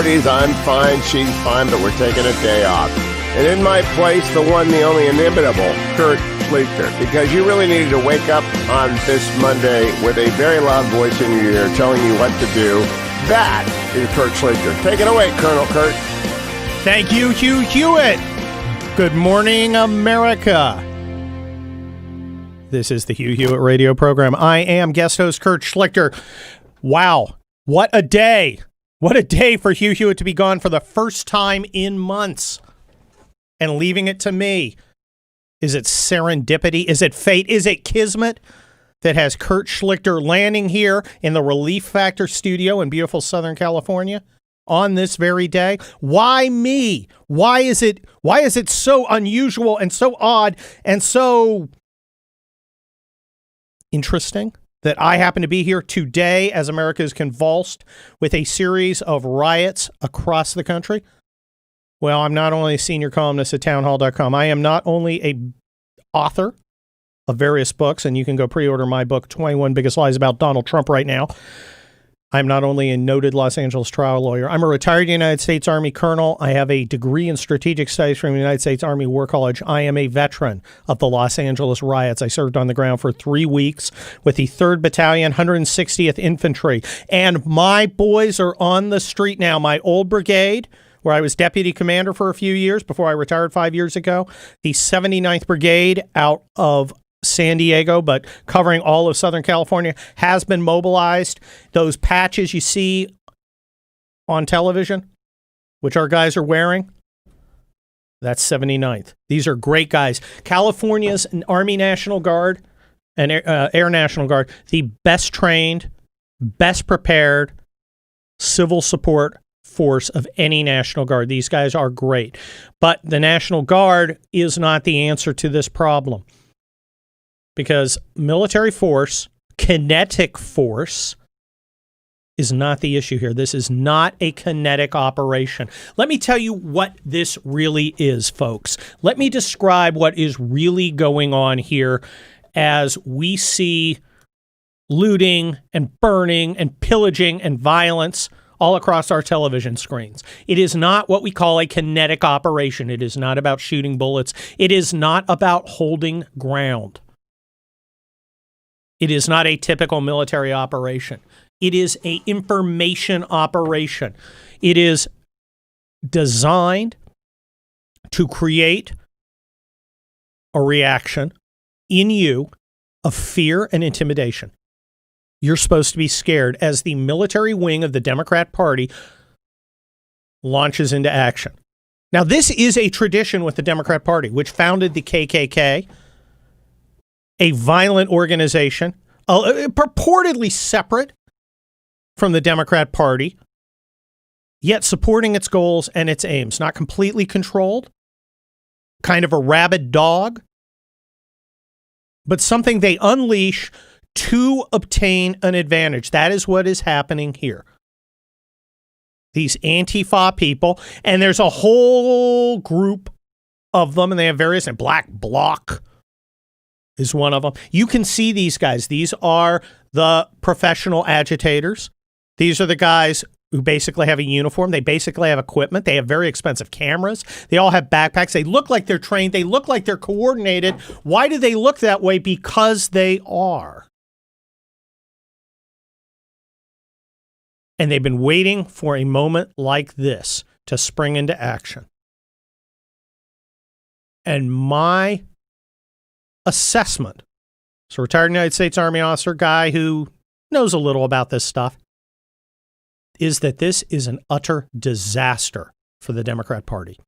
40s. I'm fine, she's fine, but we're taking a day off. And in my place, the one, the only inimitable, Kurt Schlichter, because you really needed to wake up on this Monday with a very loud voice in your ear telling you what to do. That is Kurt Schlichter. Take it away, Colonel Kurt. Thank you, Hugh Hewitt. Good morning, America. This is the Hugh Hewitt radio program. I am guest host Kurt Schlichter. Wow, what a day. What a day for Hugh Hewitt to be gone for the first time in months and leaving it to me. Is it serendipity? Is it fate? Is it kismet that has Kurt Schlichter landing here in the Relief Factor studio in beautiful Southern California on this very day? Why me? Why is it so unusual and so odd and so interesting that I happen to be here today as America is convulsed with a series of riots across the country? Well, I'm not only a senior columnist at townhall.com. I am not only a author of various books, and you can go pre-order my book, 21 Biggest Lies About Donald Trump right now. I'm not only a noted Los Angeles trial lawyer. I'm a retired United States Army colonel. I have a degree in strategic studies from the United States Army War College. I am a veteran of the Los Angeles riots. I served on the ground for 3 weeks with the 3rd Battalion, 160th Infantry. And my boys are on the street now. My old brigade, where I was deputy commander for a few years before I retired 5 years ago, the 79th Brigade out of San Diego, but covering all of Southern California, has been mobilized. Those patches you see on television, which our guys are wearing, that's 79th. These are great guys. California's Army National Guard and Air National Guard, the best trained, best prepared civil support force of any National Guard. These guys are great. But the National Guard is not the answer to this problem. Because military force, kinetic force, is not the issue here. This is not a kinetic operation. Let me tell you what this really is, folks. Let me describe what is really going on here as we see looting and burning and pillaging and violence all across our television screens. It is not what we call a kinetic operation. It is not about shooting bullets. It is not about holding ground. It is not a typical military operation. It is an information operation. It is designed to create a reaction in you of fear and intimidation. You're supposed to be scared as the military wing of the Democrat Party launches into action. Now, this is a tradition with the Democrat Party, which founded the KKK, a violent organization, purportedly separate from the Democrat Party, yet supporting its goals and its aims, not completely controlled, kind of a rabid dog, but something they unleash to obtain an advantage. That is what is happening here. These Antifa people, and there's a whole group of them, and they have various, and Black Bloc is one of them. You can see these guys. These are the professional agitators. These are the guys who basically have a uniform. They basically have equipment. They have very expensive cameras. They all have backpacks. They look like they're trained. They look like they're coordinated. Why do they look that way? Because they are. And they've been waiting for a moment like this to spring into action. And my assessment, so retired United States Army officer, guy who knows a little about this stuff, is that this is an utter disaster for the Democrat Party.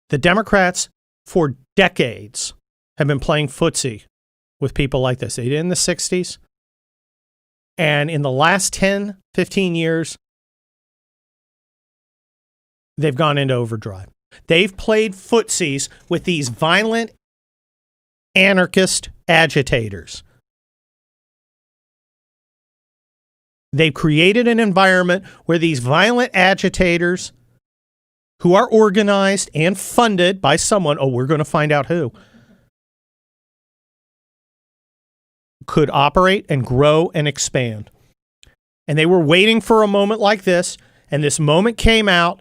The Democrats, for decades, have been playing footsie with people like this. They did in the 60s. And in the last 10, 15 years, they've gone into overdrive. They've played footsies with these violent anarchist agitators. They've created an environment where these violent agitators, who are organized and funded by someone, we're going to find out who, could operate and grow and expand. And they were waiting for a moment like this, and this moment came out,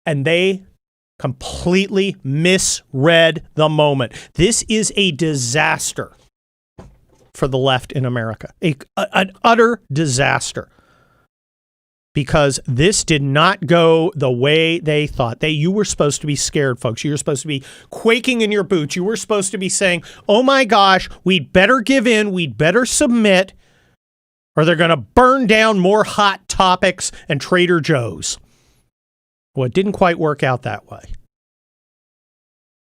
and they completely misread the moment. This is a disaster for the left in America, an utter disaster, because this did not go the way they thought. You were supposed to be scared, folks. You were supposed to be quaking in your boots. You were supposed to be saying, oh my gosh, we'd better give in, we'd better submit, or they're going to burn down more Hot Topics and Trader Joe's. Well, it didn't quite work out that way.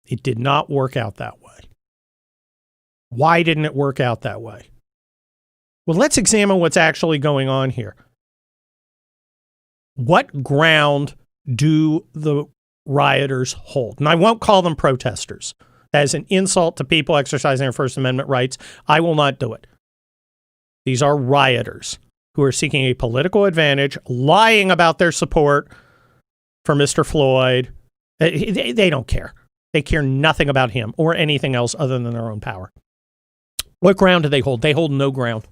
It did not work out that way. Why didn't it work out that way? Well, let's examine what's actually going on here. What ground do the rioters hold? And I won't call them protesters. That is an insult to people exercising their First Amendment rights. I will not do it. These are rioters who are seeking a political advantage, lying about their support for Mr. Floyd. They don't care. They care nothing about him or anything else other than their own power. What ground do they hold? They hold no ground.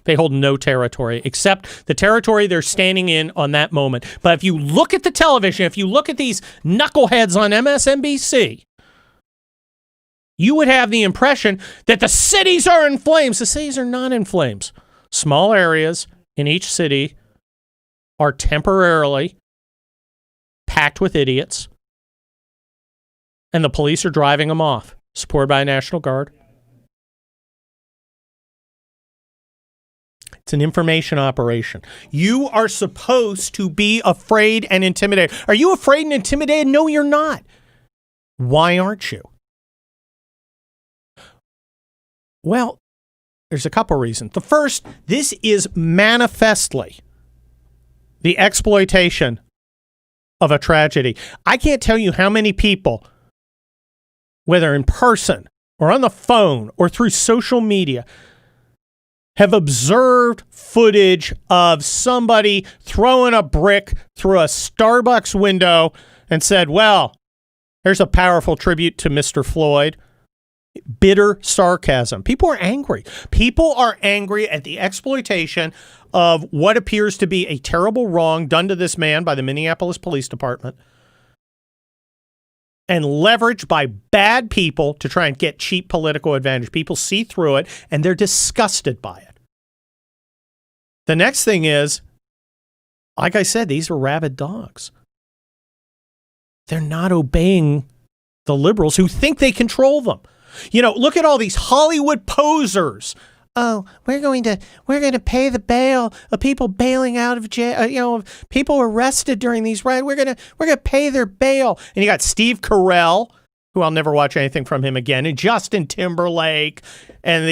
They hold no territory except the territory they're standing in on that moment. But if you look at the television, if you look at these knuckleheads on MSNBC, you would have the impression that the cities are in flames. The cities are not in flames. Small areas in each city are temporarily packed with idiots, and the police are driving them off, supported by a National Guard. It's an information operation. You are supposed to be afraid and intimidated. Are you afraid and intimidated? No, you're not. Why aren't you? Well, there's a couple reasons. The first, this is manifestly the exploitation of a tragedy. I can't tell you how many people, whether in person or on the phone or through social media, have observed footage of somebody throwing a brick through a Starbucks window and said, well, here's a powerful tribute to Mr. Floyd. Bitter sarcasm. People are angry. People are angry at the exploitation of what appears to be a terrible wrong done to this man by the Minneapolis Police Department, and leveraged by bad people to try and get cheap political advantage. People see through it, and they're disgusted by it. The next thing is, like I said, these are rabid dogs. They're not obeying the liberals who think they control them. You know, look at all these Hollywood posers. Oh, we're going to pay the bail of people bailing out of jail. Of people arrested during these riots. We're gonna pay their bail. And you got Steve Carell, who I'll never watch anything from him again, and Justin Timberlake, and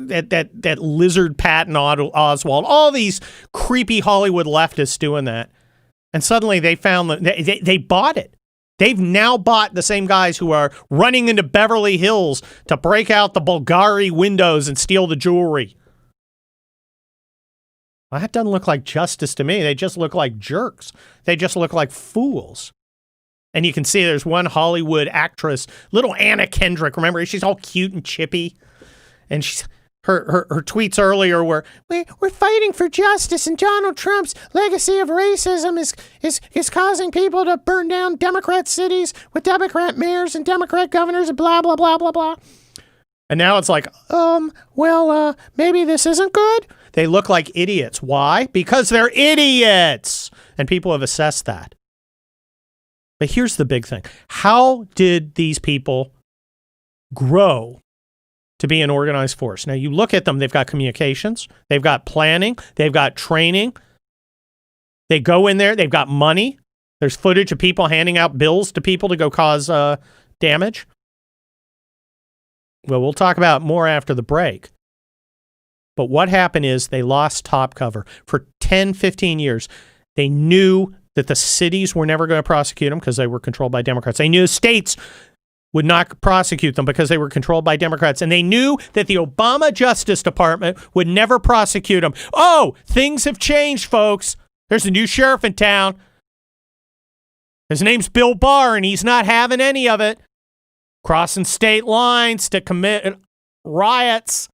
that lizard Patton Oswalt. All these creepy Hollywood leftists doing that, and suddenly they found that they bought it. They've now bought the same guys who are running into Beverly Hills to break out the Bulgari windows and steal the jewelry. Well, that doesn't look like justice to me. They just look like jerks. They just look like fools. And you can see there's one Hollywood actress, little Anna Kendrick. Remember, she's all cute and chippy. And her tweets earlier were, we're fighting for justice, and Donald Trump's legacy of racism is causing people to burn down Democrat cities with Democrat mayors and Democrat governors and blah, blah, blah, blah, blah. And now it's like, maybe this isn't good. They look like idiots. Why? Because they're idiots. And people have assessed that. But here's the big thing. How did these people grow to be an organized force? Now, you look at them, they've got communications, they've got planning, they've got training. They go in there, they've got money. There's footage of people handing out bills to people to go cause damage. Well, we'll talk about more after the break. But what happened is they lost top cover. For 10, 15 years, they knew that the cities were never going to prosecute them because they were controlled by Democrats. They knew the states would not prosecute them because they were controlled by Democrats. And they knew that the Obama Justice Department would never prosecute them. Oh, things have changed, folks. There's a new sheriff in town. His name's Bill Barr, and he's not having any of it. Crossing state lines to commit riots.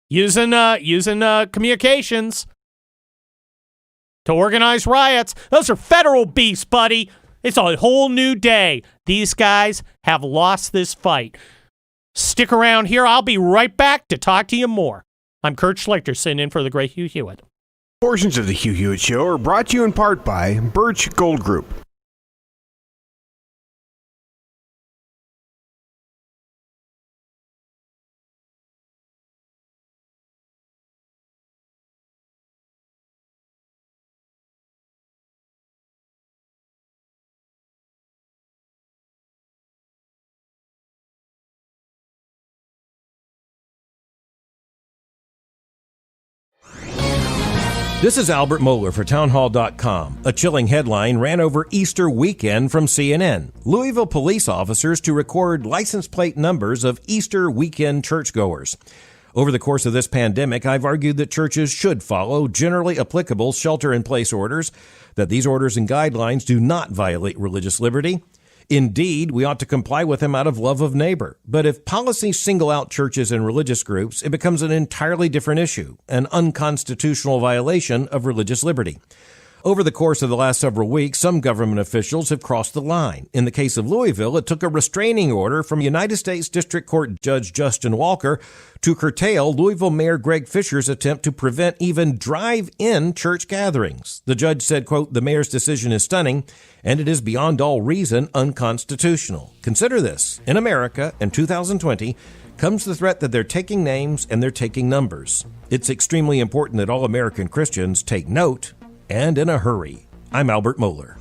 using communications to organize riots. Those are federal beasts, buddy. It's a whole new day. These guys have lost this fight. Stick around here. I'll be right back to talk to you more. I'm Kurt Schlichter, sitting in for the great Hugh Hewitt. Portions of the Hugh Hewitt Show are brought to you in part by Birch Gold Group. This is Albert Mohler for townhall.com. A chilling headline ran over Easter weekend from CNN. Louisville police officers to record license plate numbers of Easter weekend churchgoers. Over the course of this pandemic, I've argued that churches should follow generally applicable shelter-in-place orders, that these orders and guidelines do not violate religious liberty. Indeed, we ought to comply with them out of love of neighbor. But if policies single out churches and religious groups, it becomes an entirely different issue, an unconstitutional violation of religious liberty. Over the course of the last several weeks, some government officials have crossed the line. In the case of Louisville, it took a restraining order from United States District Court Judge Justin Walker to curtail Louisville Mayor Greg Fisher's attempt to prevent even drive-in church gatherings. The judge said, quote, "The mayor's decision is stunning, and it is beyond all reason unconstitutional. Consider this. In America, in 2020, comes the threat that they're taking names and they're taking numbers. It's extremely important that all American Christians take note, and in a hurry." I'm Albert Mohler.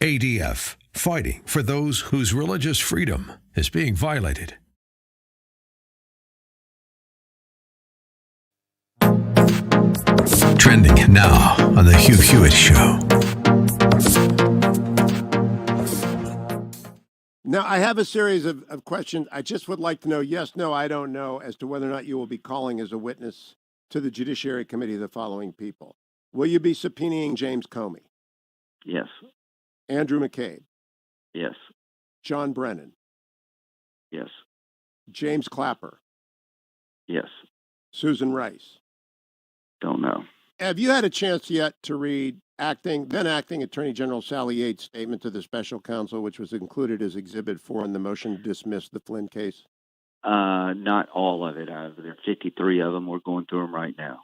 ADF, fighting for those whose religious freedom is being violated. Trending now on the Hugh Hewitt Show. Now, I have a series of questions. I just would like to know, yes, no, I don't know, as to whether or not you will be calling as a witness to the Judiciary Committee the following people. Will you be subpoenaing James Comey? Yes. Andrew McCabe? Yes. John Brennan? Yes. James Clapper? Yes. Susan Rice? Don't know. Have you had a chance yet to read then acting Attorney General Sally Yates' statement to the special counsel, which was included as Exhibit 4 in the motion to dismiss the Flynn case? Not all of it. There are 53 of them. We're going through them right now.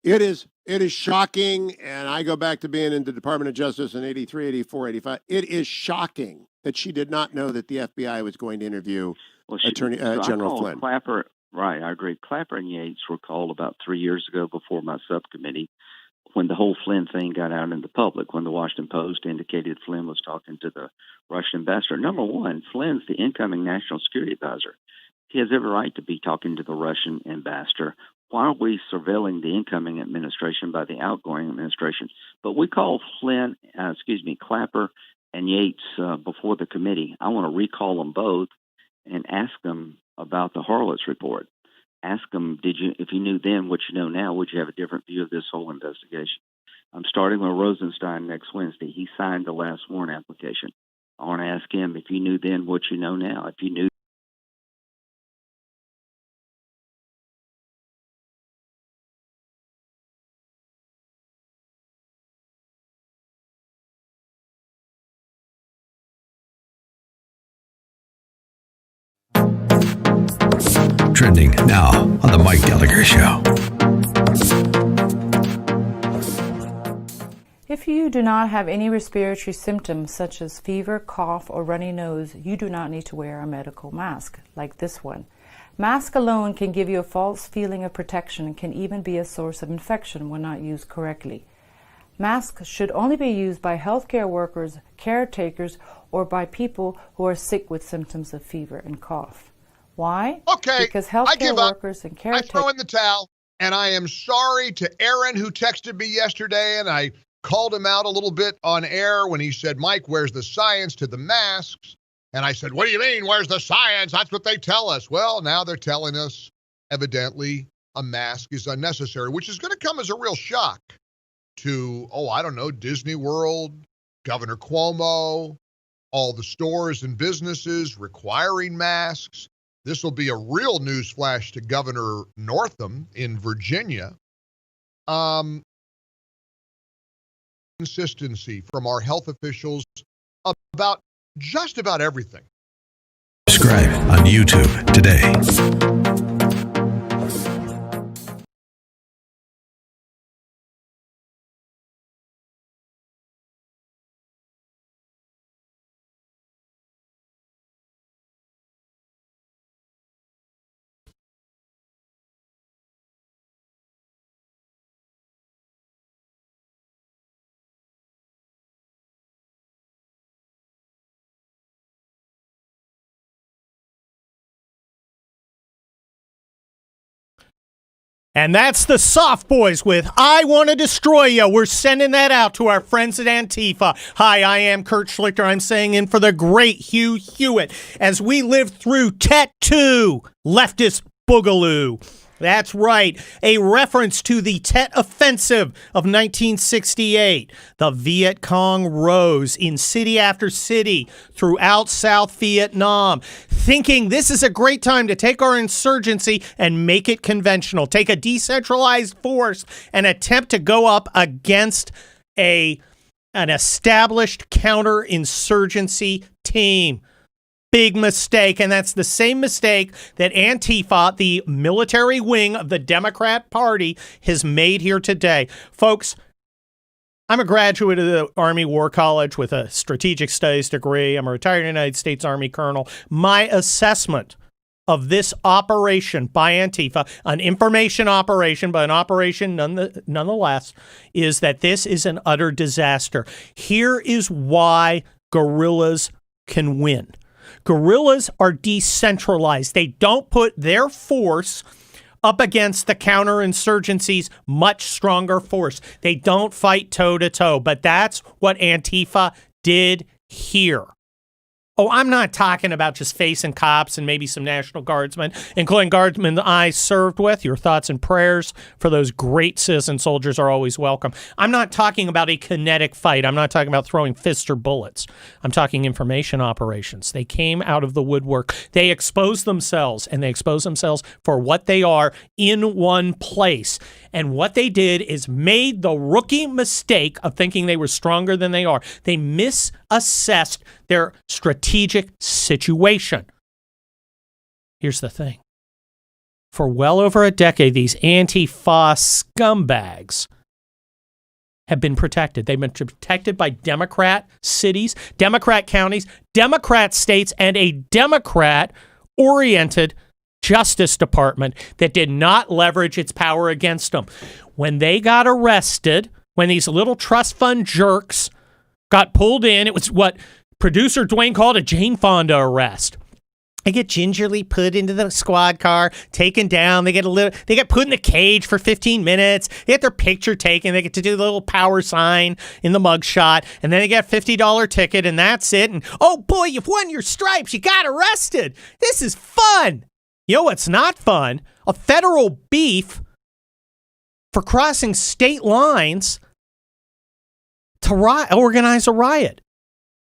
It is shocking, and I go back to being in the Department of Justice in 83, 84, 85. It is shocking that she did not know that the FBI was going to interview General Flynn. Clapper, right, I agree. Clapper and Yates were called about 3 years ago before my subcommittee when the whole Flynn thing got out in the public, when the Washington Post indicated Flynn was talking to the Russian ambassador. Number one, Flynn's the incoming national security advisor. He has every right to be talking to the Russian ambassador. Why are we surveilling the incoming administration by the outgoing administration? But we call Clapper and Yates before the committee. I want to recall them both and ask them about the Horowitz report. Ask them, if you knew then what you know now, would you have a different view of this whole investigation? I'm starting with Rosenstein next Wednesday. He signed the last warrant application. I want to ask him, if you knew then what you know now, if you knew. Trending now on the Mike Gallagher Show. If you do not have any respiratory symptoms such as fever, cough, or runny nose, you do not need to wear a medical mask like this one. Mask alone can give you a false feeling of protection and can even be a source of infection when not used correctly. Masks should only be used by healthcare workers, caretakers, or by people who are sick with symptoms of fever and cough. Why? Okay, because healthcare workers and caretakers. I throw in the towel, and I am sorry to Aaron, who texted me yesterday, and I called him out a little bit on air when he said, "Mike, where's the science to the masks?" And I said, "What do you mean, where's the science? That's what they tell us." Well, now they're telling us, evidently, a mask is unnecessary, which is going to come as a real shock to, Disney World, Governor Cuomo, all the stores and businesses requiring masks. This will be a real news flash to Governor Northam in Virginia. Consistency from our health officials about just about everything. Subscribe on YouTube today. And that's the Soft Boys with I Want to Destroy You. We're sending that out to our friends at Antifa. Hi, I am Kurt Schlichter. I'm saying in for the great Hugh Hewitt as we live through Tet 2, Leftist Boogaloo. That's right, a reference to the Tet Offensive of 1968. The Viet Cong rose in city after city throughout South Vietnam, thinking this is a great time to take our insurgency and make it conventional, take a decentralized force and attempt to go up against an established counterinsurgency team. Big mistake, and that's the same mistake that Antifa, the military wing of the Democrat Party, has made here today. Folks, I'm a graduate of the Army War College with a strategic studies degree. I'm a retired United States Army colonel. My assessment of this operation by Antifa, an information operation, but an operation nonetheless, is that this is an utter disaster. Here is why guerrillas can win. Guerrillas are decentralized. They don't put their force up against the counterinsurgency's much stronger force. They don't fight toe-to-toe, but that's what Antifa did here. Oh, I'm not talking about just facing cops and maybe some National Guardsmen, including guardsmen I served with. Your thoughts and prayers for those great citizen soldiers are always welcome. I'm not talking about a kinetic fight. I'm not talking about throwing fists or bullets. I'm talking information operations. They came out of the woodwork. They exposed themselves, and they exposed themselves for what they are in one place. And what they did is made the rookie mistake of thinking they were stronger than they are. They misassessed their strategic situation. Here's the thing. For well over a decade, these Antifa scumbags have been protected. They've been protected by Democrat cities, Democrat counties, Democrat states, and a Democrat-oriented Justice Department that did not leverage its power against them. When they got arrested, when these little trust fund jerks got pulled in, it was what producer Dwayne called a Jane Fonda arrest. They get gingerly put into the squad car, taken down. They get put in a cage for 15 minutes. They get their picture taken. They get to do the little power sign in the mugshot, and then they get a $50 ticket, and that's it. And oh boy, you've won your stripes. You got arrested. This is fun. You know what's not fun? A federal beef for crossing state lines to organize a riot.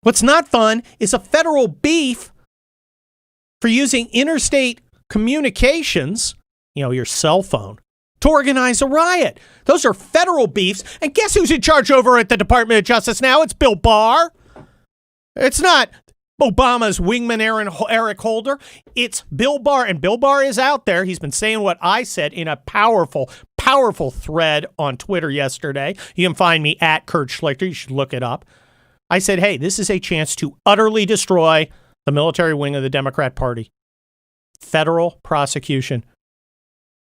What's not fun is a federal beef for using interstate communications, your cell phone, to organize a riot. Those are federal beefs. And guess who's in charge over at the Department of Justice now? It's Bill Barr. It's not Obama's wingman Eric Holder. It's Bill Barr, and Bill Barr is out there. He's been saying what I said in a powerful thread on Twitter yesterday. You can find me at Kurt Schlichter. You should look it up. I said, hey, this is a chance to utterly destroy the military wing of the Democrat Party. Federal prosecution.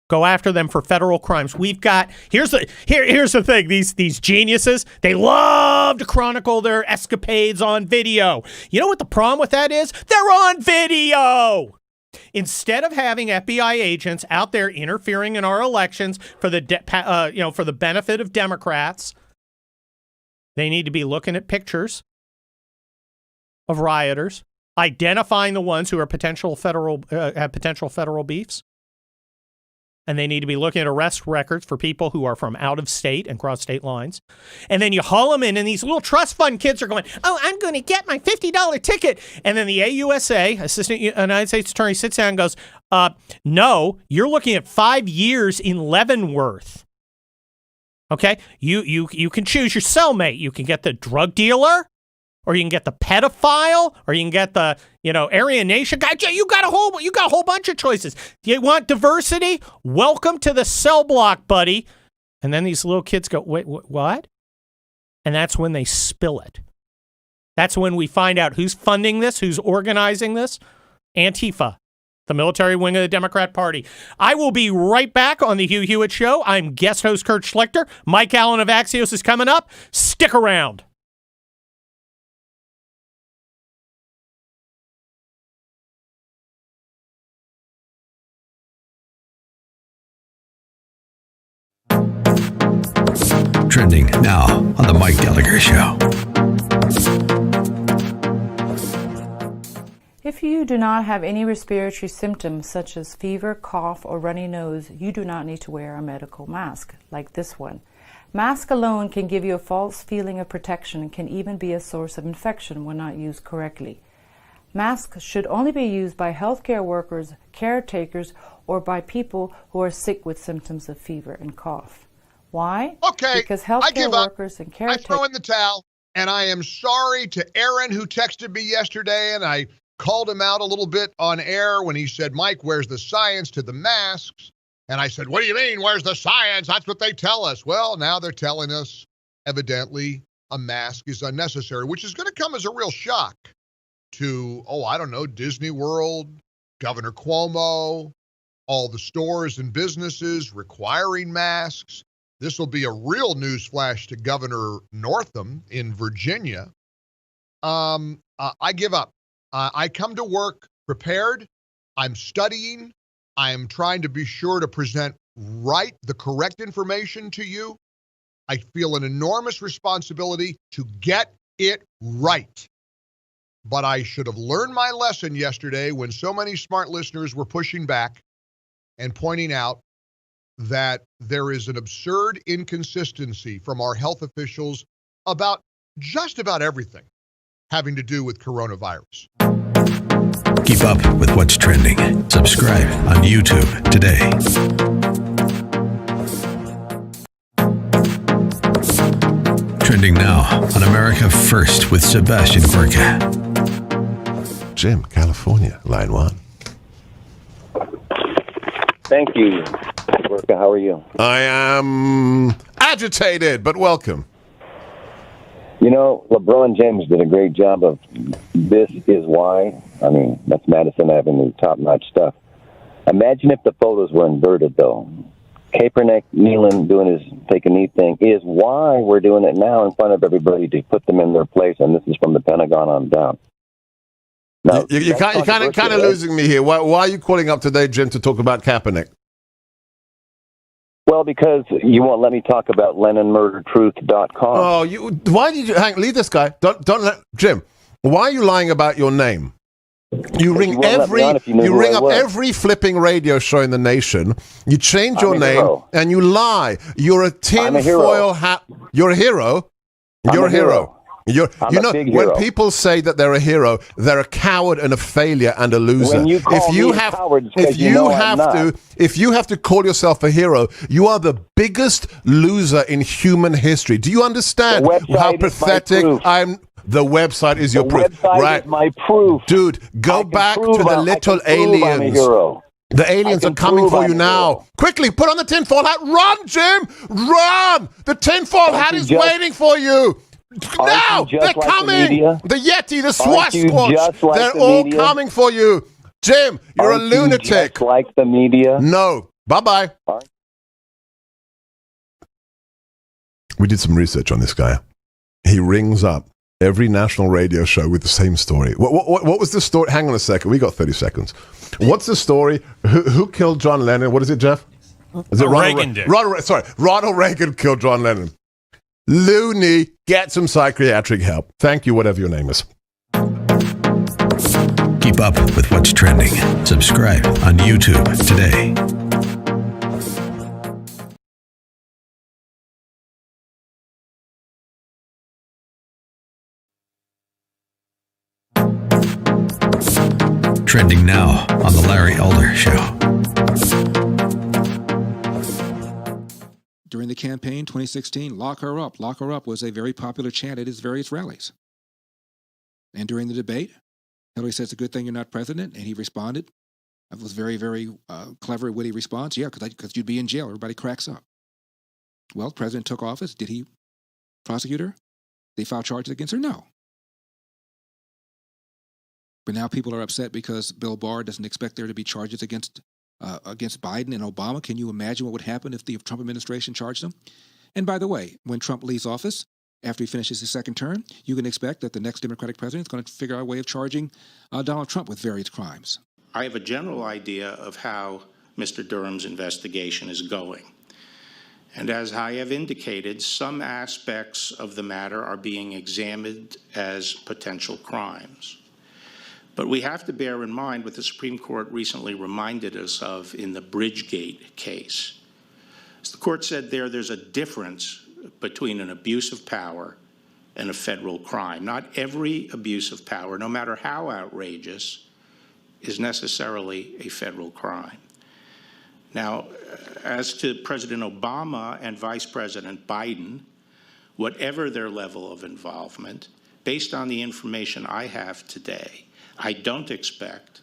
Go after them for federal crimes. We've got, here's the thing, these geniuses, they love to chronicle their escapades on video. You know what the problem with that is? They're on video. Instead of having FBI agents out there interfering in our elections for the for the benefit of Democrats, they need to be looking at pictures of rioters, identifying the ones who are have potential federal beefs, and they need to be looking at arrest records for people who are from out of state and cross state lines. And then you haul them in, and these little trust fund kids are going, oh, I'm going to get my $50 ticket. And then the AUSA, Assistant United States Attorney, sits down and goes, no, you're looking at 5 years in Leavenworth. Okay? You can choose your cellmate. You can get the drug dealer, or you can get the pedophile, or you can get the, Aryan Nation guy. You got a whole bunch of choices. You want diversity? Welcome to the cell block, buddy. And then these little kids go, wait, what? And that's when they spill it. That's when we find out who's funding this, who's organizing this. Antifa, the military wing of the Democrat Party. I will be right back on the Hugh Hewitt Show. I'm guest host Kurt Schlichter. Mike Allen of Axios is coming up. Stick around. Trending now on the Mike Gallagher Show. If you do not have any respiratory symptoms such as fever, cough, or runny nose, you do not need to wear a medical mask like this one. Mask alone can give you a false feeling of protection and can even be a source of infection when not used correctly. Masks should only be used by healthcare workers, caretakers, or by people who are sick with symptoms of fever and cough. Why? Okay, because healthcare workers and caretakers. I throw in the towel, and I am sorry to Aaron, who texted me yesterday, and I called him out a little bit on air when he said, Mike, where's the science to the masks? And I said, what do you mean, where's the science? That's what they tell us. Well, now they're telling us, evidently, a mask is unnecessary, which is going to come as a real shock to, Disney World, Governor Cuomo, all the stores and businesses requiring masks. This will be a real newsflash to Governor Northam in Virginia. I give up. I come to work prepared. I'm studying. I'm trying to be sure to present the correct information to you. I feel an enormous responsibility to get it right. But I should have learned my lesson yesterday when so many smart listeners were pushing back and pointing out that there is an absurd inconsistency from our health officials about just about everything having to do with coronavirus. Keep up with what's trending. Subscribe on YouTube today. Trending now on America First with Sebastian Gorka. Jim, California, line one. Thank you. How are you? I am agitated, but welcome. LeBron James did a great job of This Is Why. That's Madison Avenue, top-notch stuff. Imagine if the photos were inverted, though. Kaepernick kneeling, doing his take-a-knee thing is why we're doing it now in front of everybody to put them in their place, and this is from the Pentagon on down. Now, you're kind of losing me here. Why are you calling up today, Jim, to talk about Kaepernick? Well, because you won't let me talk about LennonMurderTruth.com. Oh, why did you leave this guy? Don't let Jim. Why are you lying about your name? You ring every flipping radio show in the nation. You change your name and you lie. You're a tinfoil hat. You're a hero. You're a hero. When people say that they're a hero, they're a coward and a failure and a loser. When you call me a coward, if you have to call yourself a hero, you are the biggest loser in human history. Do you understand how pathetic I'm? The website is your proof, right? Is my proof, dude. Go back to the little aliens. The aliens are coming for you now. Quickly, put on the tinfoil hat. Run, Jim. Run. The tinfoil hat is waiting for you. Now they're coming. The Yeti, the Sasquatch, they're all coming for you. Jim, you're a lunatic. Just like the media? No. Bye-bye. We did some research on this guy. He rings up every national radio show with the same story. What was the story? Hang on a second. We got 30 seconds. What's the story? Who killed John Lennon? What is it, Jeff? Is it Reagan did. Ronald Reagan killed John Lennon. Looney, get some psychiatric help. Thank you, whatever your name is. Keep up with what's trending. Subscribe on YouTube today. Trending now on The Larry Elder Show. During the campaign 2016, lock her up was a very popular chant at his various rallies. And during the debate, Hillary said, it's a good thing you're not president. And he responded. That was very, very clever, witty response. Yeah, because you'd be in jail. Everybody cracks up. Well, the president took office. Did he prosecute her? Did they file charges against her? No. But now people are upset because Bill Barr doesn't expect there to be charges against Biden and Obama. Can you imagine what would happen if the Trump administration charged them? And by the way, when Trump leaves office, after he finishes his second term, you can expect that the next Democratic president is going to figure out a way of charging Donald Trump with various crimes. I have a general idea of how Mr. Durham's investigation is going. And as I have indicated, some aspects of the matter are being examined as potential crimes. But we have to bear in mind what the Supreme Court recently reminded us of in the Bridgegate case. As the court said there's a difference between an abuse of power and a federal crime. Not every abuse of power, no matter how outrageous, is necessarily a federal crime. Now, as to President Obama and Vice President Biden, whatever their level of involvement, based on the information I have today, I don't expect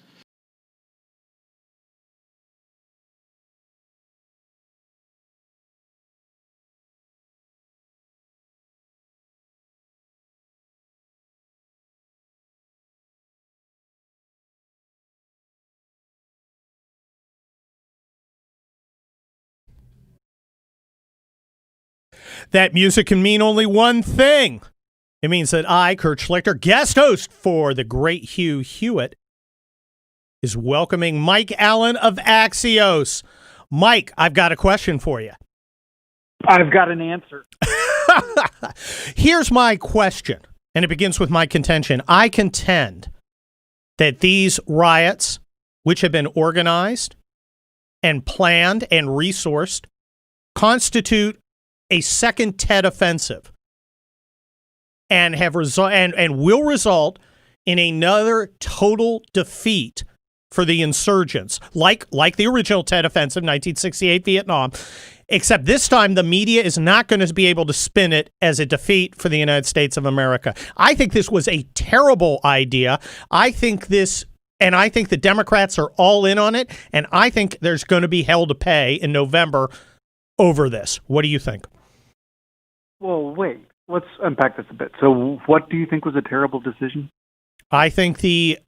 That music can mean only one thing. It means that I, Kurt Schlichter, guest host for the great Hugh Hewitt, is welcoming Mike Allen of Axios. Mike, I've got a question for you. I've got an answer. Here's my question, and it begins with my contention. I contend that these riots, which have been organized and planned and resourced, constitute a second Tet offensive and have and will result in another total defeat for the insurgents, like the original Tet offensive, 1968 Vietnam, except this time the media is not going to be able to spin it as a defeat for the United States of America. I think this was a terrible idea. I think the Democrats are all in on it, and I think there's going to be hell to pay in November over this. What do you think? Well, wait. Let's unpack this a bit. So what do you think was a terrible decision? I think the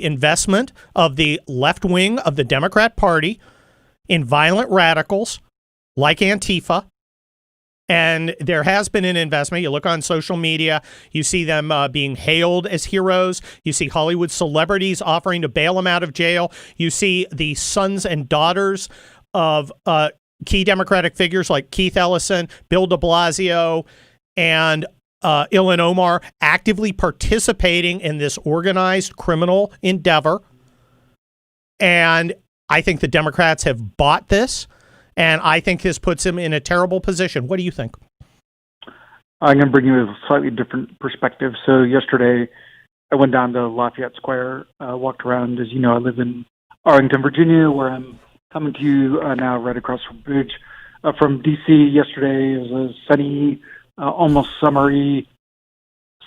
investment of the left wing of the Democrat Party in violent radicals like Antifa, and there has been an investment. You look on social media, you see them being hailed as heroes. You see Hollywood celebrities offering to bail them out of jail. You see the sons and daughters of key Democratic figures like Keith Ellison, Bill de Blasio, and Ilhan Omar actively participating in this organized criminal endeavor. And I think the Democrats have bought this, and I think this puts them in a terrible position. What do you think? I'm going to bring you a slightly different perspective. So yesterday, I went down to Lafayette Square, walked around. As you know, I live in Arlington, Virginia, where I'm coming to you now right across the bridge from D.C. Yesterday, it was a sunny, almost summery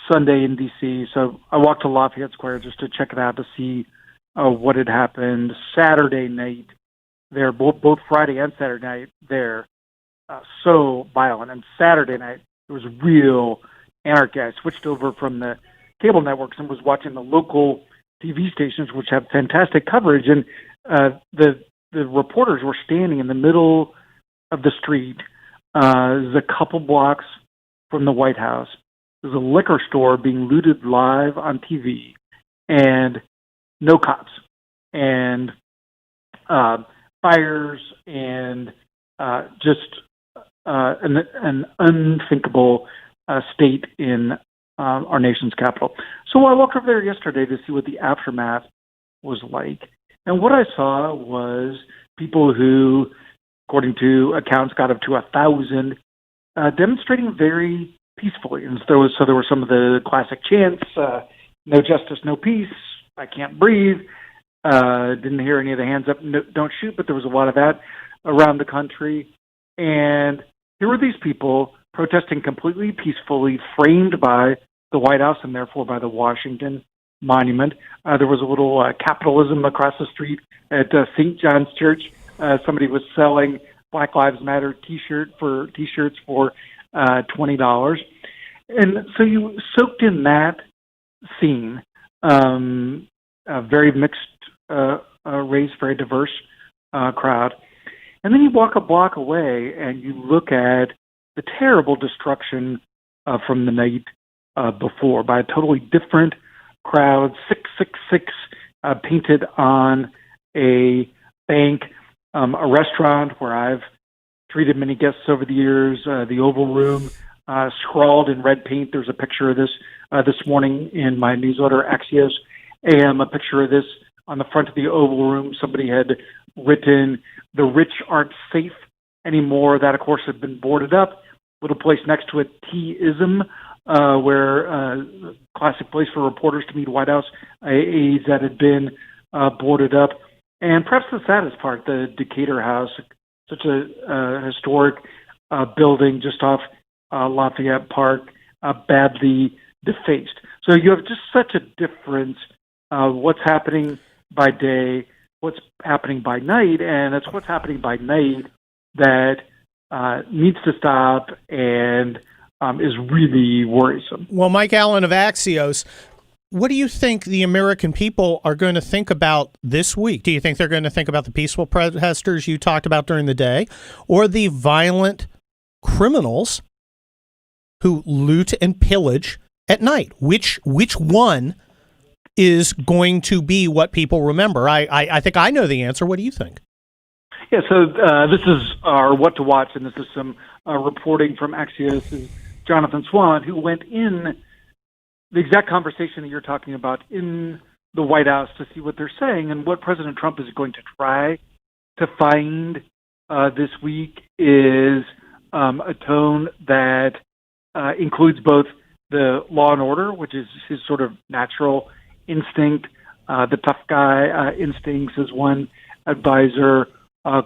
Sunday in D.C. So I walked to Lafayette Square just to check it out to see what had happened Saturday night there, both Friday and Saturday night there. So violent. And Saturday night, it was real anarchy. I switched over from the cable networks and was watching the local TV stations, which have fantastic coverage. And the reporters were standing in the middle of the street. There's a couple blocks from the White House. There's a liquor store being looted live on TV, and no cops, and fires, and just an unthinkable state in our nation's capital. So I walked over there yesterday to see what the aftermath was like. And what I saw was people who, according to accounts, got up to 1,000, demonstrating very peacefully. And there were some of the classic chants, no justice, no peace, I can't breathe. Didn't hear any of the hands up, no, don't shoot, but there was a lot of that around the country. And here were these people protesting completely peacefully, framed by the White House and therefore by the Washington Monument. There was a little capitalism across the street at St. John's Church. Somebody was selling Black Lives Matter T-shirts for $20. And so you soaked in that scene, a very mixed race, very diverse crowd. And then you walk a block away and you look at the terrible destruction from the night before by a totally different crowd, 666 painted on a bank, a restaurant where I've treated many guests over the years, the Oval Room, scrawled in red paint. There's a picture of this this morning in my newsletter, Axios AM, a picture of this on the front of the Oval Room. Somebody had written, "The rich aren't safe anymore." That, of course, had been boarded up. Little place next to it, T-ism, where classic place for reporters to meet White House aides, that had been boarded up. And perhaps the saddest part, the Decatur House, such a historic building just off Lafayette Park, badly defaced. So you have just such a difference, what's happening by day, what's happening by night, and it's what's happening by night that needs to stop and is really worrisome. Well, Mike Allen of Axios, what do you think the American people are going to think about this week? Do you think they're going to think about the peaceful protesters you talked about during the day, or the violent criminals who loot and pillage at night? Which one is going to be what people remember? I think I know the answer. What do you think? Yeah, so this is our What to Watch, and this is some reporting from Axios' Jonathan Swan, who went in the exact conversation that you're talking about in the White House to see what they're saying. And what President Trump is going to try to find this week is a tone that includes both the law and order, which is his sort of natural instinct, the tough guy instincts, as one advisor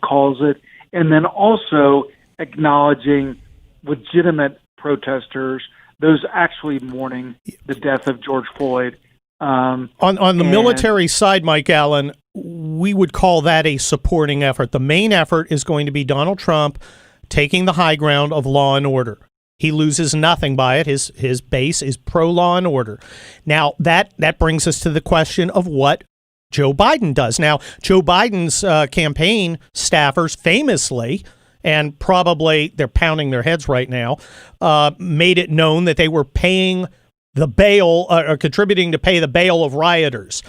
calls it, and then also acknowledging legitimate protesters, those actually mourning the death of George Floyd. On the military side, Mike Allen, we would call that a supporting effort. The main effort is going to be Donald Trump taking the high ground of law and order. He loses nothing by it. His base is pro-law and order. Now, that brings us to the question of what Joe Biden does. Now, Joe Biden's campaign staffers famously, and probably they're pounding their heads right now, made it known that they were paying the bail or contributing to pay the bail of rioters,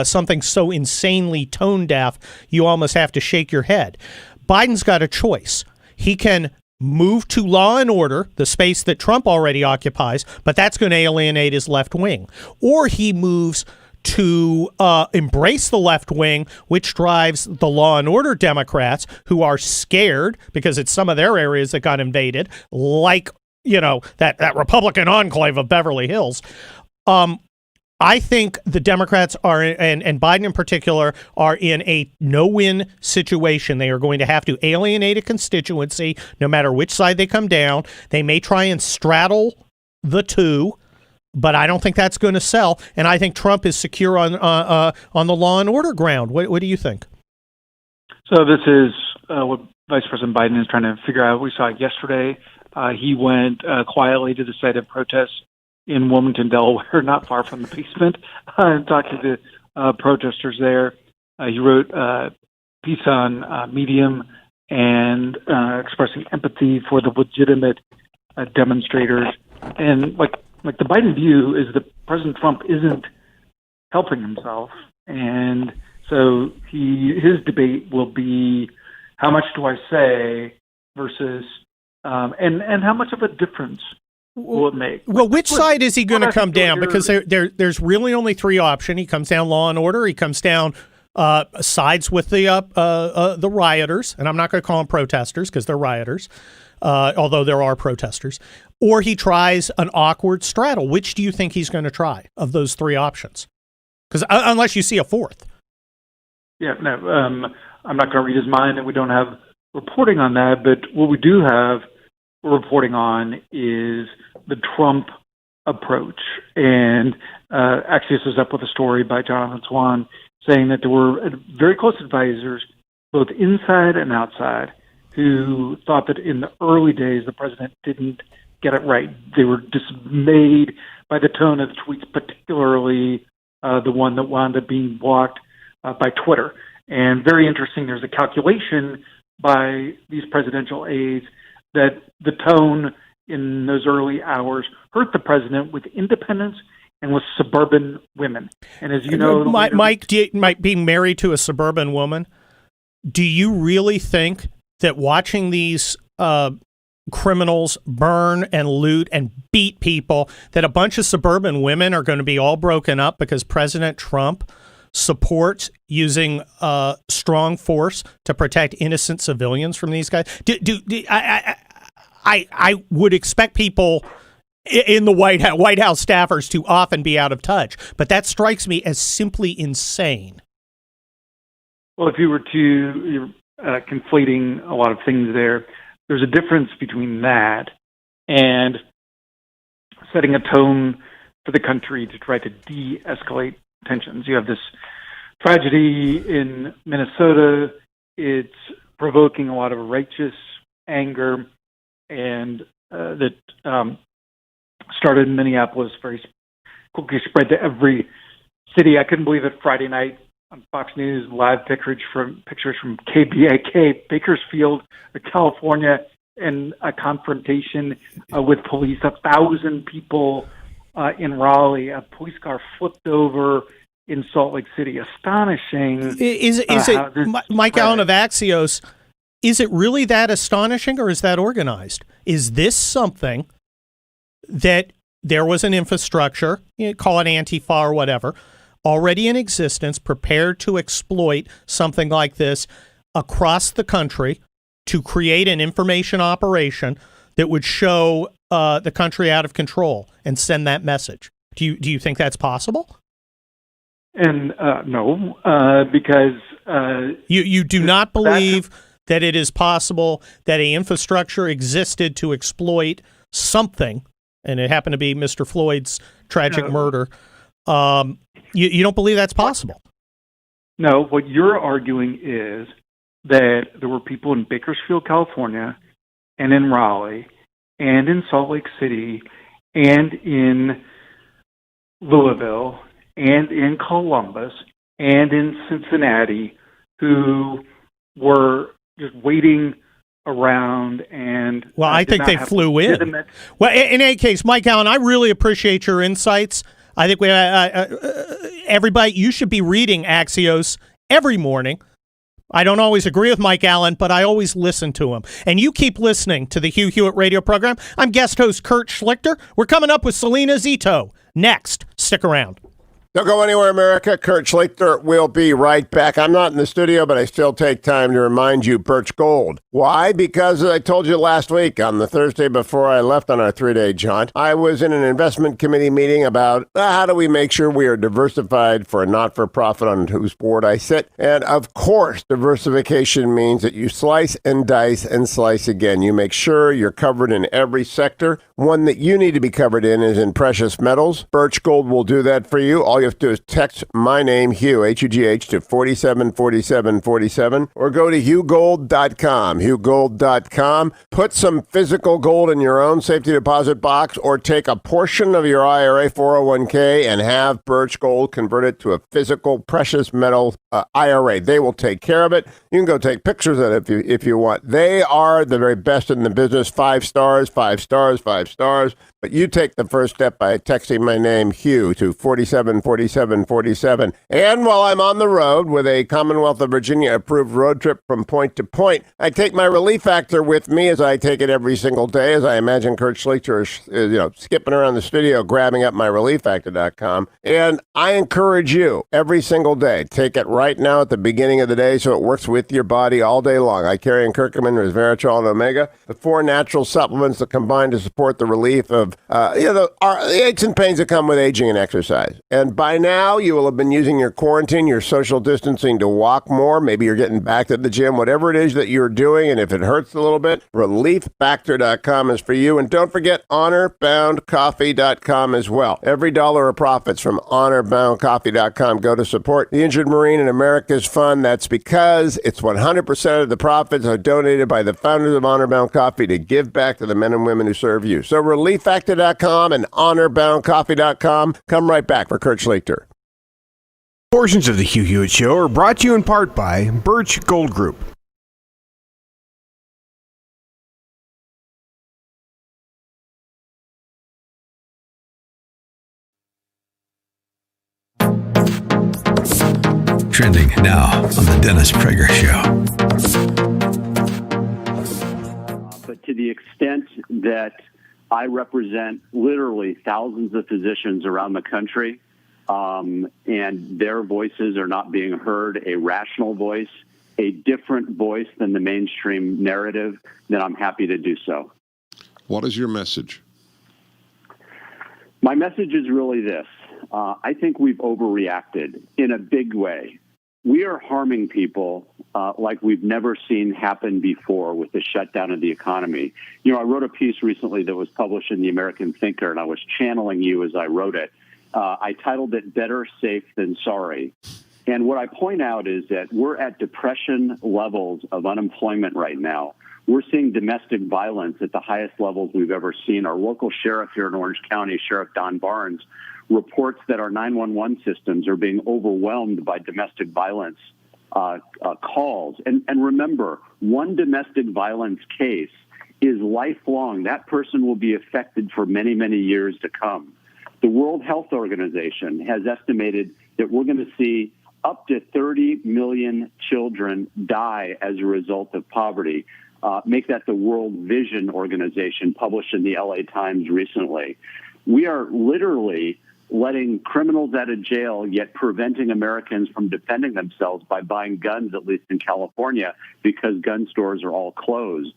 something so insanely tone deaf you almost have to shake your head. Biden's got a choice. He can move to law and order, the space that Trump already occupies, but that's going to alienate his left wing. Or he moves to embrace the left wing, which drives the law and order Democrats, who are scared because it's some of their areas that got invaded, like, you know, that Republican enclave of Beverly Hills. I think the Democrats are, and Biden in particular, are in a no-win situation. They are going to have to alienate a constituency no matter which side they come down. They may try and straddle the two, but I don't think that's going to sell. And I think Trump is secure on the law and order ground. What do you think? So this is what Vice President Biden is trying to figure out. We saw it yesterday. He went quietly to the site of protests in Wilmington, Delaware, not far from the basement, and talked to the protesters there. He wrote a piece on Medium and expressing empathy for the legitimate demonstrators. And like the Biden view is that President Trump isn't helping himself, and so his debate will be how much do I say versus and how much of a difference will it make? Well, which side is he going to come down? Because there's really only three options. He comes down law and order. He comes down sides with the rioters, and I'm not going to call them protesters because they're rioters, although there are protesters. Or he tries an awkward straddle. Which do you think he's going to try of those three options? Because unless you see a fourth. Yeah, no, I'm not going to read his mind, and we don't have reporting on that. But what we do have reporting on is the Trump approach. And Axios was up with a story by Jonathan Swan saying that there were very close advisors, both inside and outside, who thought that in the early days the president didn't get it right. They were dismayed by the tone of the tweets, particularly the one that wound up being blocked by Twitter. And very interesting, there's a calculation by these presidential aides that the tone in those early hours hurt the president with independents and with suburban women. And as you know, Mike, being married to a suburban woman, do you really think that watching these criminals burn and loot and beat people, that a bunch of suburban women are going to be all broken up because President Trump supports using strong force to protect innocent civilians from these guys? I would expect people in the White House staffers to often be out of touch, but that strikes me as simply insane. Well, if you were to, you're conflating a lot of things there. There's a difference between that and setting a tone for the country to try to de-escalate tensions. You have this tragedy in Minnesota. It's provoking a lot of righteous anger, and that started in Minneapolis, very quickly spread to every city. I couldn't believe it Friday night on Fox News, live pictures from KBAK, Bakersfield, California, and a confrontation with police. 1,000 people in Raleigh. A police car flipped over in Salt Lake City. Astonishing. Is it Mike Allen of Axios? Is it really that astonishing, or is that organized? Is this something that there was an infrastructure, call it Antifa or whatever, already in existence, prepared to exploit something like this across the country to create an information operation that would show the country out of control and send that message? Do you think that's possible? And no, because you do not believe that it is possible that a infrastructure existed to exploit something, and it happened to be Mr. Floyd's tragic murder. You don't believe that's possible? No, what you're arguing is that there were people in Bakersfield, California, and in Raleigh, and in Salt Lake City, and in Louisville, and in Columbus, and in Cincinnati, who were just waiting around and I think they flew in. Well, in any case, Mike Allen, I really appreciate your insights. I think everybody, you should be reading Axios every morning. I don't always agree with Mike Allen, but I always listen to him. And you keep listening to the Hugh Hewitt radio program. I'm guest host Kurt Schlichter. We're coming up with Selina Zito next. Stick around. Don't go anywhere, America. Kurt Schlichter will be right back. I'm not in the studio, but I still take time to remind you, Birch Gold. Why? Because as I told you last week, on the Thursday before I left on our 3-day jaunt, I was in an investment committee meeting about how do we make sure we are diversified for a not-for-profit on whose board I sit. And of course, diversification means that you slice and dice and slice again. You make sure you're covered in every sector. One that you need to be covered in is in precious metals. Birch Gold will do that for you. All you have to do is text my name, Hugh, H-U-G-H, to 474747, or go to hughgold.com, hughgold.com. Put some physical gold in your own safety deposit box, or take a portion of your IRA 401k and have Birch Gold convert it to a physical precious metal IRA. They will take care of it. You can go take pictures of it if you want. They are the very best in the business. 5 stars, 5 stars, 5 stars. But you take the first step by texting my name, Hugh, to 474747. And while I'm on the road with a Commonwealth of Virginia approved road trip from point to point, I take my relief factor with me, as I take it every single day, as I imagine Kurt Schlichter is skipping around the studio, grabbing up my relieffactor.com. And I encourage you every single day, take it right right now at the beginning of the day so it works with your body all day long. I carry in curcumin, resveratrol, and omega, the 4 natural supplements that combine to support the relief of the aches and pains that come with aging and exercise. And by now, you will have been using your quarantine, your social distancing to walk more. Maybe you're getting back to the gym, whatever it is that you're doing. And if it hurts a little bit, relieffactor.com is for you. And don't forget honorboundcoffee.com as well. Every dollar of profits from honorboundcoffee.com go to support the injured Marine and America's Fund. That's because it's 100% of the profits are donated by the founders of Honor Bound Coffee to give back to the men and women who serve you. So relieffactor.com and honorboundcoffee.com. Come right back for Kurt Schlichter. Portions of the Hugh Hewitt Show are brought to you in part by Birch Gold Group. Trending now on the Dennis Prager Show. But to the extent that I represent literally thousands of physicians around the country, and their voices are not being heard, a rational voice, a different voice than the mainstream narrative, then I'm happy to do so. What is your message? My message is really this. I think we've overreacted in a big way. We are harming people like we've never seen happen before with the shutdown of the economy. You know, I wrote a piece recently that was published in the American Thinker, and I was channeling you as I wrote it. I titled it Better Safe Than Sorry. And what I point out is that we're at depression levels of unemployment right now. We're seeing domestic violence at the highest levels we've ever seen. Our local sheriff here in Orange County, Sheriff Don Barnes, reports that our 911 systems are being overwhelmed by domestic violence calls. And remember, one domestic violence case is lifelong. That person will be affected for many, many years to come. The World Health Organization has estimated that we're going to see up to 30 million children die as a result of poverty. Make that the World Vision Organization, published in the LA Times recently. We are literally letting criminals out of jail, yet preventing Americans from defending themselves by buying guns, at least in California, because gun stores are all closed.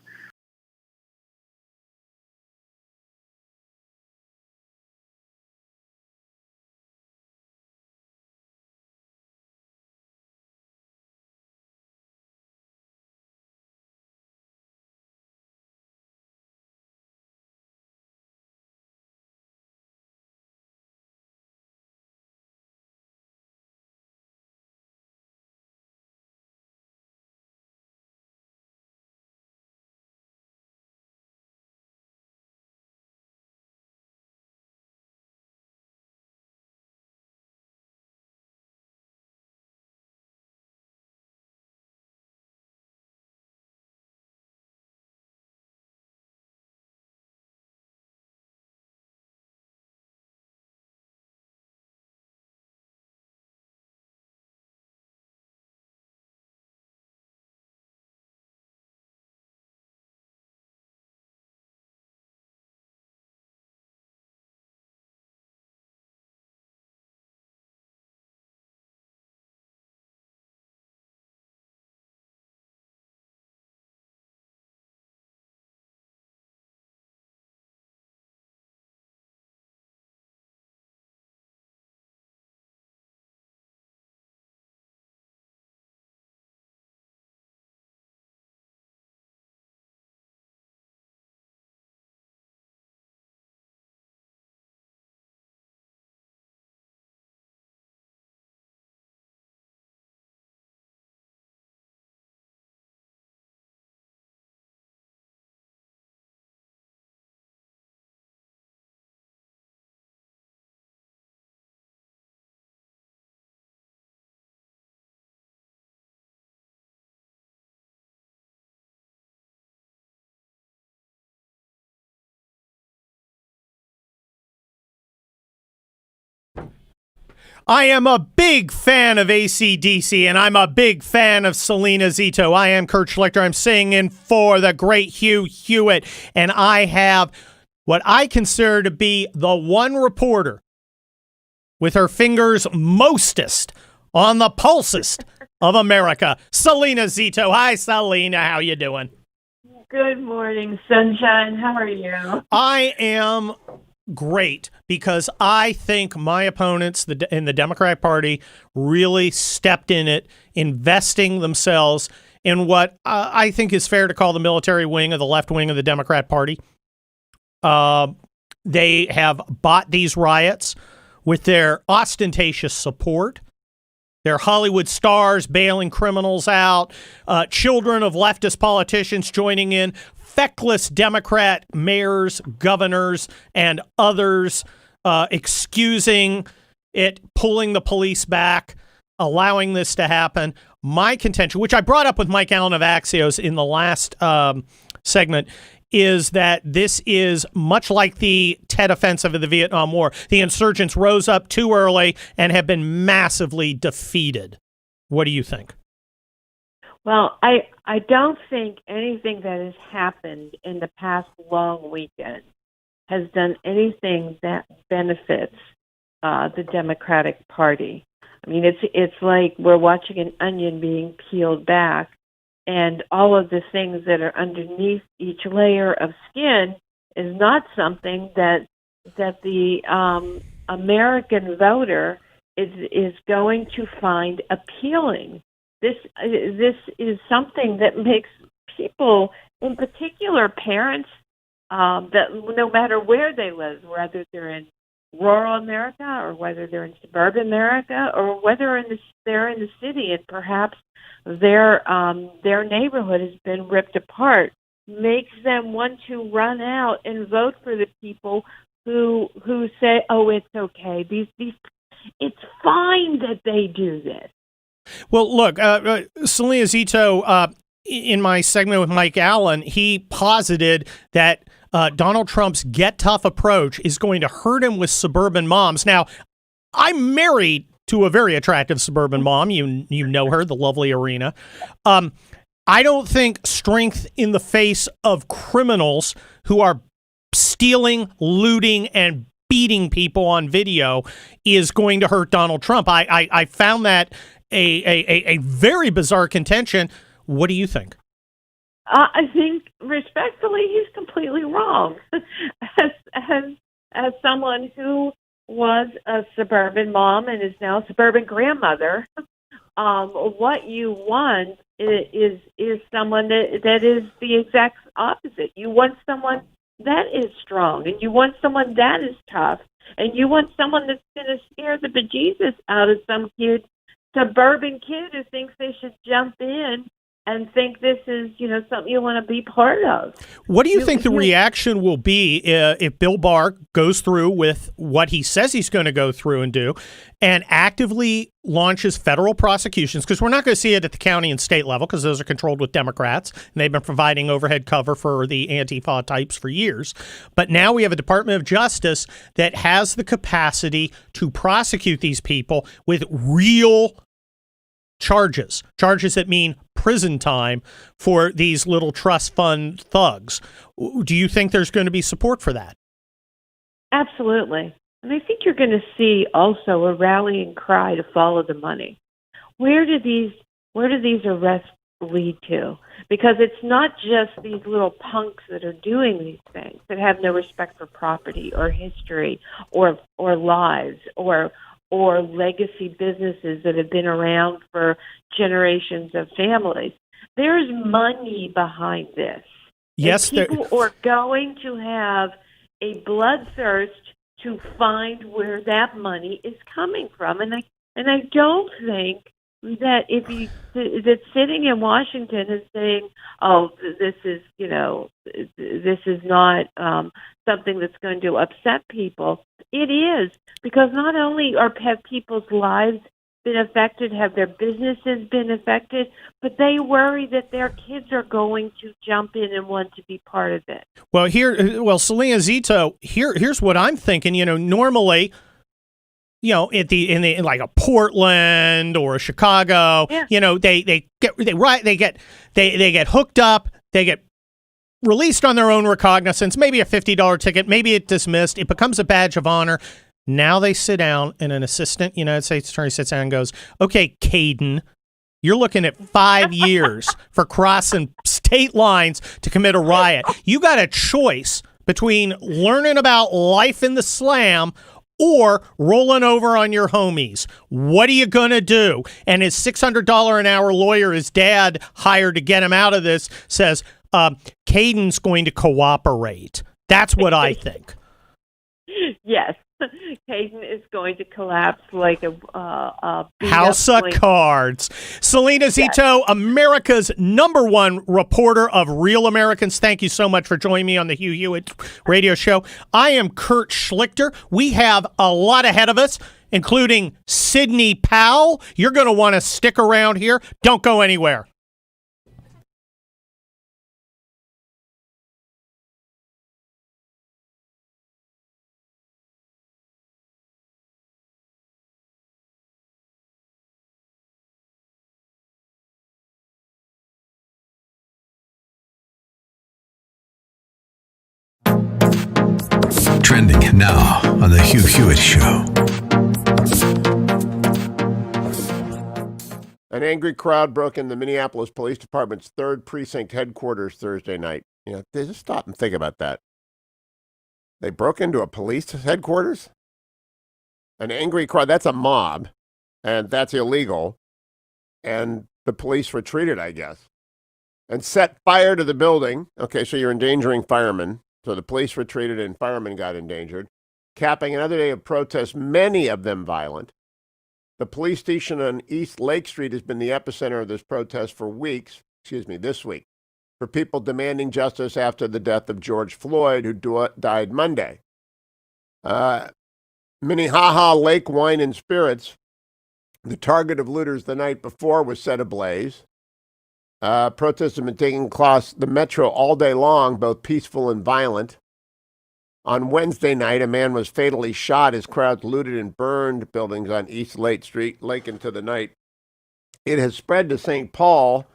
I am a big fan of AC/DC, and I'm a big fan of Selina Zito. I am Kurt Schlichter. I'm singing for the great Hugh Hewitt, and I have what I consider to be the one reporter with her fingers mostest on the pulsest of America, Selina Zito. Hi, Selina. How you doing? Good morning, sunshine. How are you? I am great because I think my opponents in the Democratic Party really stepped in it, investing themselves in what I think is fair to call the military wing of the left wing of the Democrat Party. They have bought these riots with their ostentatious support. They're Hollywood stars bailing criminals out, children of leftist politicians joining in, feckless Democrat mayors, governors, and others excusing it, pulling the police back, allowing this to happen. My contention, which I brought up with Mike Allen of Axios in the last segment, is that this is much like the Tet Offensive of the Vietnam War. The insurgents rose up too early and have been massively defeated. What do you think? Well, I don't think anything that has happened in the past long weekend has done anything that benefits the Democratic Party. I mean, it's like we're watching an onion being peeled back, and all of the things that are underneath each layer of skin is not something that the American voter is going to find appealing. This is something that makes people, in particular parents, that no matter where they live, whether they're in rural America or whether they're in suburban America or whether they're in the city and perhaps their neighborhood has been ripped apart, makes them want to run out and vote for the people who say, "Oh, it's okay. It's fine that they do this." Well, look, Selina Zito, in my segment with Mike Allen, he posited that Donald Trump's get tough approach is going to hurt him with suburban moms. Now, I'm married to a very attractive suburban mom. You know her, the lovely Arena. I don't think strength in the face of criminals who are stealing, looting, and beating people on video is going to hurt Donald Trump. I found that a very bizarre contention. What do you think? I think, respectfully, he's completely wrong. As someone who was a suburban mom and is now a suburban grandmother, what you want is someone that is the exact opposite. You want someone that is strong, and you want someone that is tough, and you want someone that's going to scare the bejesus out of some suburban kid who thinks they should jump in and think this is, something you want to be part of. What do you think the reaction will be if Bill Barr goes through with what he says he's going to go through and do and actively launches federal prosecutions? Because we're not going to see it at the county and state level because those are controlled with Democrats, and they've been providing overhead cover for the Antifa types for years. But now we have a Department of Justice that has the capacity to prosecute these people with real charges that mean prison time for these little trust fund thugs. Do you think there's going to be support for that? Absolutely. And I think you're going to see also a rallying cry to follow the money. Where do these arrests lead to? Because it's not just these little punks that are doing these things that have no respect for property or history or lives or legacy businesses that have been around for generations of families. There's money behind this. Yes, and people are going to have a bloodthirst to find where that money is coming from. And I don't think that that sitting in Washington and saying, "Oh, this is not something that's going to upset people." It is, because not only have people's lives been affected, have their businesses been affected, but they worry that their kids are going to jump in and want to be part of it. Well, Selina Zito, here's what I'm thinking. Normally, in like a Portland or a Chicago, yeah. they get hooked up, they get released on their own recognizance, maybe a $50 ticket, maybe it's dismissed. It becomes a badge of honor. Now they sit down, and an assistant United States attorney sits down and goes, okay, Caden, you're looking at 5 years for crossing state lines to commit a riot. You got a choice between learning about life in the slam or rolling over on your homies. What are you going to do? And his $600 an hour lawyer, his dad hired to get him out of this, says, Caden's going to cooperate. That's what I think. Yes. Caden is going to collapse like a house of cards. Selina Zito, America's #1 reporter of Real Americans. Thank you so much for joining me on the Hugh Hewitt radio show. I am Kurt Schlichter. We have a lot ahead of us, including Sidney Powell. You're going to want to stick around here. Don't go anywhere. Trending now on the Hugh Hewitt Show. An angry crowd broke into the Minneapolis Police Department's 3rd Precinct headquarters Thursday night. Just stop and think about that. They broke into a police headquarters? An angry crowd, that's a mob, and that's illegal. And the police retreated, I guess, and set fire to the building. Okay, so you're endangering firemen. So the police retreated and firemen got endangered, capping another day of protests, many of them violent. The police station on East Lake Street has been the epicenter of this protest for this week, for people demanding justice after the death of George Floyd, who died Monday. Minnehaha Lake Wine and Spirits, the target of looters the night before, was set ablaze. Protests have been taking across the metro all day long, both peaceful and violent. On Wednesday night, a man was fatally shot as crowds looted and burned buildings on East Lake Street late into the night. It has spread to St. Paul,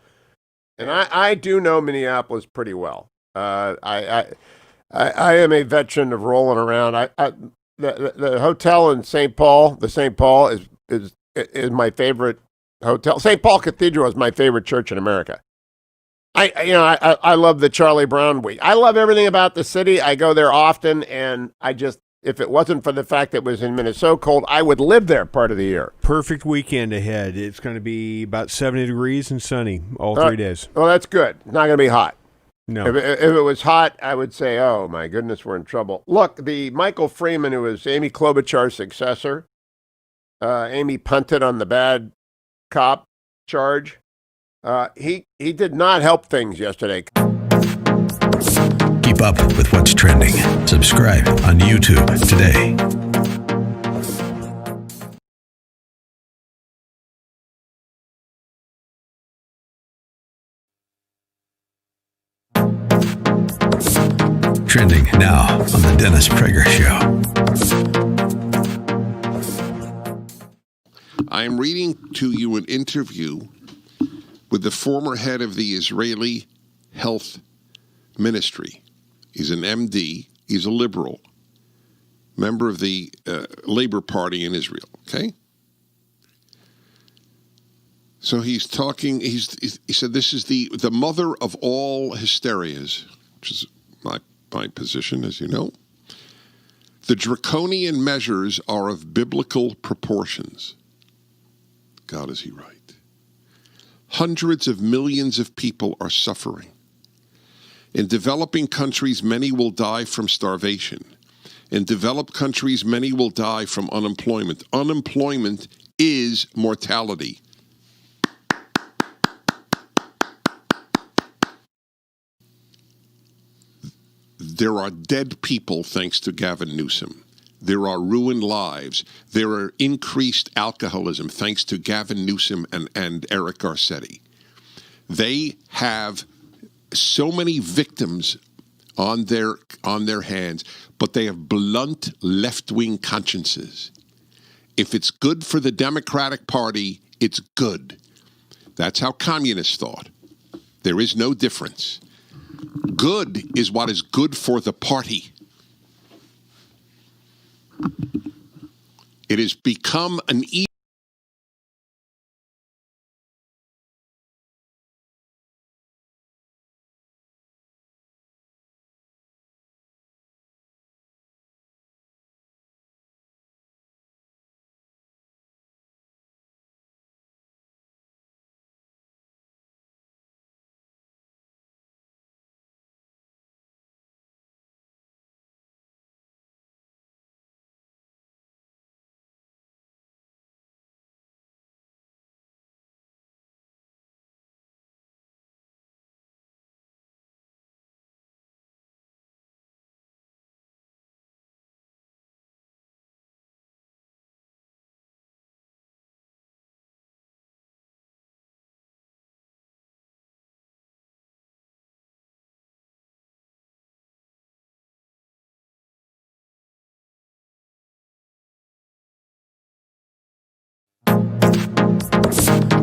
and I do know Minneapolis pretty well. I am a veteran of rolling around. The hotel in St. Paul, the St. Paul is my favorite hotel. St. Paul Cathedral is my favorite church in America. I love the Charlie Brown week. I love everything about the city. I go there often, and if it wasn't for the fact that it was in Minnesota cold, I would live there part of the year. Perfect weekend ahead. It's going to be about 70 degrees and sunny all 3 days. Well, that's good. It's not going to be hot. No. If it was hot, I would say, oh, my goodness, we're in trouble. Look, the Michael Freeman, who was Amy Klobuchar's successor, Amy punted on the bad cop charge. He did not help things yesterday. Keep up with what's trending. Subscribe on YouTube today. Trending now on the Dennis Prager Show. I am reading to you an interview with the former head of the Israeli Health Ministry. He's an MD. He's a liberal, member of the Labor Party in Israel. Okay? So he's talking, he said this is the mother of all hysterias, which is my position, as you know. The draconian measures are of biblical proportions. God, is he right? Hundreds of millions of people are suffering. In developing countries, many will die from starvation. In developed countries, many will die from unemployment. Unemployment is mortality. There are dead people thanks to Gavin Newsom. There are ruined lives. There are increased alcoholism thanks to Gavin Newsom and Eric Garcetti. They have so many victims on their hands, but they have blunt left-wing consciences. If it's good for the Democratic Party, it's good. That's how communists thought. There is no difference. Good is what is good for the party. It has become an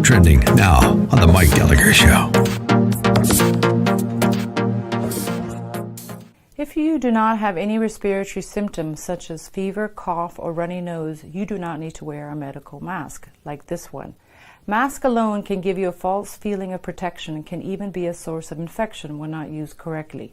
Trending now on The Mike Gallagher Show. If you do not have any respiratory symptoms such as fever, cough, or runny nose, you do not need to wear a medical mask like this one. Mask alone can give you a false feeling of protection and can even be a source of infection when not used correctly.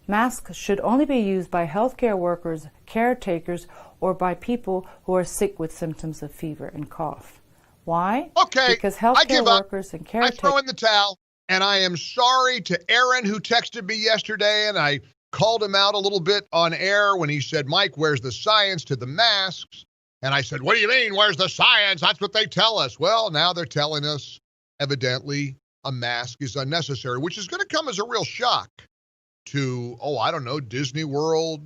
Masks should only be used by healthcare workers, caretakers, or by people who are sick with symptoms of fever and cough. Why? Okay, because I healthcare give up. workers and I caretakers... throw in the towel, and I am sorry to Aaron, who texted me yesterday, and I called him out a little bit on air when he said, Mike, where's the science to the masks? And I said, what do you mean, where's the science? That's what they tell us. Well, now they're telling us, evidently, a mask is unnecessary, which is going to come as a real shock to, Disney World,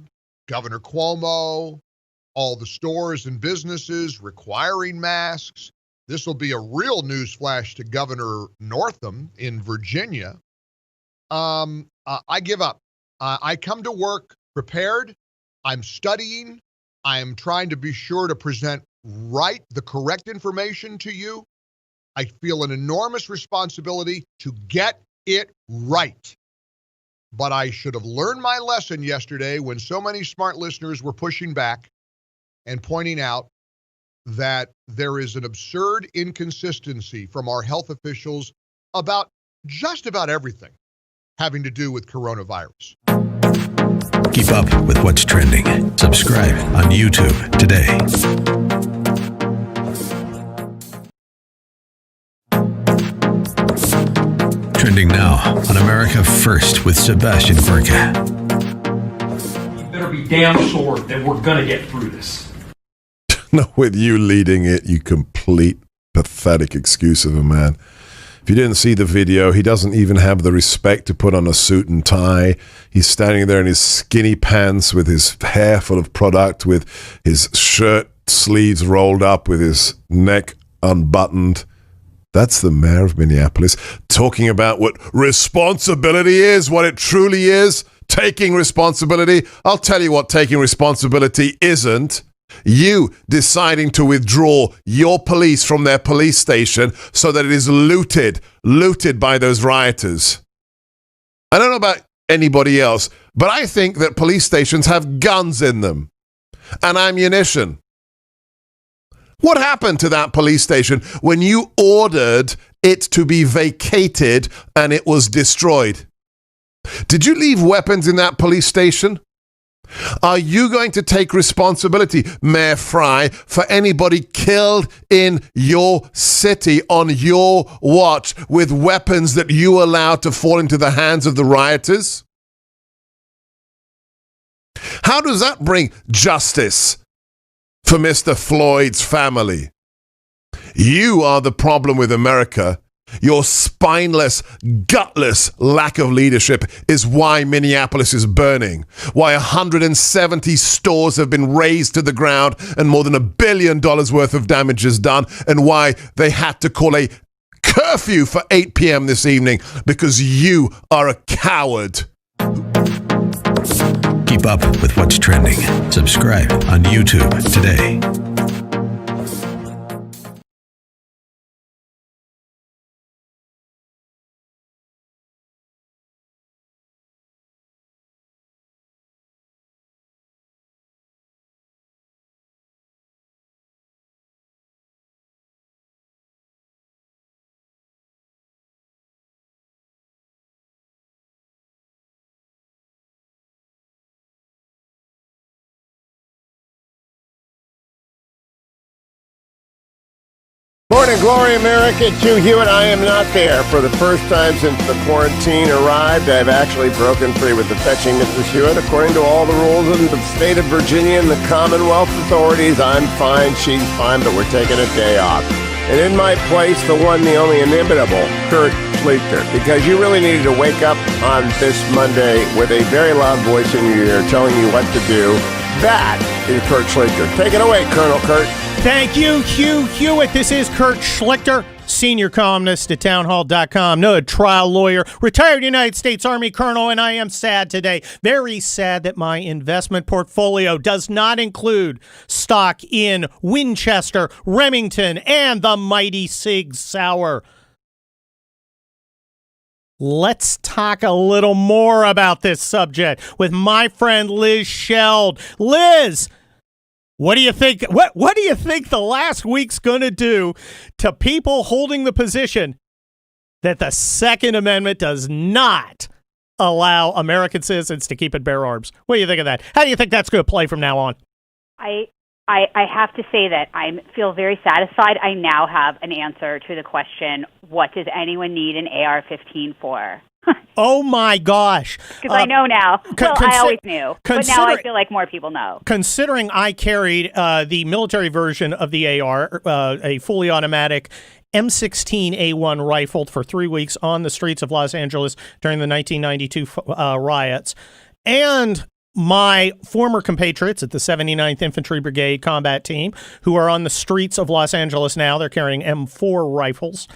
Governor Cuomo, all the stores and businesses requiring masks. This will be a real newsflash to Governor Northam in Virginia. I give up. I come to work prepared. I'm studying. I'm trying to be sure to present the correct information to you. I feel an enormous responsibility to get it right. But I should have learned my lesson yesterday when so many smart listeners were pushing back and pointing out that there is an absurd inconsistency from our health officials about just about everything having to do with coronavirus. Keep up with what's trending. Subscribe on YouTube today. Trending now on America First with Sebastian Gorka. You better be damn sure that we're going to get through this. No, with you leading it, you complete pathetic excuse of a man. If you didn't see the video, he doesn't even have the respect to put on a suit and tie. He's standing there in his skinny pants with his hair full of product, with his shirt sleeves rolled up, with his neck unbuttoned. That's the mayor of Minneapolis talking about what responsibility is, what it truly is, taking responsibility. I'll tell you what taking responsibility isn't. You deciding to withdraw your police from their police station so that it is looted by those rioters. I don't know about anybody else, but I think that police stations have guns in them and ammunition. What happened to that police station when you ordered it to be vacated and it was destroyed? Did you leave weapons in that police station? Are you going to take responsibility, Mayor Fry, for anybody killed in your city on your watch with weapons that you allowed to fall into the hands of the rioters? How does that bring justice for Mr. Floyd's family? You are the problem with America. Your spineless, gutless lack of leadership is why Minneapolis is burning, why 170 stores have been razed to the ground and more than $1 billion worth of damage is done, and why they had to call a curfew for 8 p.m. this evening, because you are a coward. Keep up with what's trending. Subscribe on YouTube today. Morning, Glory America. It's Hugh Hewitt. I am not there. For the first time since the quarantine arrived, I've actually broken free with the fetching Mrs. Hewitt. According to all the rules in the state of Virginia and the Commonwealth authorities, I'm fine, she's fine, but we're taking a day off. And in my place, the one, the only inimitable, Kurt Schlichter, because you really needed to wake up on this Monday with a very loud voice in your ear telling you what to do. That is Kurt Schlichter. Take it away, Colonel Kurt. Thank you, Hugh Hewitt. This is Kurt Schlichter, senior columnist at townhall.com, no trial lawyer, retired United States Army colonel, and I am sad today, very sad that my investment portfolio does not include stock in Winchester, Remington, and the mighty Sig Sauer. Let's talk a little more about this subject with my friend Liz Sheld. Liz, what do you think? What do you think the last week's going to do to people holding the position that the Second Amendment does not allow American citizens to keep and bear arms? What do you think of that? How do you think that's going to play from now on? I have to say that I feel very satisfied. I now have an answer to the question, what does anyone need an AR-15 for? Oh, my gosh. Because I know now. Well, I always knew. But now I feel like more people know. Considering I carried the military version of the AR, a fully automatic M16A1 rifle for 3 weeks on the streets of Los Angeles during the 1992 riots, and my former compatriots at the 79th Infantry Brigade combat team who are on the streets of Los Angeles now, they're carrying M4 rifles.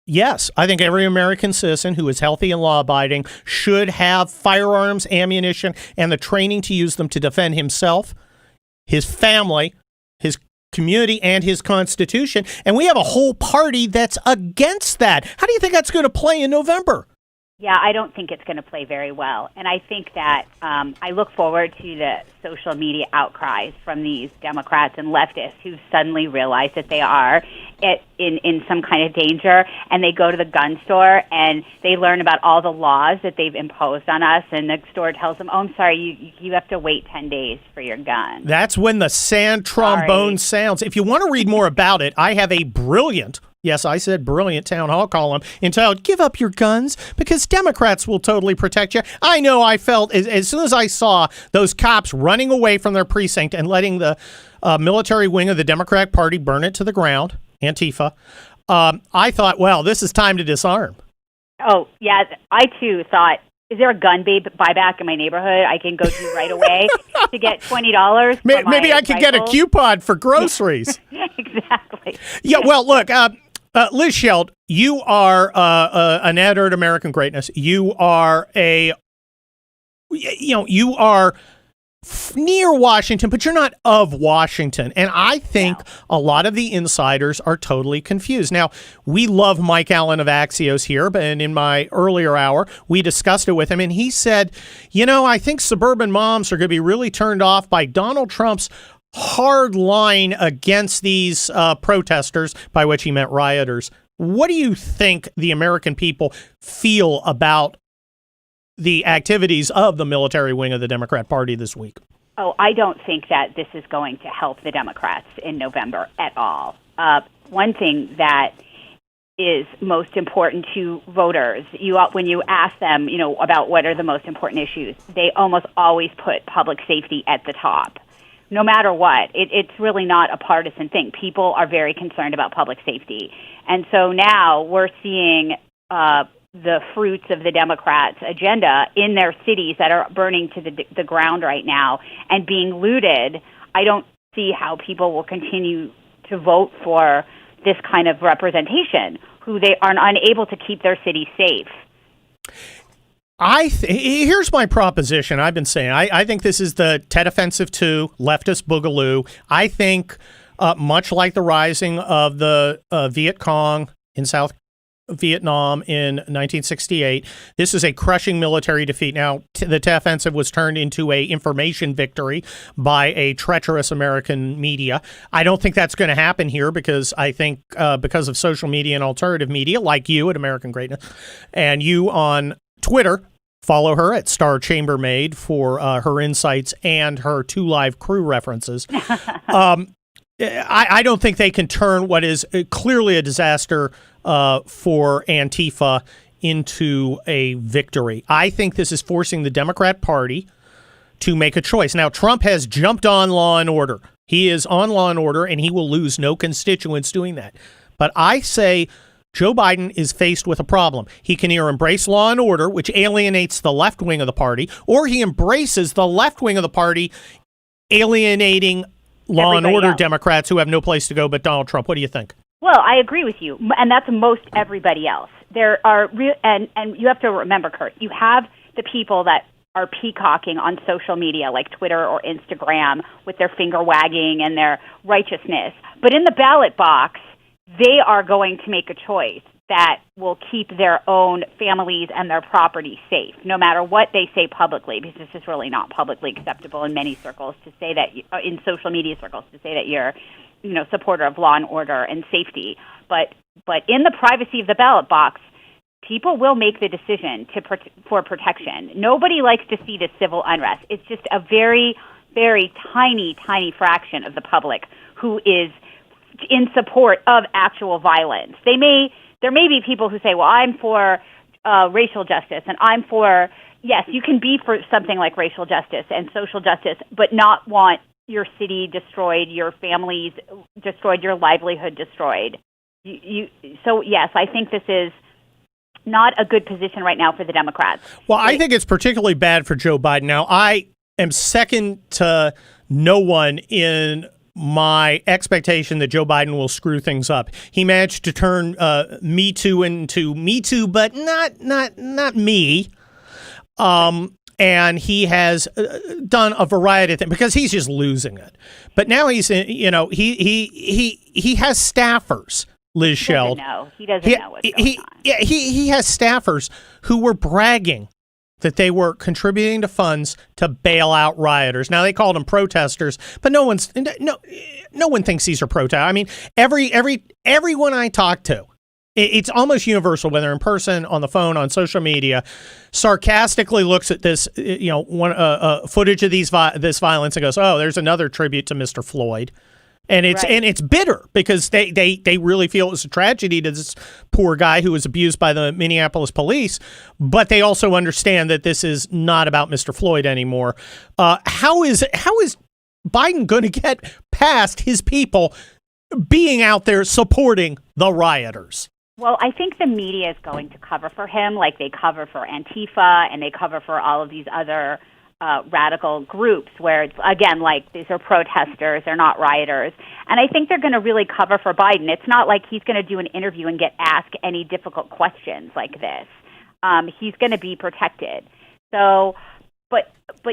Yes, I think every American citizen who is healthy and law-abiding should have firearms, ammunition, and the training to use them to defend himself, his family, his community, and his Constitution. And we have a whole party that's against that. How do you think that's going to play in November? Yeah, I don't think it's going to play very well. And I think that I look forward to the social media outcries from these Democrats and leftists who suddenly realize that they are in some kind of danger, and they go to the gun store and they learn about all the laws that they've imposed on us, and the store tells them, oh, I'm sorry, you have to wait 10 days for your gun. That's when the sand trombone sounds. If you want to read more about it, I have a brilliant, yes, I said brilliant town hall column entitled, Give Up Your Guns, because Democrats will totally protect you. I know I felt, as soon as I saw those cops running away from their precinct and letting the military wing of the Democratic Party burn it to the ground, Antifa, I thought, well, this is time to disarm. Oh, yeah, I too thought, is there a gun buyback in my neighborhood I can go to right away to get $20? Maybe I could get a coupon for groceries. Exactly. Yeah, well, look, Liz Sheld, you are an editor at American Greatness. You are you are near Washington, but you're not of Washington. And I think a lot of the insiders are totally confused. Now, we love Mike Allen of Axios here, but in my earlier hour, we discussed it with him, and he said, I think suburban moms are going to be really turned off by Donald Trump's hard line against these protesters, by which he meant rioters. What do you think the American people feel about the activities of the military wing of the Democrat Party this week? Oh, I don't think that this is going to help the Democrats in November at all. One thing that is most important to voters, when you ask them, about what are the most important issues, they almost always put public safety at the top. No matter what, it's really not a partisan thing. People are very concerned about public safety. And so now we're seeing the fruits of the Democrats' agenda in their cities that are burning to the ground right now and being looted. I don't see how people will continue to vote for this kind of representation, who they are unable to keep their city safe. Here's my proposition. I've been saying, I think this is the Tet Offensive 2 leftist boogaloo. I think much like the rising of the Viet Cong in South Vietnam in 1968, this is a crushing military defeat. Now, the Tet Offensive was turned into a information victory by a treacherous American media. I don't think that's going to happen here because I think because of social media and alternative media, like you at American Greatness, and you on Twitter, follow her at Star Chambermaid for her insights and her 2 Live Crew references. I don't think they can turn what is clearly a disaster for Antifa into a victory. I think this is forcing the Democrat Party to make a choice. Now, Trump has jumped on law and order. He is on law and order, and he will lose no constituents doing that. But I say Joe Biden is faced with a problem. He can either embrace law and order, which alienates the left wing of the party, or he embraces the left wing of the party, alienating law and order Democrats who have no place to go but Donald Trump. What do you think? Well, I agree with you, and that's most everybody else. There are and you have to remember, Kurt, you have the people that are peacocking on social media like Twitter or Instagram with their finger wagging and their righteousness. But in the ballot box, they are going to make a choice that will keep their own families and their property safe, no matter what they say publicly, because this is really not publicly acceptable in many circles to say that, in social media circles, to say that you're, supporter of law and order and safety. But in the privacy of the ballot box, people will make the decision for protection. Nobody likes to see this civil unrest. It's just a very, very tiny, tiny fraction of the public who is in support of actual violence. There may be people who say, well, I'm for racial justice, and I'm for, yes, you can be for something like racial justice and social justice, but not want your city destroyed, your families destroyed, your livelihood destroyed. So, yes, I think this is not a good position right now for the Democrats. Well, I think it's particularly bad for Joe Biden. Now, I am second to no one in my expectation that Joe Biden will screw things up. He managed to turn Me Too into Me Too, but not me. And he has done a variety of things because he's just losing it. But now he's, he has staffers. Liz Sheld. He doesn't know what's going on. Yeah, he has staffers who were bragging that they were contributing to funds to bail out rioters. Now, they called them protesters, but no one thinks these are protesters. I memean, everyone I talk to, it's almost universal, whether in person, on the phone, on social media, sarcastically looks at this, footage of this violence and goes, "Oh, there's another tribute to Mr. Floyd." And it's bitter because they really feel it was a tragedy to this poor guy who was abused by the Minneapolis police, but they also understand that this is not about Mr. Floyd anymore. How is Biden going to get past his people being out there supporting the rioters? Well, I think the media is going to cover for him like they cover for Antifa and they cover for all of these other radical groups where it's, again, like these are protesters, they're not rioters. And I think they're going to really cover for Biden. It's not like he's going to do an interview and get asked any difficult questions like this. He's going to be protected. So, but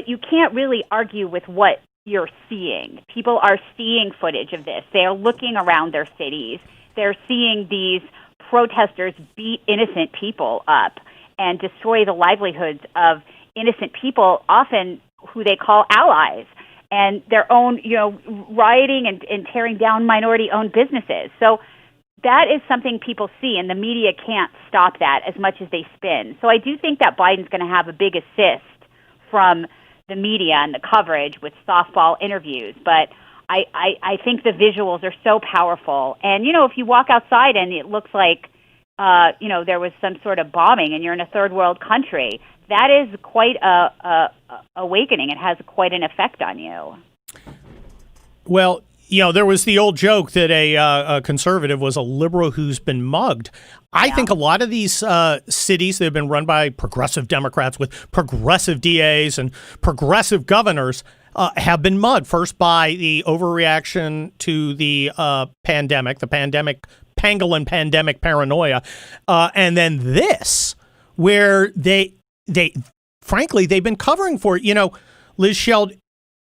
you can't really argue with what you're seeing. People are seeing footage of this. They're looking around their cities. They're seeing these protesters beat innocent people up and destroy the livelihoods of innocent people, often who they call allies, and their own, rioting and tearing down minority-owned businesses. So that is something people see, and the media can't stop that as much as they spin. So I do think that Biden's going to have a big assist from the media and the coverage with softball interviews, but I think the visuals are so powerful. And, if you walk outside and it looks like, there was some sort of bombing and you're in a third world country, that is quite a awakening. It has quite an effect on you. Well, there was the old joke that a conservative was a liberal who's been mugged. I think a lot of these cities that have been run by progressive Democrats with progressive DAs and progressive governors have been mugged. First by the overreaction to the pandemic, pangolin pandemic paranoia, and then this, where they frankly, they've been covering for it. Liz Sheld,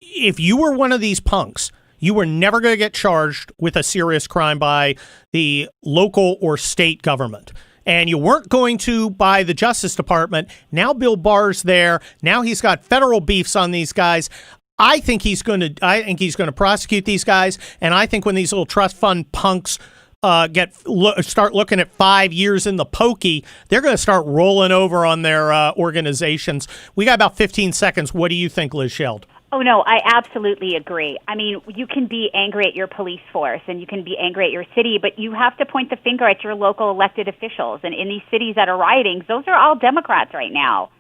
if you were one of these punks, you were never going to get charged with a serious crime by the local or state government. And you weren't going to by the Justice Department. Now Bill Barr's there. Now he's got federal beefs on these guys. I think he's going to prosecute these guys. And I think when these little trust fund punks start looking at 5 years in the pokey, they're going to start rolling over on their organizations. We got about 15 seconds. What do you think, Liz Sheld? Oh, no, I absolutely agree. I mean, you can be angry at your police force and you can be angry at your city, but you have to point the finger at your local elected officials. And in these cities that are rioting, those are all Democrats right now.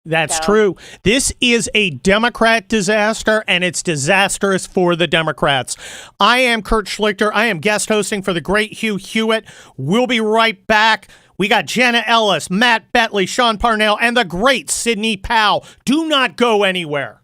That's true. This is a Democrat disaster, and it's disastrous for the Democrats. I am Kurt Schlichter. I am guest hosting for the great Hugh Hewitt. We'll be right back. We got Jenna Ellis, Matt Betley, Sean Parnell, and the great Sidney Powell. Do not go anywhere.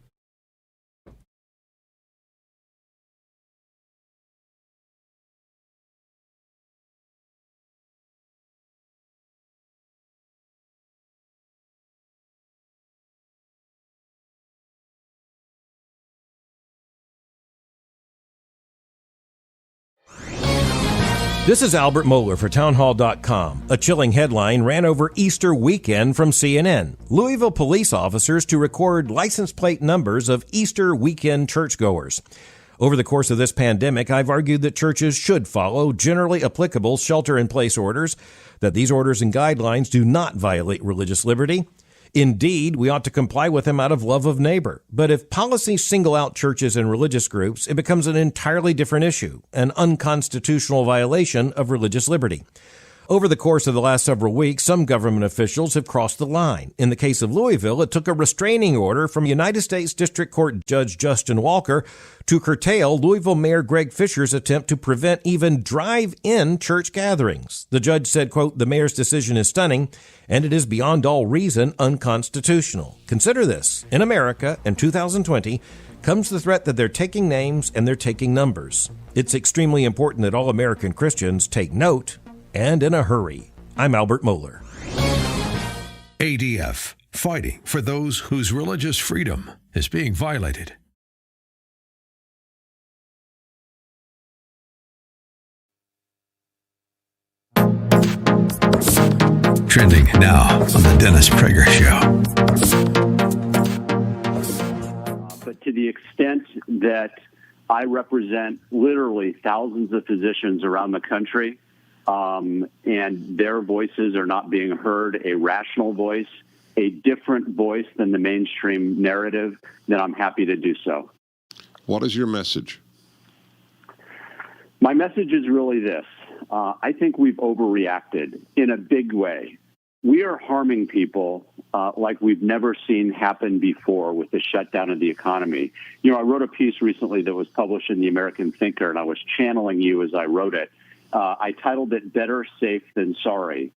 This is Albert Mohler for townhall.com. A chilling headline ran over Easter weekend from CNN. Louisville police officers to record license plate numbers of Easter weekend churchgoers. Over the course of this pandemic, I've argued that churches should follow generally applicable shelter-in-place orders, that these orders and guidelines do not violate religious liberty. Indeed, we ought to comply with them out of love of neighbor. But if policies single out churches and religious groups, it becomes an entirely different issue, an unconstitutional violation of religious liberty. Over the course of the last several weeks, some government officials have crossed the line. In the case of Louisville, it took a restraining order from United States District Court Judge Justin Walker to curtail Louisville Mayor Greg Fisher's attempt to prevent even drive-in church gatherings. The judge said, quote, "The mayor's decision is stunning, and it is beyond all reason unconstitutional. Consider this. In America, in 2020, comes the threat that they're taking names and they're taking numbers. It's extremely important that all American Christians take note, and in a hurry." I'm Albert Mohler. ADF, fighting for those whose religious freedom is being violated. Trending now on the Dennis Prager Show. But to the extent that I represent literally thousands of physicians around the country, and their voices are not being heard, a rational voice, a different voice than the mainstream narrative, then I'm happy to do so. What is your message? My message is really this. I think we've overreacted in a big way. We are harming people like we've never seen happen before with the shutdown of the economy. You know, I wrote a piece recently that was published in the American Thinker, and I was channeling you as I wrote it. I titled it "Better Safe Than Sorry."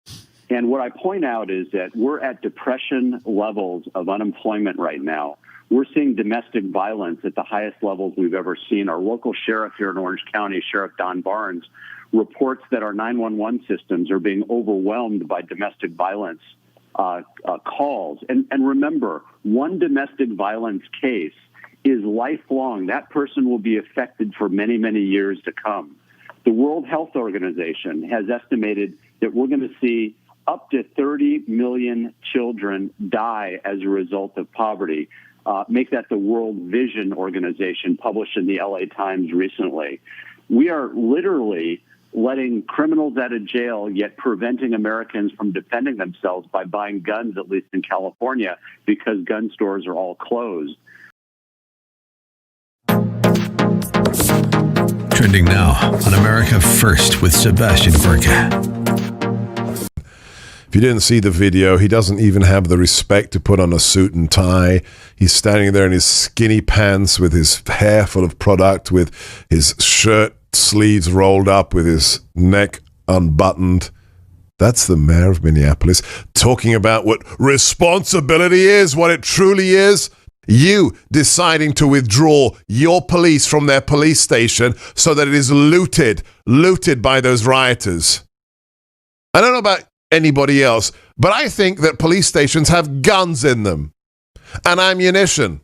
And what I point out is that we're at depression levels of unemployment right now. We're seeing domestic violence at the highest levels we've ever seen. Our local sheriff here in Orange County, Sheriff Don Barnes, reports that our 911 systems are being overwhelmed by domestic violence calls. And remember, one domestic violence case is lifelong. That person will be affected for many, many years to come. The World Health Organization has estimated that we're going to see up to 30 million children die as a result of poverty. Make that the World Vision Organization, published in the LA Times recently. We are literally letting criminals out of jail, yet preventing Americans from defending themselves by buying guns, at least in California, because gun stores are all closed. Trending now on America First with Sebastian Gorka. If you didn't see the video, he doesn't even have the respect to put on a suit and tie. He's standing there in his skinny pants with his hair full of product, with his shirt sleeves rolled up, with his neck unbuttoned. That's the mayor of Minneapolis talking about what responsibility is, what it truly is. You deciding to withdraw your police from their police station so that it is looted by those rioters. I don't know about anybody else, but I think that police stations have guns in them and ammunition.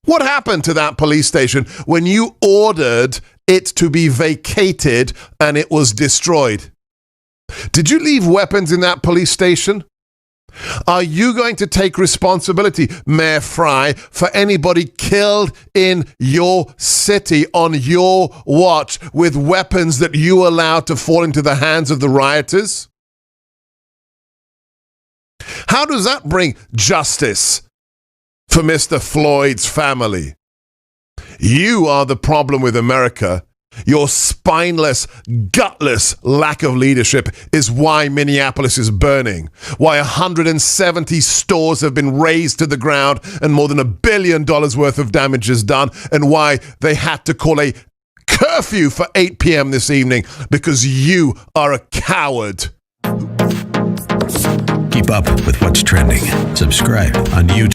What happened to that police station when you ordered it to be vacated and it was destroyed? Did you leave weapons in that police station? Are you going to take responsibility, Mayor Fry, for anybody killed in your city on your watch with weapons that you allowed to fall into the hands of the rioters? How does that bring justice for Mr. Floyd's family. You are the problem with America. Your spineless, gutless lack of leadership is why Minneapolis is burning, why 170 stores have been razed to the ground and more than $1 billion worth of damage is done, and why they had to call a curfew for 8 p.m. this evening, because you are a coward. Keep up with what's trending. Subscribe on YouTube.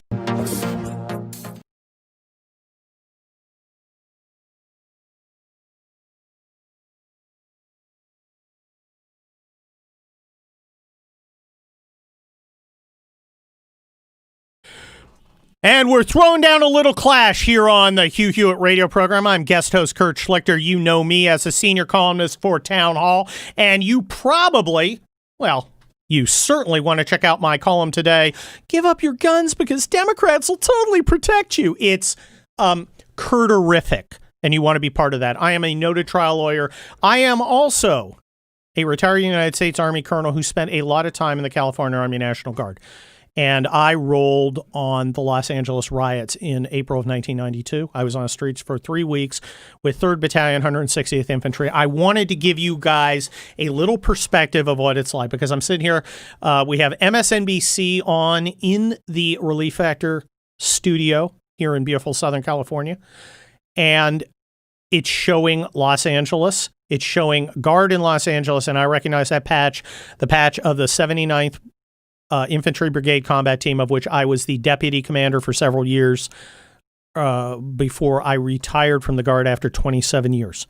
And we're throwing down a little clash here on the Hugh Hewitt radio program. I'm guest host Kurt Schlichter. You know me as a senior columnist for Town Hall. And you probably, well, you certainly want to check out my column today. Give up your guns because Democrats will totally protect you. It's Kurterific, and you want to be part of that. I am a noted trial lawyer. I am also a retired United States Army colonel who spent a lot of time in the California Army National Guard. And I rolled on the Los Angeles riots in April of 1992. I was on the streets for 3 weeks with 3rd Battalion, 160th Infantry. I wanted to give you guys a little perspective of what it's like, because I'm sitting here. We have MSNBC on in the Relief Factor studio here in beautiful Southern California. And it's showing Los Angeles. It's showing Guard in Los Angeles. And I recognize that patch, the patch of the 79th Infantry Brigade Combat Team, of which I was the deputy commander for several years before I retired from the Guard after 27 years.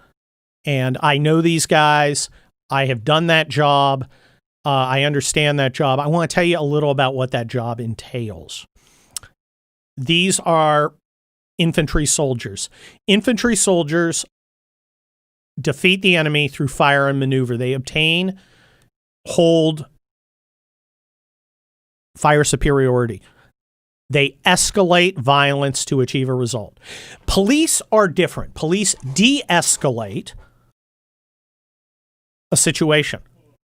And I know these guys. I have done that job. I understand that job. I want to tell you a little about what that job entails. These are infantry soldiers. Infantry soldiers defeat the enemy through fire and maneuver. They obtain, hold, fire superiority. They escalate violence to achieve a result. Police are different. Police de-escalate a situation.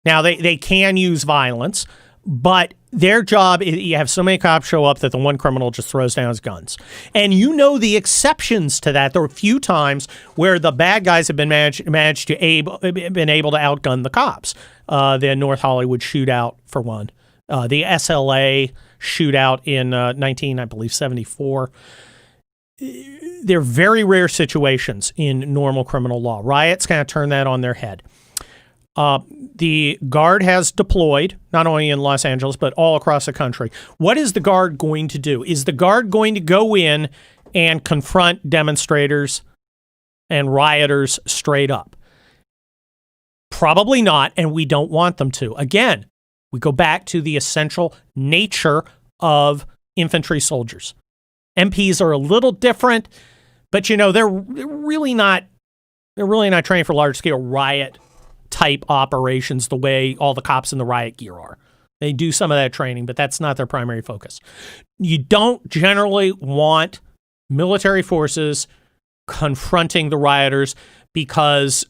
Now, they can use violence, but their job is, you have so many cops show up that the one criminal just throws down his guns. And you know the exceptions to that. There are a few times where the bad guys have been managed to been able to outgun the cops. The North Hollywood shootout, for one. The SLA shootout in 1974. They're very rare situations in normal criminal law. Riots kind of turn that on their head. The Guard has deployed, not only in Los Angeles, but all across the country. What is the Guard going to do? Is the Guard going to go in and confront demonstrators and rioters straight up? Probably not, and we don't want them to. Again, we go back to the essential nature of infantry soldiers. MPs are a little different, but they're really not trained for large scale riot type operations the way all the cops in the riot gear are. They do some of that training, but that's not their primary focus. You don't generally want military forces confronting the rioters because,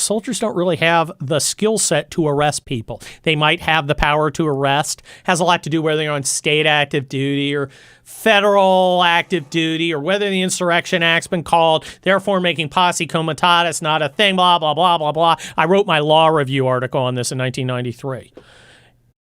soldiers don't really have the skill set to arrest people. They might have the power to arrest. Has a lot to do whether they're on state active duty or federal active duty, or whether the Insurrection Act's been called, therefore making posse comitatus not a thing, blah, blah, blah, blah, blah. I wrote my law review article on this in 1993.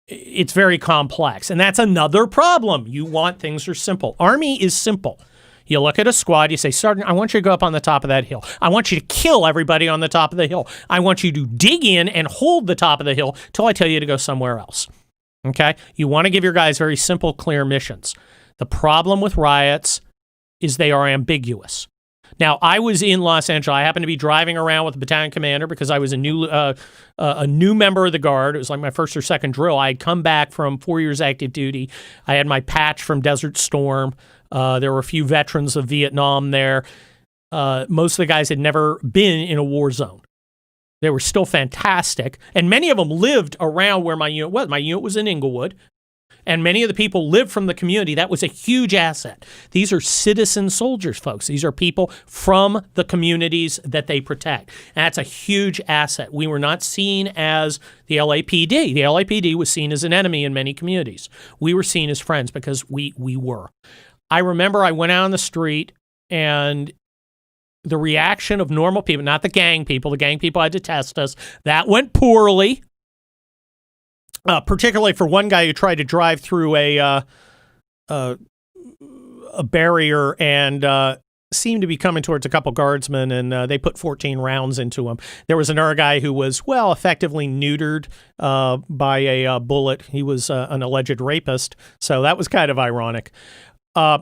It's very complex, and that's another problem. You want things that are simple. Army is simple. You look at a squad, you say, Sergeant, I want you to go up on the top of that hill. I want you to kill everybody on the top of the hill. I want you to dig in and hold the top of the hill till I tell you to go somewhere else. Okay? You want to give your guys very simple, clear missions. The problem with riots is they are ambiguous. Now, I was in Los Angeles. I happened to be driving around with the battalion commander because I was a new member of the Guard. It was like my first or second drill. I had come back from 4 years active duty. I had my patch from Desert Storm. There were a few veterans of Vietnam there. Most of the guys had never been in a war zone. They were still fantastic. And many of them lived around where my unit was. My unit was in Inglewood. And many of the people live from the community. That was a huge asset. These are citizen soldiers, folks. These are people from the communities that they protect. And that's a huge asset. We were not seen as the LAPD. The LAPD was seen as an enemy in many communities. We were seen as friends because we were. I remember I went out on the street and the reaction of normal people, not the gang people. The gang people had to test us. That went poorly. Particularly for one guy who tried to drive through a barrier and seemed to be coming towards a couple guardsmen, and they put 14 rounds into him. There was another guy who was, effectively neutered by a bullet. He was an alleged rapist, so that was kind of ironic. The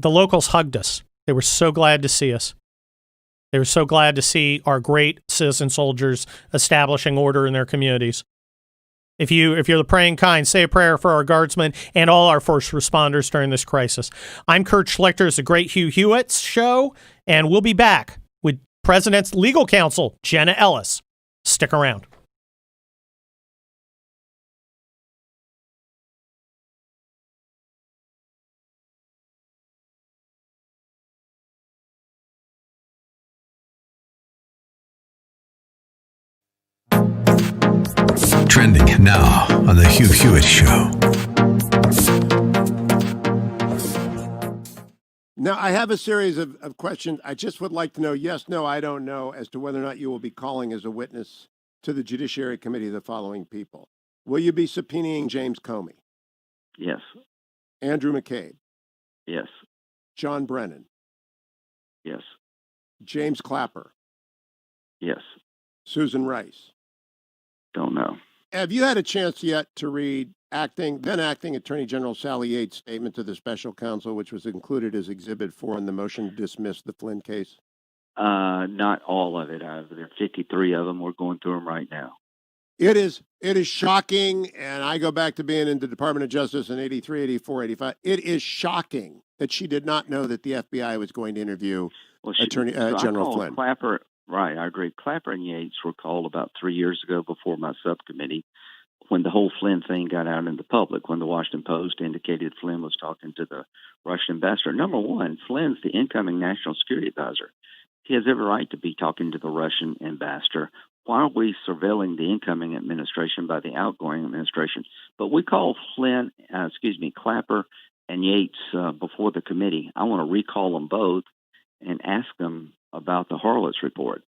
locals hugged us. They were so glad to see us. They were so glad to see our great citizen soldiers establishing order in their communities. If you're the praying kind, say a prayer for our guardsmen and all our first responders during this crisis. I'm Kurt Schlichter. It's the great Hugh Hewitt show, and we'll be back with President's legal counsel, Jenna Ellis. Stick around. Trending now on the Hugh Hewitt Show. Now, I have a series of questions. I just would like to know, yes, no, I don't know, as to whether or not you will be calling as a witness to the Judiciary Committee the following people. Will you be subpoenaing James Comey? Yes. Andrew McCabe? Yes. John Brennan? Yes. James Clapper? Yes. Susan Rice? Don't know. Have you had a chance yet to read then acting Attorney General Sally Yates' statement to the special counsel, which was included as Exhibit 4 in the motion to dismiss the Flynn case? Not all of it. There are 53 of them. We're going through them right now. It is shocking, and I go back to being in the Department of Justice in 83, 84, 85. It is shocking that she did not know that the FBI was going to interview Attorney General Flynn. Clapper, right, I agree. Clapper and Yates were called about 3 years ago before my subcommittee when the whole Flynn thing got out in the public, when the Washington Post indicated Flynn was talking to the Russian ambassador. Number one, Flynn's the incoming national security advisor. He has every right to be talking to the Russian ambassador. Why are we surveilling the incoming administration by the outgoing administration? But we call Clapper and Yates before the committee. I want to recall them both and ask them about the Horowitz report.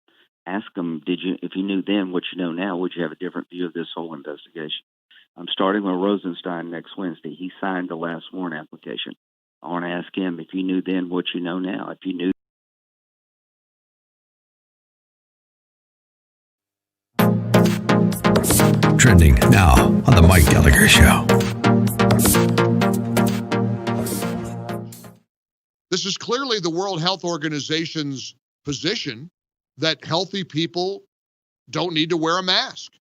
Ask them, if you knew then what you know now, would you have a different view of this whole investigation? I'm starting with Rosenstein next Wednesday. He signed the last warrant application. I want to ask him, if you knew then what you know now, if you knew. Trending now on the Mike Gallagher Show. This is clearly the World Health Organization's position that healthy people don't need to wear a mask.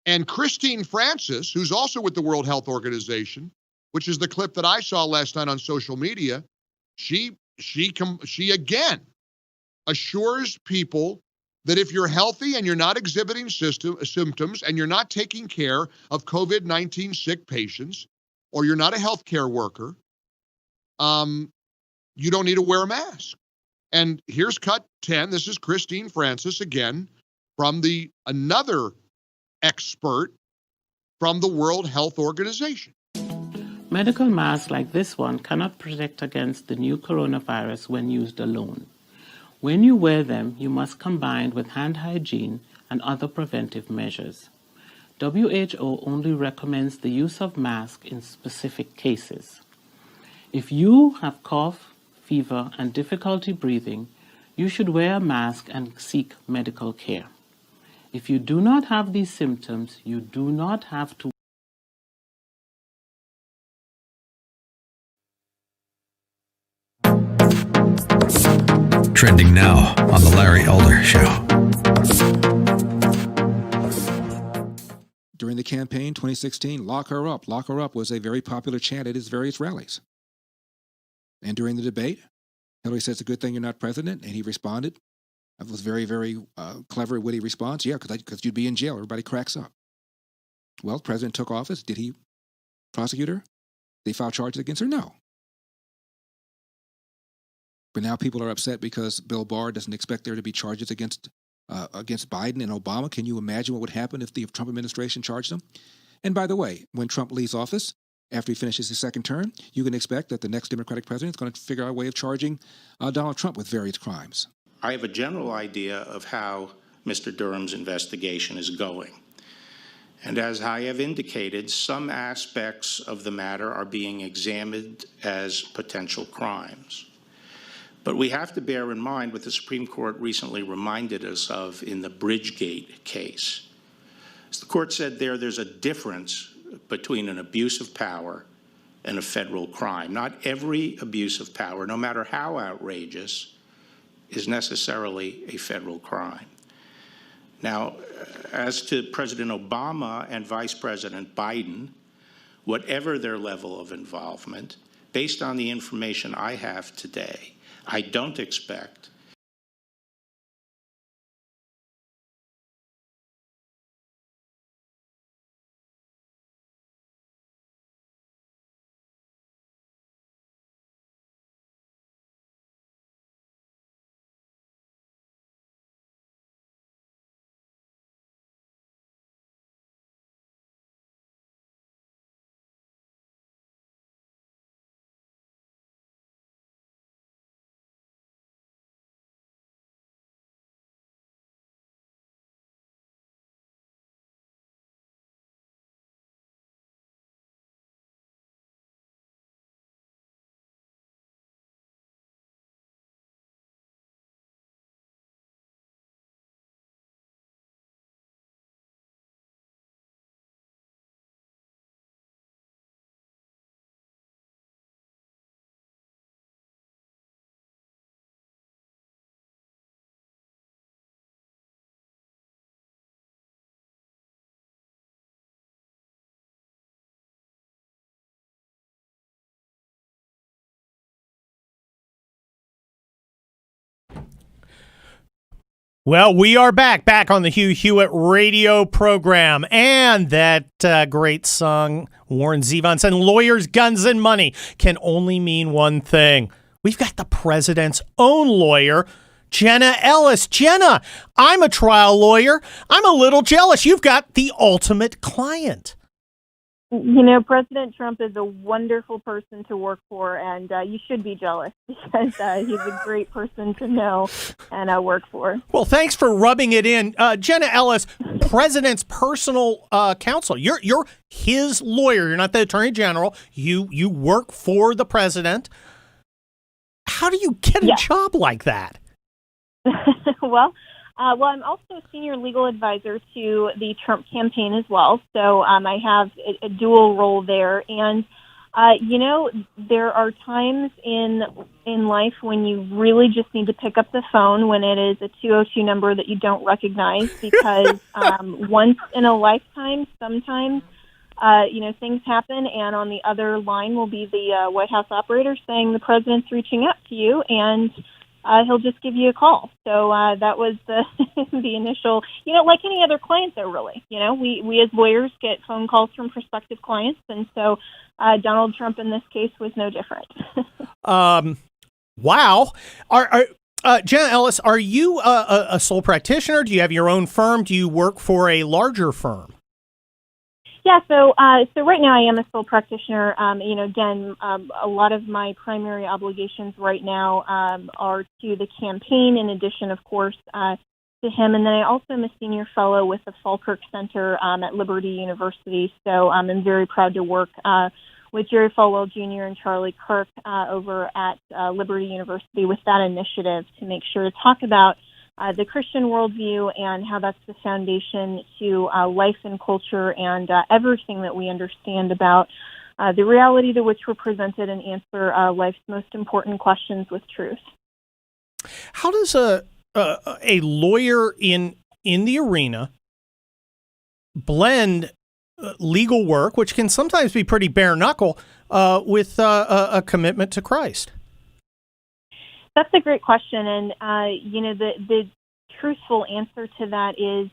And Christine Francis, who's also with the World Health Organization, which is the clip that I saw last night on social media, she again assures people that if you're healthy and you're not exhibiting symptoms and you're not taking care of COVID-19 sick patients, or you're not a healthcare worker, you don't need to wear a mask. And here's cut 10. This is Christine Francis again from another expert from the World Health Organization. Medical masks like this one cannot protect against the new coronavirus when used alone. When you wear them, you must combine with hand hygiene and other preventive measures. WHO only recommends the use of masks in specific cases. If you have cough, fever, and difficulty breathing, you should wear a mask and seek medical care. If you do not have these symptoms, you do not have to. Trending now on the Larry Elder Show. During the campaign 2016, lock her up was a very popular chant at his various rallies. And during the debate, Hillary said, it's a good thing you're not president. And he responded. That was very, very clever, witty response. Yeah, because you'd be in jail. Everybody cracks up. Well, the president took office. Did he prosecutor? They filed charges against her? No. But now people are upset because Bill Barr doesn't expect there to be charges against Biden and Obama. Can you imagine what would happen if the Trump administration charged them? And by the way, when Trump leaves office, after he finishes his second term, you can expect that the next Democratic president is going to figure out a way of charging Donald Trump with various crimes. I have a general idea of how Mr. Durham's investigation is going. And as I have indicated, some aspects of the matter are being examined as potential crimes. But we have to bear in mind what the Supreme Court recently reminded us of in the Bridgegate case. As the court said there's a difference between an abuse of power and a federal crime. Not every abuse of power, no matter how outrageous, is necessarily a federal crime. Now, as to President Obama and Vice President Biden, whatever their level of involvement, based on the information I have today, I don't expect Well, we are back on the Hugh Hewitt radio program, and that great song, Warren Zevon said, lawyers, guns, and money can only mean one thing. We've got the president's own lawyer, Jenna Ellis. Jenna, I'm a trial lawyer. I'm a little jealous. You've got the ultimate client. You know, President Trump is a wonderful person to work for, and you should be jealous because he's a great person to know and work for. Well, thanks for rubbing it in. Jenna Ellis, President's personal counsel. You're his lawyer. You're not the Attorney General. You work for the president. How do you get a job like that? Well, I'm also a senior legal advisor to the Trump campaign as well. So I have a dual role there. And, you know, there are times in life when you really just need to pick up the phone when it is a 202 number that you don't recognize because once in a lifetime, sometimes, you know, things happen. And on the other line will be the White House operator saying the president's reaching out to you and he'll just give you a call. So that was the initial, you know, like any other client though, really. You know, we as lawyers get phone calls from prospective clients, and so Donald Trump in this case was no different. Wow. Jenna Ellis, are you a sole practitioner? Do you have your own firm? Do you work for a larger firm? Yeah, so right now I am a sole practitioner. You know, again, a lot of my primary obligations right now are to the campaign, in addition, of course, to him. And then I also am a senior fellow with the Falkirk Center at Liberty University. So I'm very proud to work with Jerry Falwell Jr. and Charlie Kirk over at Liberty University with that initiative to make sure to talk about the Christian worldview and how that's the foundation to life and culture and everything that we understand about the reality to which we're presented and answer life's most important questions with truth. How does a lawyer in the arena blend legal work, which can sometimes be pretty bare knuckle, with a commitment to Christ? That's a great question. And, you know, the truthful answer to that is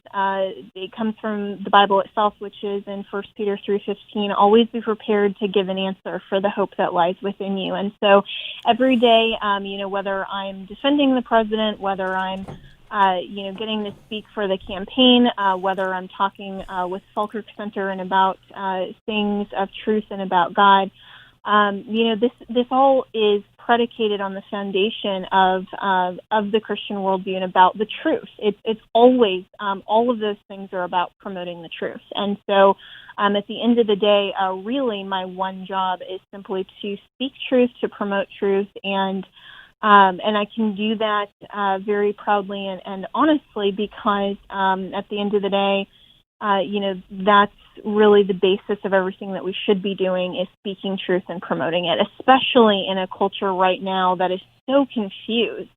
it comes from the Bible itself, which is in 1 Peter 3:15. Always be prepared to give an answer for the hope that lies within you. And so every day, whether I'm defending the president, whether I'm getting to speak for the campaign, whether I'm talking with Falkirk Center and about things of truth and about God, this all is predicated on the foundation of the Christian worldview and about the truth. It's always all of those things are about promoting the truth. And so, at the end of the day, really, my one job is simply to speak truth, to promote truth, and I can do that very proudly and honestly because at the end of the day, that's really the basis of everything that we should be doing is speaking truth and promoting it, especially in a culture right now that is so confused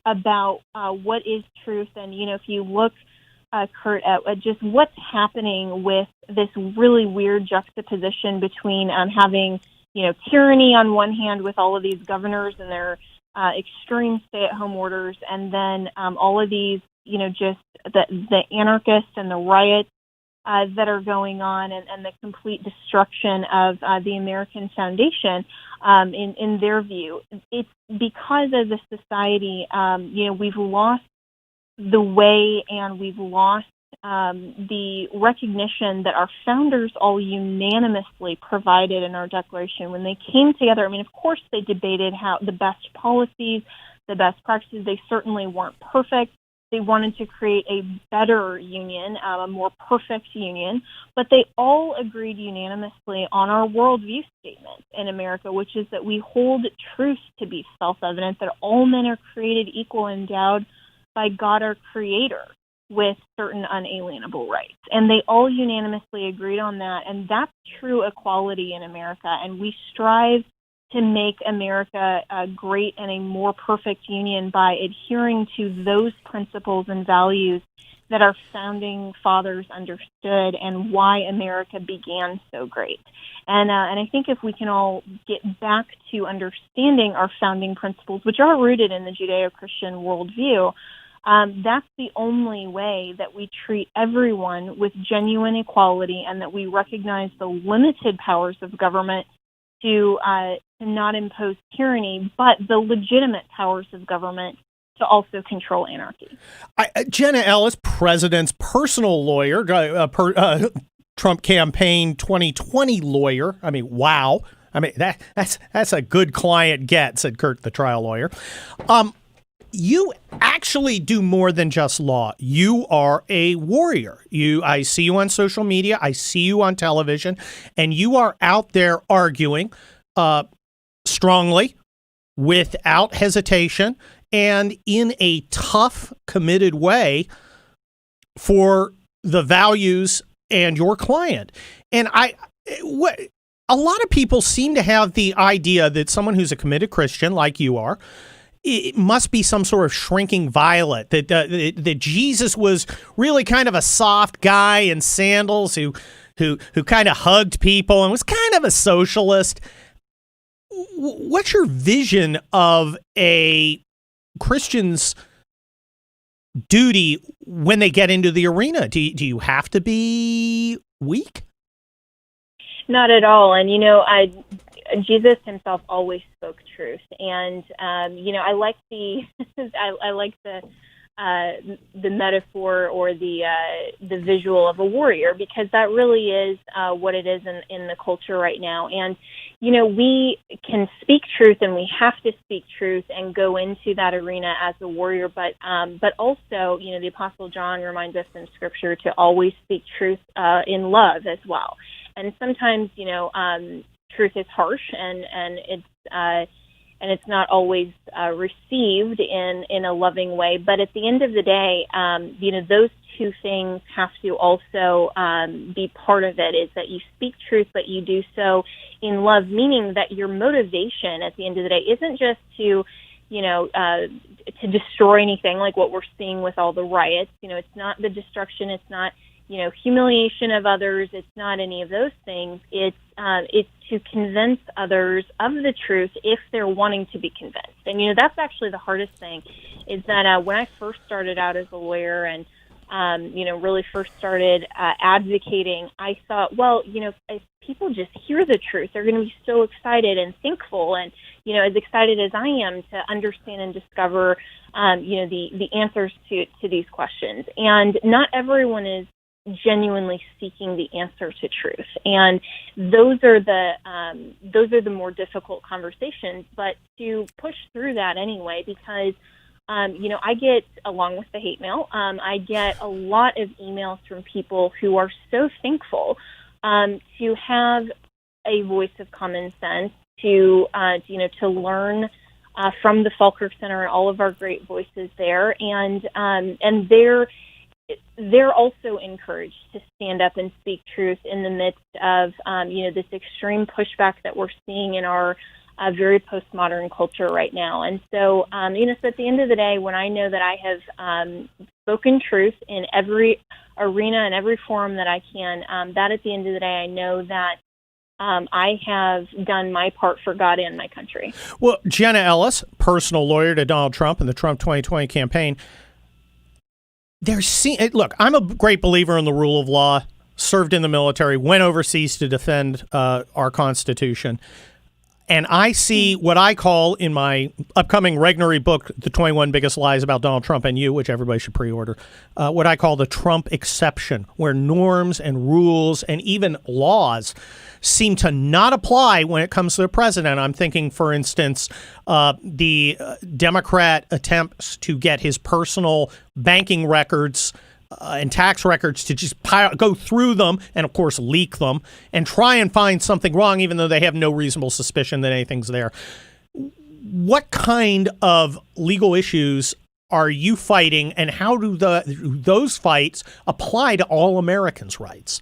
about what is truth. And, if you look, Kurt, at just what's happening with this really weird juxtaposition between having, tyranny on one hand with all of these governors and their extreme stay-at-home orders, and then all of these, just the anarchists and the riots that are going on, and the complete destruction of the American foundation, in their view. It's because as a society, we've lost the way and we've lost the recognition that our founders all unanimously provided in our Declaration when they came together. I mean, of course, they debated how the best policies, the best practices. They certainly weren't perfect. They wanted to create a better union, a more perfect union, but they all agreed unanimously on our worldview statement in America, which is that we hold truth to be self-evident, that all men are created equal, endowed by God our Creator with certain unalienable rights. And they all unanimously agreed on that, and that's true equality in America, and we strive to make America great and a more perfect union by adhering to those principles and values that our founding fathers understood and why America began so great. And I think if we can all get back to understanding our founding principles, which are rooted in the Judeo-Christian worldview, that's the only way that we treat everyone with genuine equality and that we recognize the limited powers of government to not impose tyranny, but the legitimate powers of government to also control anarchy. Jenna Ellis, president's personal lawyer, Trump campaign 2020 lawyer. I mean, wow. I mean, that's a good client get, said Kurt, the trial lawyer. You actually do more than just law. You are a warrior. I see you on social media. I see you on television, and you are out there arguing strongly, without hesitation, and in a tough, committed way for the values and your client. And a lot of people seem to have the idea that someone who's a committed Christian, like you are, it must be some sort of shrinking violet, that Jesus was really kind of a soft guy in sandals who kind of hugged people and was kind of a socialist. What's your vision of a Christian's duty when they get into the arena? Do you have to be weak? Not at all. And, Jesus himself always spoke truth. And, I like I like the metaphor or the visual of a warrior, because that really is what it is in the culture right now. And, we can speak truth and we have to speak truth and go into that arena as a warrior. But also, the Apostle John reminds us in Scripture to always speak truth in love as well. And sometimes, truth is harsh and it's not always received in a loving way. But at the end of the day, those two things have to also be part of it, is that you speak truth, but you do so in love, meaning that your motivation at the end of the day isn't just to destroy anything like what we're seeing with all the riots. It's not the destruction. It's not, humiliation of others. It's not any of those things. It's to convince others of the truth if they're wanting to be convinced. And, that's actually the hardest thing, is that when I first started out as a lawyer and really first started advocating, I thought, well, if people just hear the truth, they're going to be so excited and thankful, and as excited as I am to understand and discover, the answers to these questions. And not everyone is genuinely seeking the answer to truth, and those are the more difficult conversations. But to push through that anyway, because I get, along with the hate mail, I get a lot of emails from people who are so thankful to have a voice of common sense, to learn from the Falkirk Center and all of our great voices there, and they're also encouraged to stand up and speak truth in the midst of this extreme pushback that we're seeing in our very postmodern culture right now. And so, so at the end of the day, when I know that I have spoken truth in every arena and every forum that I can, that at the end of the day, I know that I have done my part for God and my country. Well, Jenna Ellis, personal lawyer to Donald Trump and the Trump 2020 campaign. Look, I'm a great believer in the rule of law, served in the military, went overseas to defend our Constitution. And I see what I call in my upcoming Regnery book, The 21 Biggest Lies About Donald Trump and You, which everybody should pre-order, what I call the Trump exception, where norms and rules and even laws seem to not apply when it comes to the president. I'm thinking, for instance, the Democrat attempts to get his personal banking records and tax records to just go through them and, of course, leak them and try and find something wrong, even though they have no reasonable suspicion that anything's there. What kind of legal issues are you fighting, and how do those fights apply to all Americans' rights?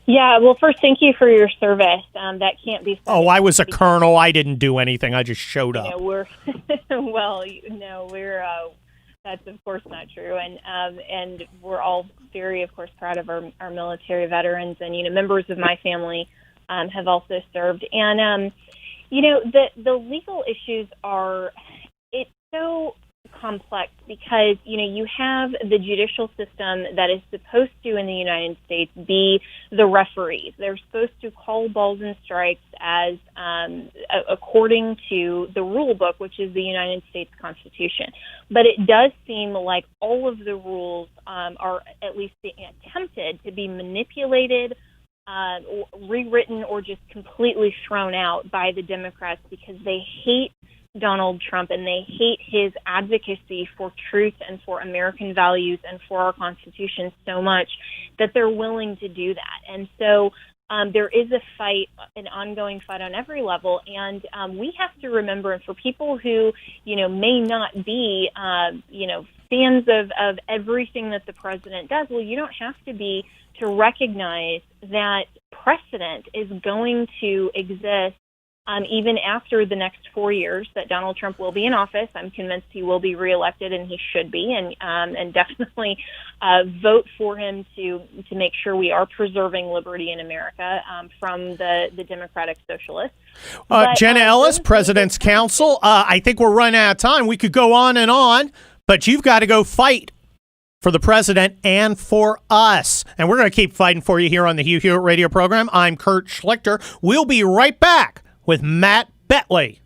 Yeah, well, first, thank you for your service. That can't be said. Oh, I was a colonel. I didn't do anything. I just showed up. We're that's of course not true, and we're all very, of course, proud of our military veterans, and members of my family have also served, and the legal issues it's so complex because you have the judicial system that is supposed to, in the United States, be the referees. They're supposed to call balls and strikes as according to the rule book, which is the United States Constitution. But it does seem like all of the rules are at least attempted to be manipulated, rewritten, or just completely thrown out by the Democrats because they hate Donald Trump and they hate his advocacy for truth and for American values and for our Constitution so much that they're willing to do that. And so there is a fight, an ongoing fight on every level, and we have to remember, and for people who, may not be, fans of everything that the president does, well, you don't have to be to recognize that precedent is going to exist even after the next 4 years that Donald Trump will be in office. I'm convinced he will be reelected, and he should be, and definitely vote for him to make sure we are preserving liberty in America from the Democratic Socialists. Jenna Ellis, President's Counsel. I think we're running out of time. We could go on, but you've got to go fight for the president and for us. And we're going to keep fighting for you here on the Hugh Hewitt radio program. I'm Kurt Schlichter. We'll be right back with Matt Betley.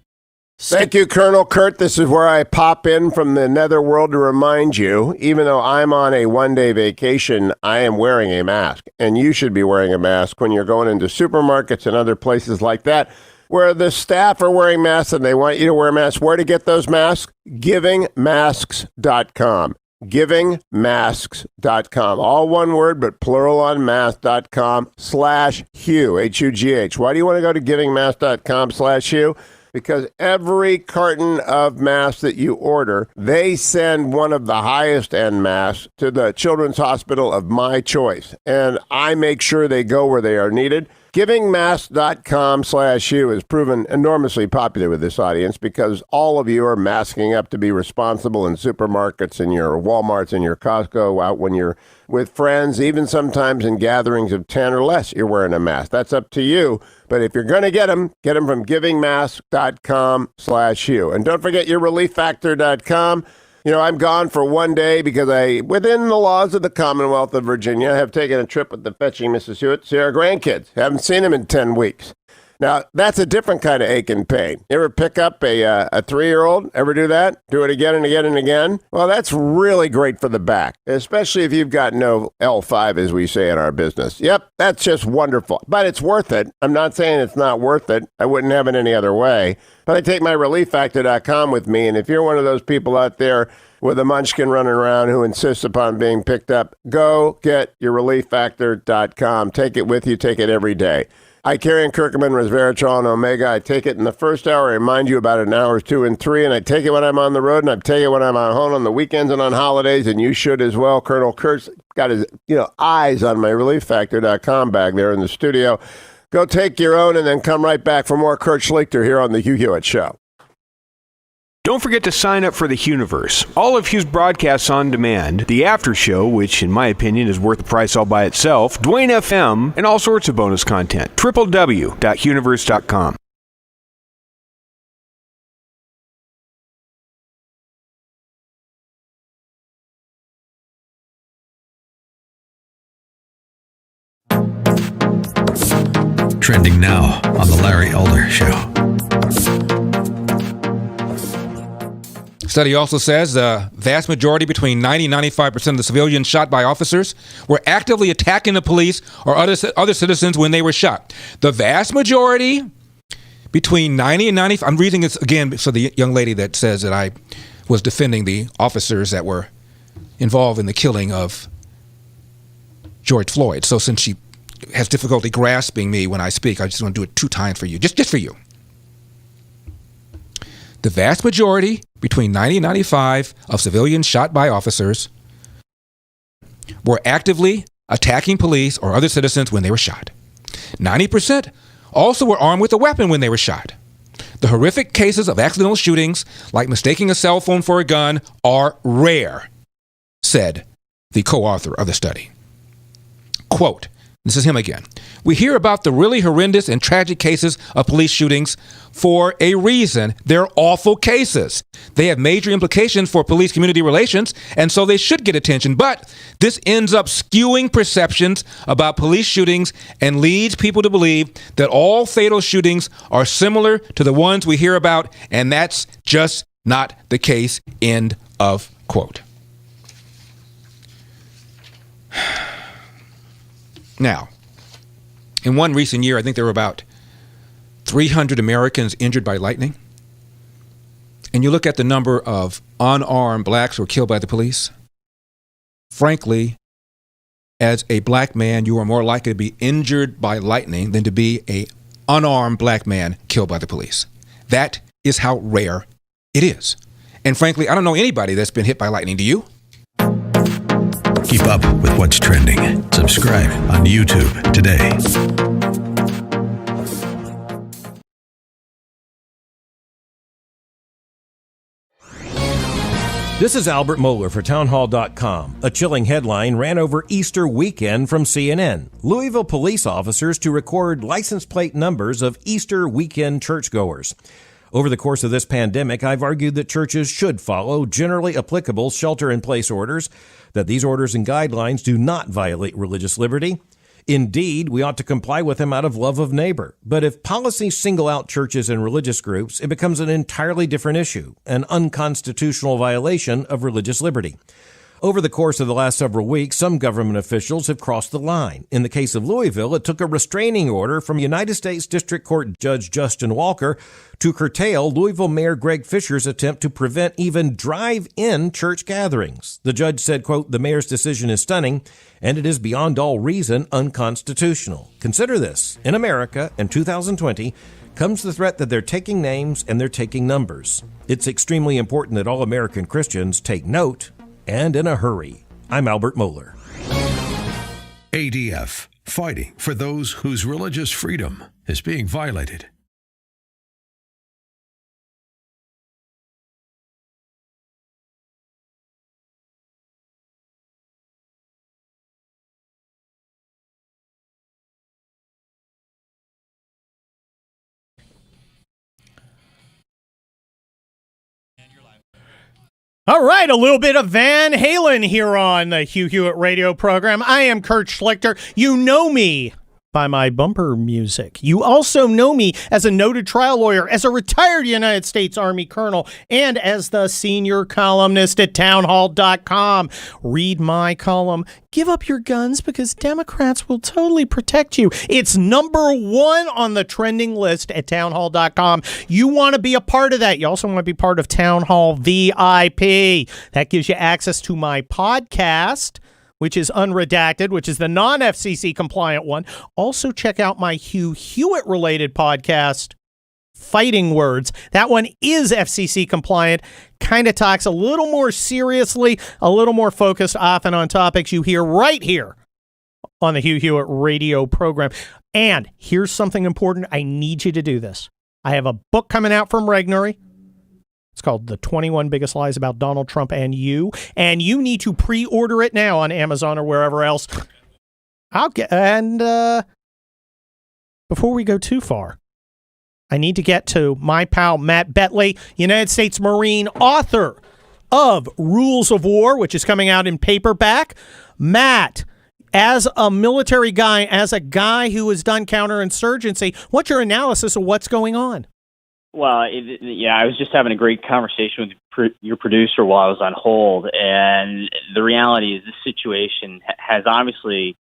Thank you, Colonel Kurt. This is where I pop in from the netherworld to remind you, even though I'm on a one-day vacation, I am wearing a mask. And you should be wearing a mask when you're going into supermarkets and other places like that, where the staff are wearing masks and they want you to wear masks. Where to get those masks? GivingMasks.com. GivingMasks.com. All one word, but plural on mask.com/Hugh, H-U-G-H. Why do you want to go to GivingMasks.com/Hugh? Because every carton of masks that you order, they send one of the highest end masks to the Children's Hospital of my choice. And I make sure they go where they are needed. GivingMask.com/Hugh has proven enormously popular with this audience because all of you are masking up to be responsible in supermarkets, in your Walmarts, in your Costco, out when you're with friends, even sometimes in gatherings of 10 or less, you're wearing a mask. That's up to you. But if you're going to get them from GivingMask.com/Hugh. And don't forget your ReliefFactor.com. You know, I'm gone for one day because within the laws of the Commonwealth of Virginia, have taken a trip with the fetching Mrs. Hewitt to see our grandkids. Haven't seen them in 10 weeks. Now, that's a different kind of ache and pain. You ever pick up a 3-year-old? Ever do that? Do it again and again and again? Well, that's really great for the back, especially if you've got no L5, as we say in our business. Yep, that's just wonderful. But it's worth it. I'm not saying it's not worth it. I wouldn't have it any other way. But I take my ReliefFactor.com with me, and if you're one of those people out there with a munchkin running around who insists upon being picked up, go get your ReliefFactor.com. Take it with you. Take it every day. I carry in curcumin, resveratrol, and omega. I take it in the first hour. I remind you about it in hours 2 and 3, and I take it when I'm on the road, and I take it when I'm at home on the weekends and on holidays, and you should as well. Colonel Kurt's got his eyes on my ReliefFactor.com bag there in the studio. Go take your own and then come right back for more Kurt Schlichter here on The Hugh Hewitt Show. Don't forget to sign up for the Hughiverse. All of Hugh's broadcasts on demand, the after show, which in my opinion is worth the price all by itself, Dwayne FM, and all sorts of bonus content. www.hughiverse.com. Trending now on The Larry Elder Show. Study also says the vast majority, between 90 and 95% of the civilians shot by officers, were actively attacking the police or other citizens when they were shot. The vast majority, between 90 and 95. I'm reading this again for the young lady that says that I was defending the officers that were involved in the killing of George Floyd. So since she has difficulty grasping me when I speak, I just want to do it 2 times for you, just for you. The vast majority, between 90 and 95, of civilians shot by officers were actively attacking police or other citizens when they were shot. 90% also were armed with a weapon when they were shot. The horrific cases of accidental shootings, like mistaking a cell phone for a gun, are rare, said the co-author of the study. Quote, this is him again. We hear about the really horrendous and tragic cases of police shootings for a reason. They're awful cases. They have major implications for police-community relations, and so they should get attention. But this ends up skewing perceptions about police shootings and leads people to believe that all fatal shootings are similar to the ones we hear about, and that's just not the case. End of quote. Now, in one recent year, I think there were about 300 Americans injured by lightning. And you look at the number of unarmed blacks who were killed by the police. Frankly, as a black man, you are more likely to be injured by lightning than to be an unarmed black man killed by the police. That is how rare it is. And frankly, I don't know anybody that's been hit by lightning. Do you? Keep up with what's trending. Subscribe on YouTube today. This is Albert Mohler for townhall.com. A chilling headline ran over Easter weekend from CNN. Louisville police officers to record license plate numbers of Easter weekend churchgoers. Over the course of this pandemic, I've argued that churches should follow generally applicable shelter-in-place orders, that these orders and guidelines do not violate religious liberty. Indeed, we ought to comply with them out of love of neighbor. But if policies single out churches and religious groups, it becomes an entirely different issue, an unconstitutional violation of religious liberty. Over the course of the last several weeks, some government officials have crossed the line. In the case of Louisville, it took a restraining order from United States District Court Judge Justin Walker to curtail Louisville Mayor Greg Fisher's attempt to prevent even drive-in church gatherings. The judge said, quote, "The mayor's decision is stunning, and it is beyond all reason unconstitutional. Consider this. In America, in 2020, comes the threat that they're taking names and they're taking numbers. It's extremely important that all American Christians take note, and in a hurry." I'm Albert Mohler. ADF fighting for those whose religious freedom is being violated. All right, a little bit of Van Halen here on the Hugh Hewitt radio program. I am Kurt Schlichter. You know me by my bumper music. You also know me as a noted trial lawyer, as a retired United States Army colonel, and as the senior columnist at townhall.com. Read my column. Give up your guns because Democrats will totally protect you. It's number 1 on the trending list at townhall.com. You want to be a part of that. You also want to be part of Town Hall VIP. That gives you access to my podcast, which is unredacted, which is the non-FCC compliant one. Also check out my Hugh Hewitt related podcast, Fighting Words. That one is FCC compliant, kind of talks a little more seriously, a little more focused often on topics you hear right here on the Hugh Hewitt radio program. And here's something important. I need you to do this. I have a book coming out from Regnery. It's called The 21 Biggest Lies About Donald Trump and You need to pre-order it now on Amazon or wherever else. Before we go too far, I need to get to my pal Matt Betley, United States Marine, author of Rules of War, which is coming out in paperback. Matt, as a military guy, as a guy who has done counterinsurgency, what's your analysis of what's going on? Well, I was just having a great conversation with your producer while I was on hold, and the reality is this situation has obviously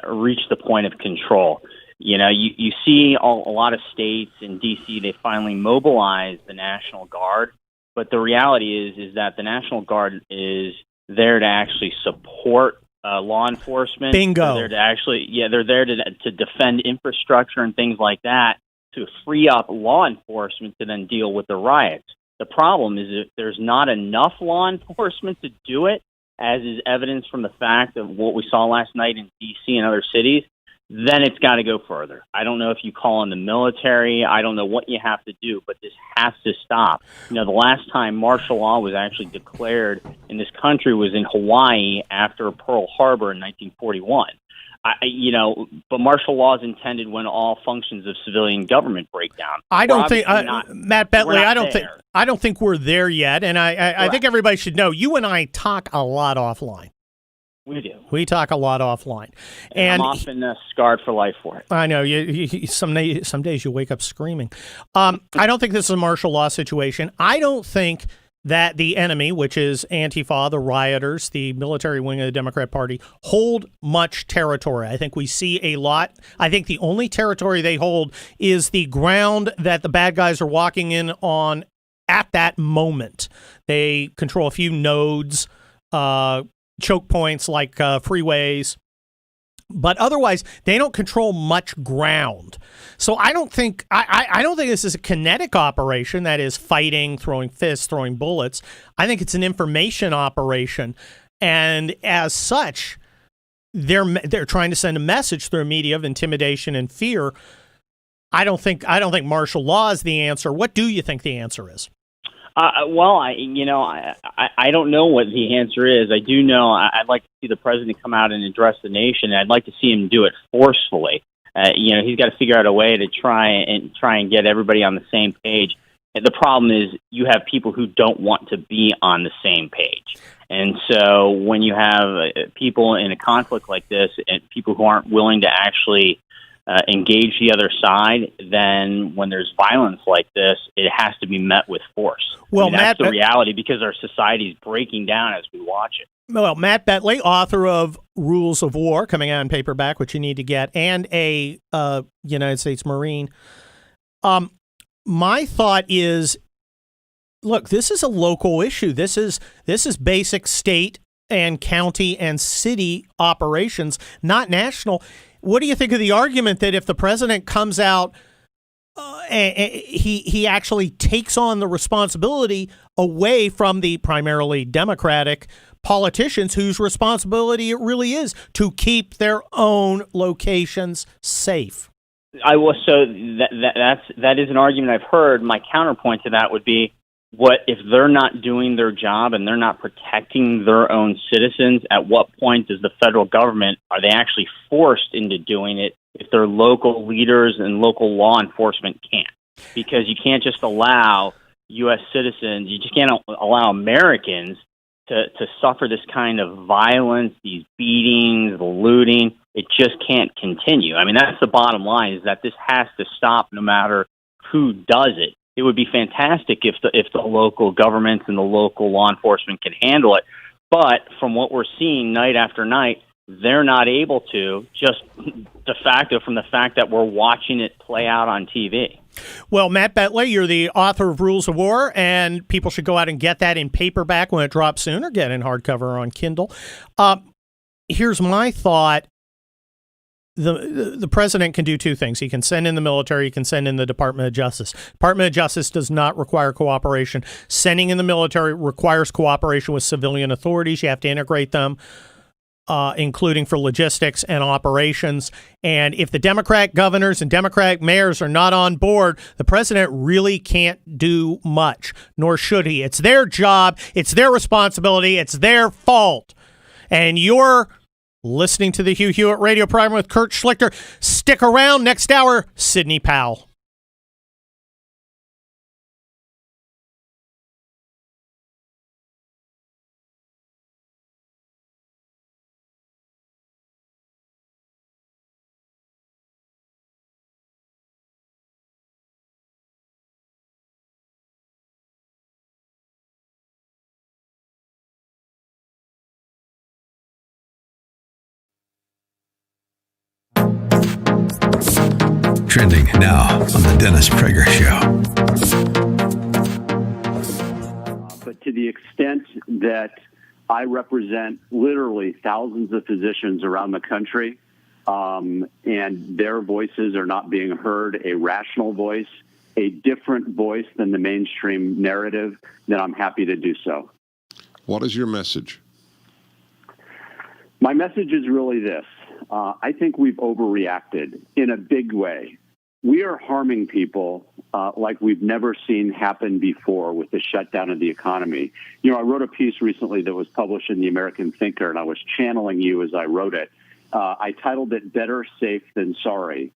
reached the point of control. You know, you see a lot of states in D.C., they finally mobilized the National Guard, but the reality is that the National Guard is there to actually support law enforcement. Bingo. They're there to defend infrastructure and things like that, to free up law enforcement to then deal with the riots. The problem is that there's not enough law enforcement to do it, as is evidenced from the fact of what we saw last night in D.C. and other cities. Then it's got to go further. I don't know if you call on the military. I don't know what you have to do, but this has to stop. You know, the last time martial law was actually declared in this country was in Hawaii after Pearl Harbor in 1941. But martial law is intended when all functions of civilian government break down. I don't think, Matt Betley, I don't think we're there yet. And I think everybody should know, you and I talk a lot offline. We do. We talk a lot offline. And I'm often scarred for life for it. I know. Some days you wake up screaming. I don't think this is a martial law situation. I don't think that the enemy, which is Antifa, the rioters, the military wing of the Democrat Party, hold much territory. I think we see a lot. I think the only territory they hold is the ground that the bad guys are walking in on at that moment. They control a few nodes, choke points like freeways, but otherwise they don't control much ground. So I don't think this is a kinetic operation, that is fighting, throwing fists, throwing bullets. I think it's an information operation, and as such, they're trying to send a message through media of intimidation and fear. I don't think martial law is the answer. What do you think the answer is? I don't know what the answer is. I do know I'd like to see the president come out and address the nation. And I'd like to see him do it forcefully. He's got to figure out a way to try and get everybody on the same page. And the problem is you have people who don't want to be on the same page. And so when you have people in a conflict like this and people who aren't willing to actually engage the other side, then when there's violence like this, it has to be met with force. Well, that's the reality, because our society is breaking down as we watch it. Well, Matt Betley, author of Rules of War, coming out in paperback, which you need to get, and a United States Marine. My thought is, look, this is a local issue. This is basic state and county and city operations, not national. What do you think of the argument that if the president comes out he actually takes on the responsibility away from the primarily Democratic politicians whose responsibility it really is to keep their own locations safe. That is an argument I've heard. My counterpoint to that would be, what if they're not doing their job and they're not protecting their own citizens? At what point does the federal government, are they actually forced into doing it if their local leaders and local law enforcement can't? Because you can't just allow U.S. citizens, you just can't allow Americans to suffer this kind of violence, these beatings, the looting. It just can't continue. I mean, that's the bottom line, is that this has to stop no matter who does it. It would be fantastic if the local governments and the local law enforcement can handle it. But from what we're seeing night after night, they're not able to, just de facto from the fact that we're watching it play out on TV. Well, Matt Bentley, you're the author of Rules of War, and people should go out and get that in paperback when it drops soon, or get it in hardcover on Kindle. Here's my thought. The president can do two things. He can send in the military. He can send in the Department of Justice. Department of Justice does not require cooperation. Sending in the military requires cooperation with civilian authorities. You have to integrate them, including for logistics and operations. And if the Democrat governors and Democratic mayors are not on board, the president really can't do much, nor should he. It's their job. It's their responsibility. It's their fault. And you're listening to the Hugh Hewitt Radio Program with Kurt Schlichter. Stick around. Next hour, Sidney Powell. Trending now on the Dennis Prager Show. But to the extent that I represent literally thousands of physicians around the country, and their voices are not being heard, a rational voice, a different voice than the mainstream narrative, then I'm happy to do so. What is your message? My message is really this. I think we've overreacted in a big way. We are harming people like we've never seen happen before with the shutdown of the economy. You know, I wrote a piece recently that was published in the American Thinker, and I was channeling you as I wrote it. I titled it Better Safe Than Sorry.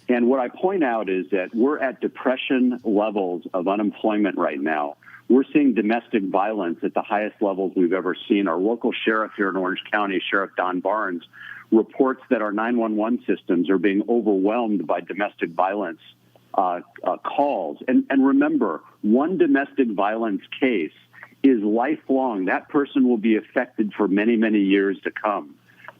And what I point out is that we're at depression levels of unemployment right now. We're seeing domestic violence at the highest levels we've ever seen. Our local sheriff here in Orange County, Sheriff Don Barnes, reports that our 911 systems are being overwhelmed by domestic violence calls. And remember, one domestic violence case is lifelong. That person will be affected for many, many years to come.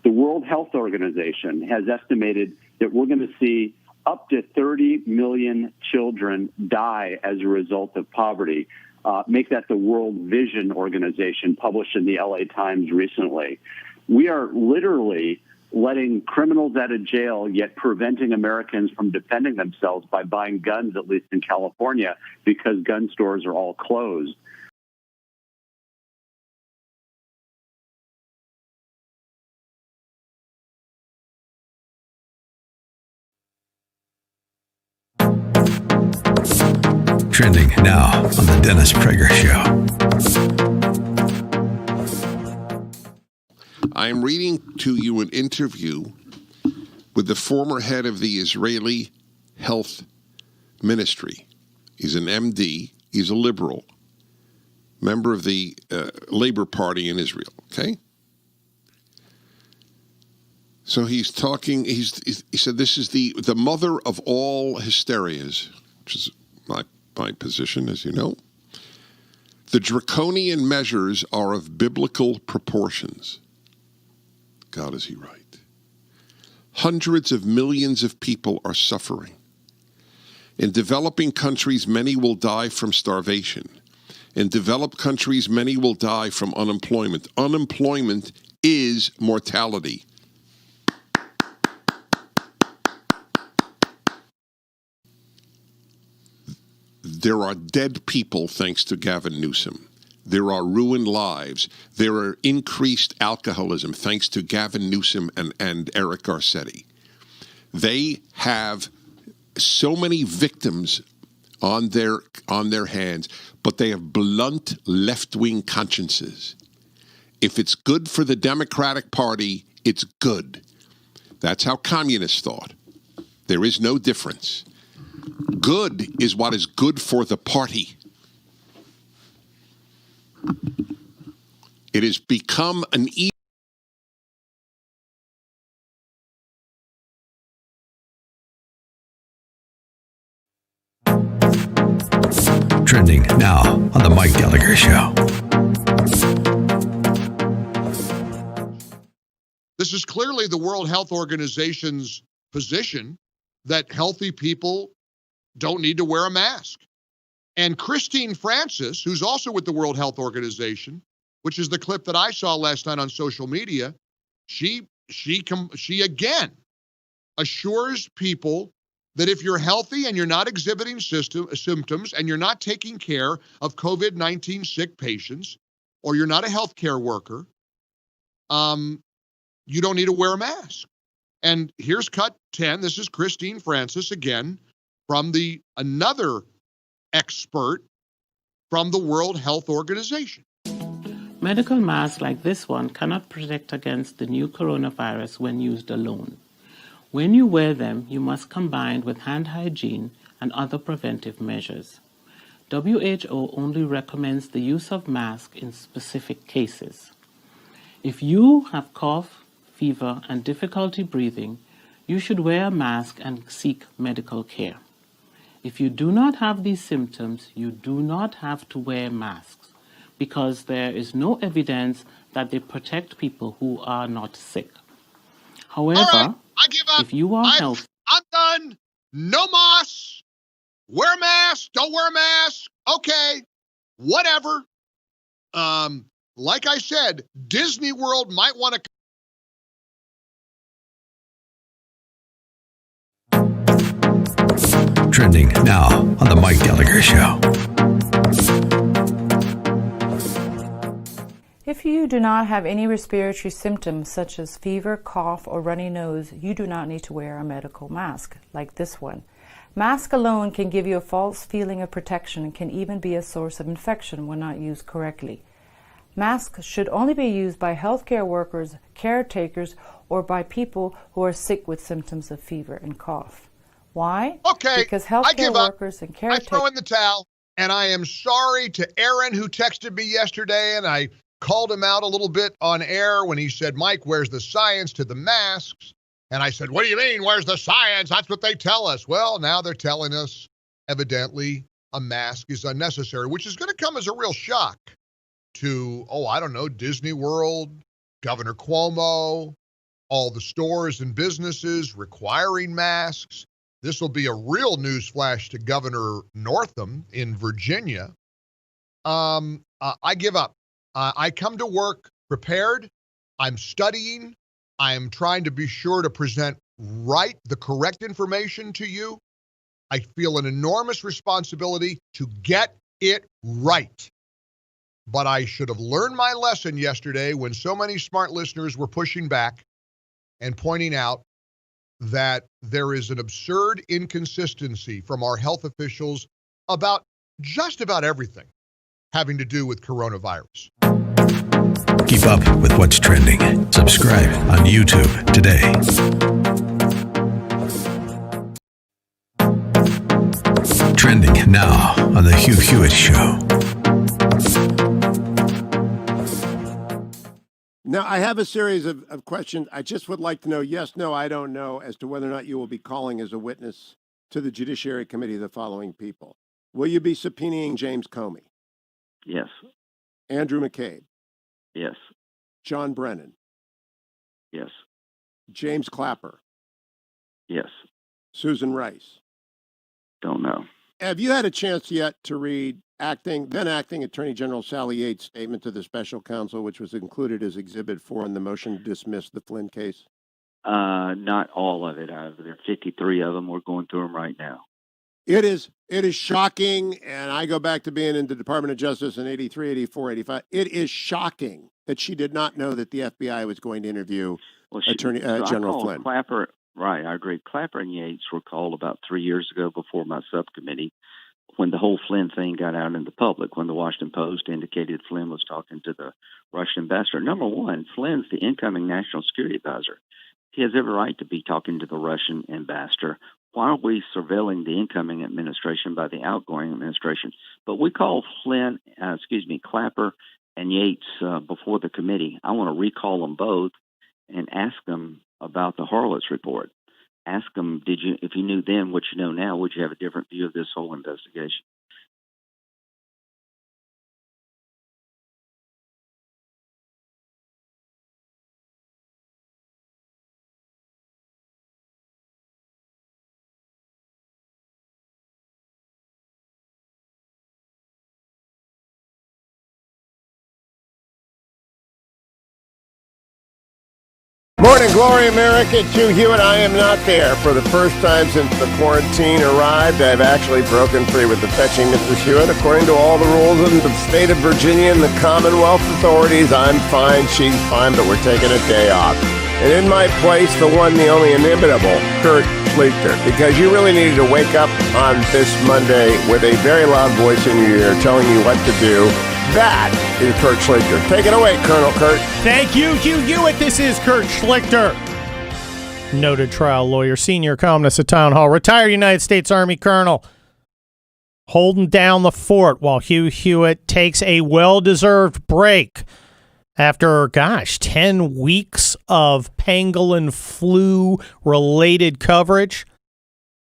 The World Health Organization has estimated that we're going to see up to 30 million children die as a result of poverty. Make that the World Vision Organization, published in the LA Times recently. We are literally letting criminals out of jail, yet preventing Americans from defending themselves by buying guns, at least in California, because gun stores are all closed. Trending now on the Dennis Prager Show. I am reading to you an interview with the former head of the Israeli Health Ministry. He's an MD. He's a liberal, member of the Labor Party in Israel. Okay? So he's talking, he said this is the mother of all hysterias, which is my position, as you know. The draconian measures are of biblical proportions. God, is he right? Hundreds of millions of people are suffering. In developing countries, many will die from starvation. In developed countries, many will die from unemployment. Unemployment is mortality. There are dead people thanks to Gavin Newsom. There are ruined lives. There are increased alcoholism thanks to Gavin Newsom and Eric Garcetti. They have so many victims on their hands, but they have blunt left-wing consciences. If it's good for the Democratic Party, it's good. That's how communists thought. There is no difference. Good is what is good for the party. It has become an Trending now on the Mike Gallagher Show. This is clearly the World Health Organization's position that healthy people don't need to wear a mask. And Christine Francis, who's also with the World Health Organization, which is the clip that I saw last night on social media, she again assures people that if you're healthy and you're not exhibiting symptoms and you're not taking care of COVID-19 sick patients, or you're not a healthcare worker, you don't need to wear a mask. And here's cut 10. This is Christine Francis again from another expert from the World Health Organization. Medical masks like this one cannot protect against the new coronavirus when used alone. When you wear them, you must combine with hand hygiene and other preventive measures. WHO only recommends the use of masks in specific cases. If you have cough, fever, and difficulty breathing, you should wear a mask and seek medical care. If you do not have these symptoms, you do not have to wear masks because there is no evidence that they protect people who are not sick. However, all right, I give up. If you are healthy, I'm done. No masks. Wear a mask. Don't wear a mask. Okay, whatever. Like I said, Disney World might want to. Trending now on the Mike Gallagher Show. If you do not have any respiratory symptoms such as fever, cough, or runny nose, you do not need to wear a medical mask like this one. Mask alone can give you a false feeling of protection and can even be a source of infection when not used correctly. Masks should only be used by healthcare workers, caretakers, or by people who are sick with symptoms of fever and cough. Why? Okay, because healthcare workers and caretakers. I throw in the towel, and I am sorry to Aaron who texted me yesterday, and I called him out a little bit on air when he said, Mike, where's the science to the masks? And I said, what do you mean, where's the science? That's what they tell us. Well, now they're telling us, evidently, a mask is unnecessary, which is going to come as a real shock to, Disney World, Governor Cuomo, all the stores and businesses requiring masks. This will be a real newsflash to Governor Northam in Virginia. I give up. I come to work prepared. I'm studying. I am trying to be sure to present the correct information to you. I feel an enormous responsibility to get it right. But I should have learned my lesson yesterday when so many smart listeners were pushing back and pointing out that there is an absurd inconsistency from our health officials about just about everything having to do with coronavirus. Keep up with what's trending. Subscribe on YouTube today. Trending now on the Hugh Hewitt Show. Now, I have a series of questions. I just would like to know, yes, no, I don't know, as to whether or not you will be calling as a witness to the Judiciary Committee the following people. Will you be subpoenaing James Comey? Yes. Andrew McCabe? Yes. John Brennan? Yes. James Clapper? Yes. Susan Rice? Don't know. Have you had a chance yet to read then acting Attorney General Sally Yates' statement to the special counsel, which was included as Exhibit 4 in the motion to dismiss the Flynn case? Not all of it. There are 53 of them. We're going through them right now. It is shocking, and I go back to being in the Department of Justice in 83, 84, 85. It is shocking that she did not know that the FBI was going to interview General Flynn. Clapper, right, I agree. Clapper and Yates were called about 3 years ago before my subcommittee when the whole Flynn thing got out in the public, when the Washington Post indicated Flynn was talking to the Russian ambassador. Number one, Flynn's the incoming national security advisor. He has every right to be talking to the Russian ambassador. Why are we surveilling the incoming administration by the outgoing administration? But we called Clapper and Yates before the committee. I want to recall them both and ask them about the Horowitz report. Ask them, if you knew then what you know now, would you have a different view of this whole investigation? Morning, glory, America. It's Hugh Hewitt. I am not there. For the first time since the quarantine arrived, I've actually broken free with the fetching Mrs. Hewitt. According to all the rules in the state of Virginia and the Commonwealth authorities, I'm fine, she's fine, but we're taking a day off. And in my place, the one, the only inimitable, Kurt Schlichter, because you really needed to wake up on this Monday with a very loud voice in your ear telling you what to do. That is Kurt Schlichter. Take it away, Colonel Kurt. Thank you, Hugh Hewitt. This is Kurt Schlichter, noted trial lawyer, senior columnist at Town Hall, retired United States Army colonel, holding down the fort while Hugh Hewitt takes a well-deserved break after, 10 weeks of pangolin flu-related coverage.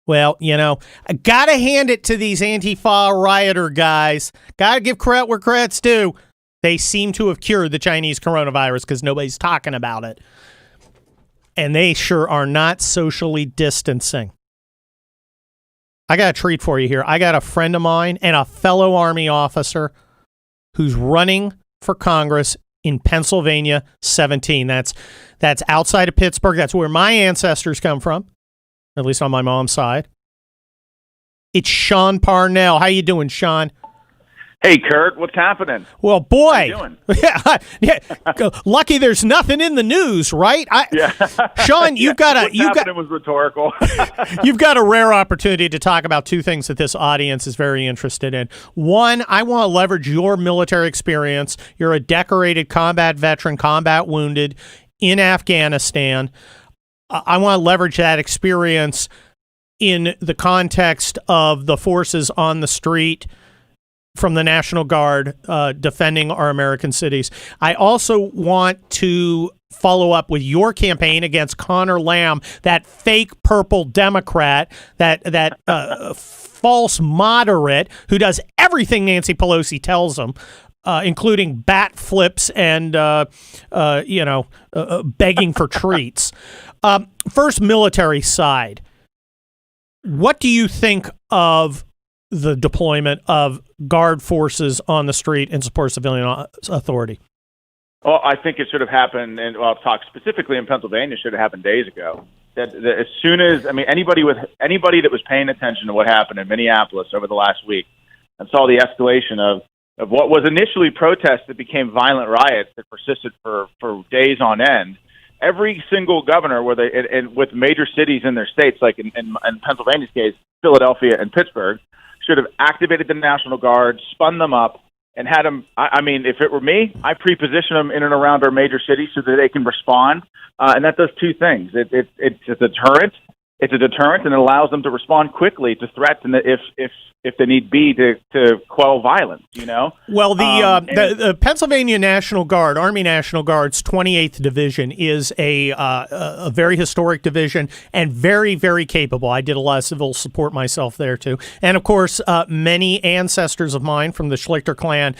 Well, I got to hand it to these Antifa rioter guys. Got to give credit where credit's due. They seem to have cured the Chinese coronavirus because nobody's talking about it. And they sure are not socially distancing. I got a treat for you here. I got a friend of mine and a fellow Army officer who's running for Congress in Pennsylvania 17. That's outside of Pittsburgh. That's where my ancestors come from. At least on my mom's side. It's Sean Parnell. How you doing, Sean? Hey, Kurt. What's happening? Well, boy. How you doing? Yeah. Lucky there's nothing in the news, right? Sean, you've got was rhetorical. You've got a rare opportunity to talk about two things that this audience is very interested in. One, I want to leverage your military experience. You're a decorated combat veteran, combat wounded in Afghanistan. I want to leverage that experience in the context of the forces on the street from the National Guard defending our American cities. I also want to follow up with your campaign against Connor Lamb, that fake purple Democrat, that false moderate who does everything Nancy Pelosi tells him. Including bat flips and, begging for treats. First, military side. What do you think of the deployment of Guard forces on the street in support of civilian authority? Well, I think it should have happened, and I'll talk specifically in Pennsylvania, should have happened days ago. That as soon as, anybody that was paying attention to what happened in Minneapolis over the last week and saw the escalation of what was initially protests that became violent riots that persisted for days on end. Every single governor, with major cities in their states, like in Pennsylvania's case, Philadelphia and Pittsburgh, should have activated the National Guard, spun them up, and had them. If it were me, I pre-position them in and around our major cities so that they can respond. And that does two things. It's a deterrent. It's a deterrent, and it allows them to respond quickly to threats, and if they need be to quell violence. Well, the Pennsylvania National Guard, Army National Guard's 28th Division is a very historic division and very, very capable. I did a lot of civil support myself there too, and of course, many ancestors of mine from the Schlichter clan.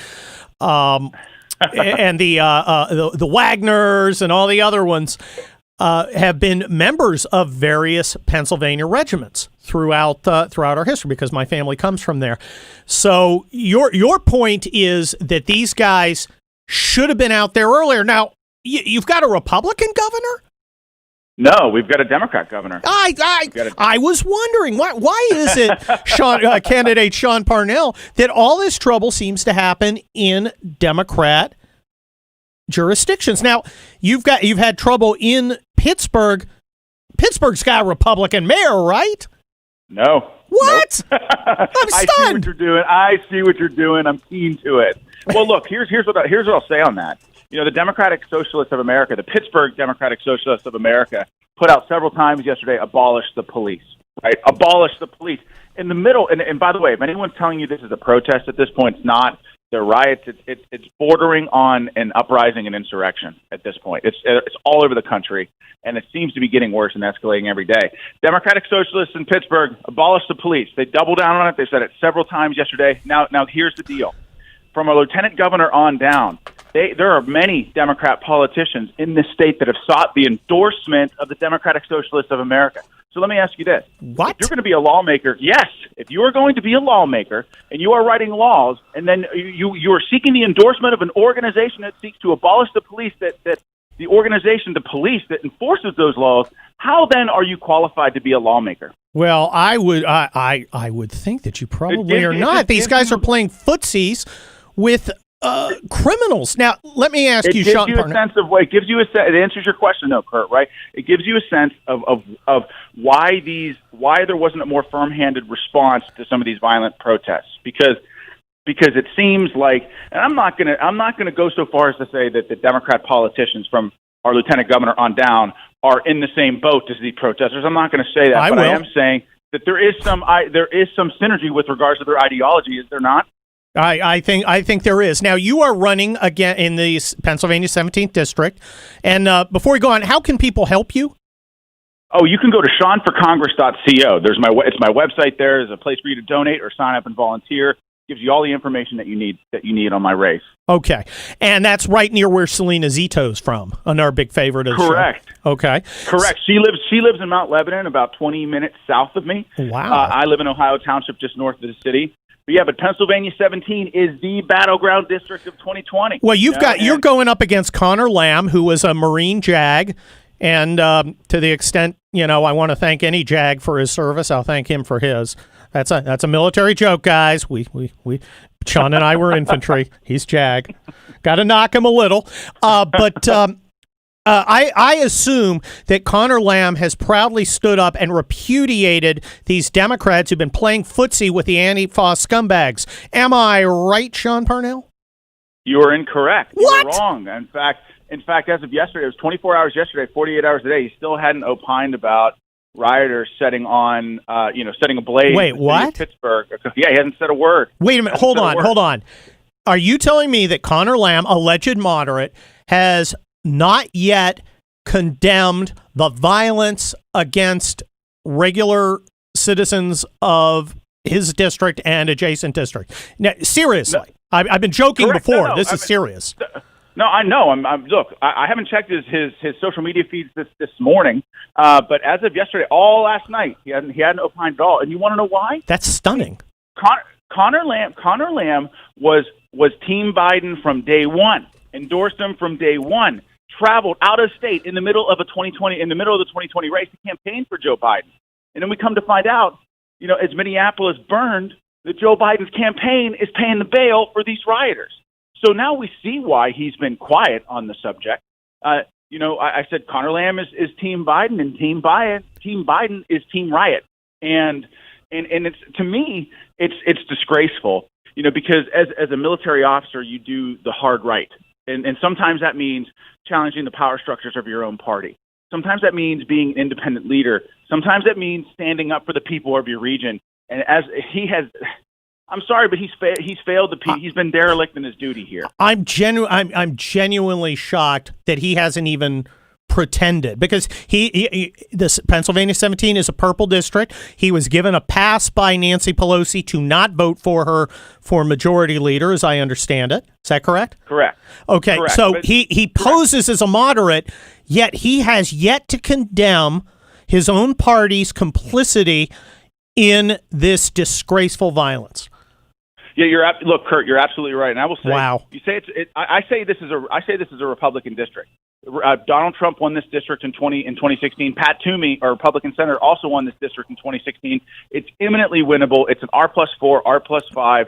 And the Wagners and all the other ones have been members of various Pennsylvania regiments throughout our history because my family comes from there. So your point is that these guys should have been out there earlier. Now, you've got a Republican governor No, we've got a Democrat governor. I was wondering why is it, candidate Sean Parnell, that all this trouble seems to happen in Democrat jurisdictions. Now, you've had trouble in Pittsburgh. Pittsburgh's got a Republican mayor, right? No. What? Nope. I'm stunned. I see what you're doing. I see what you're doing. I'm keen to it. Well, look, here's what I'll say on that. You know, the Democratic Socialists of America, the Pittsburgh Democratic Socialists of America, put out several times yesterday, abolish the police, right? Abolish the police. In the middle, and by the way, if anyone's telling you this is a protest at this point, it's not. They're riots. It's bordering on an uprising and insurrection at this point. It's all over the country, and it seems to be getting worse and escalating every day. Democratic Socialists in Pittsburgh abolish the police. They double down on it. They said it several times yesterday. Now here's the deal. From a lieutenant governor on down, there are many Democrat politicians in this state that have sought the endorsement of the Democratic Socialists of America. So let me ask you this. What? If you're going to be a lawmaker, yes, if you are going to be a lawmaker and you are writing laws and then you are seeking the endorsement of an organization that seeks to abolish the police, that the organization, the police that enforces those laws, how then are you qualified to be a lawmaker? Well, I would think that you probably are not. These guys are playing footsies with criminals. Now, let me ask you, Sean Parnell. It gives you a sense. It answers your question, though, Kurt. Right? It gives you a sense of why there wasn't a more firm-handed response to some of these violent protests. Because it seems like, and I'm not gonna go so far as to say that the Democrat politicians from our lieutenant governor on down are in the same boat as these protesters. I'm not going to say that, I am saying that there is some synergy with regards to their ideology. Is there not? I think there is. Now, you are running again in the Pennsylvania 17th District. And before we go on, how can people help you? Oh, you can go to seanforcongress.co. It's my website there. There's a place for you to donate or sign up and volunteer. Gives you all the information that you need on my race. Okay. And that's right near where Selina Zito's from, another big favorite of the show. Correct. Okay. Correct. She lives in Mount Lebanon, about 20 minutes south of me. Wow. I live in Ohio Township, just north of the city. But Pennsylvania 17 is the battleground district of 2020. Well, you're going up against Connor Lamb, who was a Marine JAG, and to the extent, I want to thank any JAG for his service, I'll thank him for his. That's a military joke, guys. We Sean and I were infantry. He's JAG. Got to knock him a little. But I assume that Connor Lamb has proudly stood up and repudiated these Democrats who've been playing footsie with the Antifa scumbags. Am I right, Sean Parnell? You are incorrect. What? You are wrong. In fact, as of yesterday, it was 24 hours yesterday, 48 hours today, he still hadn't opined about rioters setting ablaze. Wait, what? Pittsburgh. Yeah, he hasn't said a word. Wait a minute. Hold on. Are you telling me that Connor Lamb, alleged moderate, has not yet condemned the violence against regular citizens of his district and adjacent district? Now, seriously, no. I've been joking before. No, this is serious. No, I know. Look, I haven't checked his social media feeds this morning, but as of yesterday, all last night, he hadn't opined at all. And you want to know why? That's stunning. Connor Lamb was Team Biden from day one, endorsed him from day one, traveled out of state in the middle of the 2020 race to campaign for Joe Biden. And then we come to find out, as Minneapolis burned, that Joe Biden's campaign is paying the bail for these rioters. So now we see why he's been quiet on the subject. I said Connor Lamb is Team Biden, and Team Biden is Team Riot. And it's, to me, it's disgraceful, because as a military officer, you do the hard right. And sometimes that means challenging the power structures of your own party. Sometimes that means being an independent leader. Sometimes that means standing up for the people of your region. And as he has, I'm sorry, but he's failed he's been derelict in his duty here. I'm genuinely shocked that he hasn't even pretended, because this Pennsylvania 17 is a purple district. He was given a pass by Nancy Pelosi to not vote for her for majority leader, as I understand it. Is that correct? Correct. Okay, correct. So he poses as a moderate, yet he has yet to condemn his own party's complicity in this disgraceful violence. Yeah, look, Kurt, you're absolutely right. And I will say, wow. You say I say this is a Republican district. Donald Trump won this district in 2016. Pat Toomey, a Republican senator, also won this district in 2016. It's imminently winnable. It's an R+4, R+5.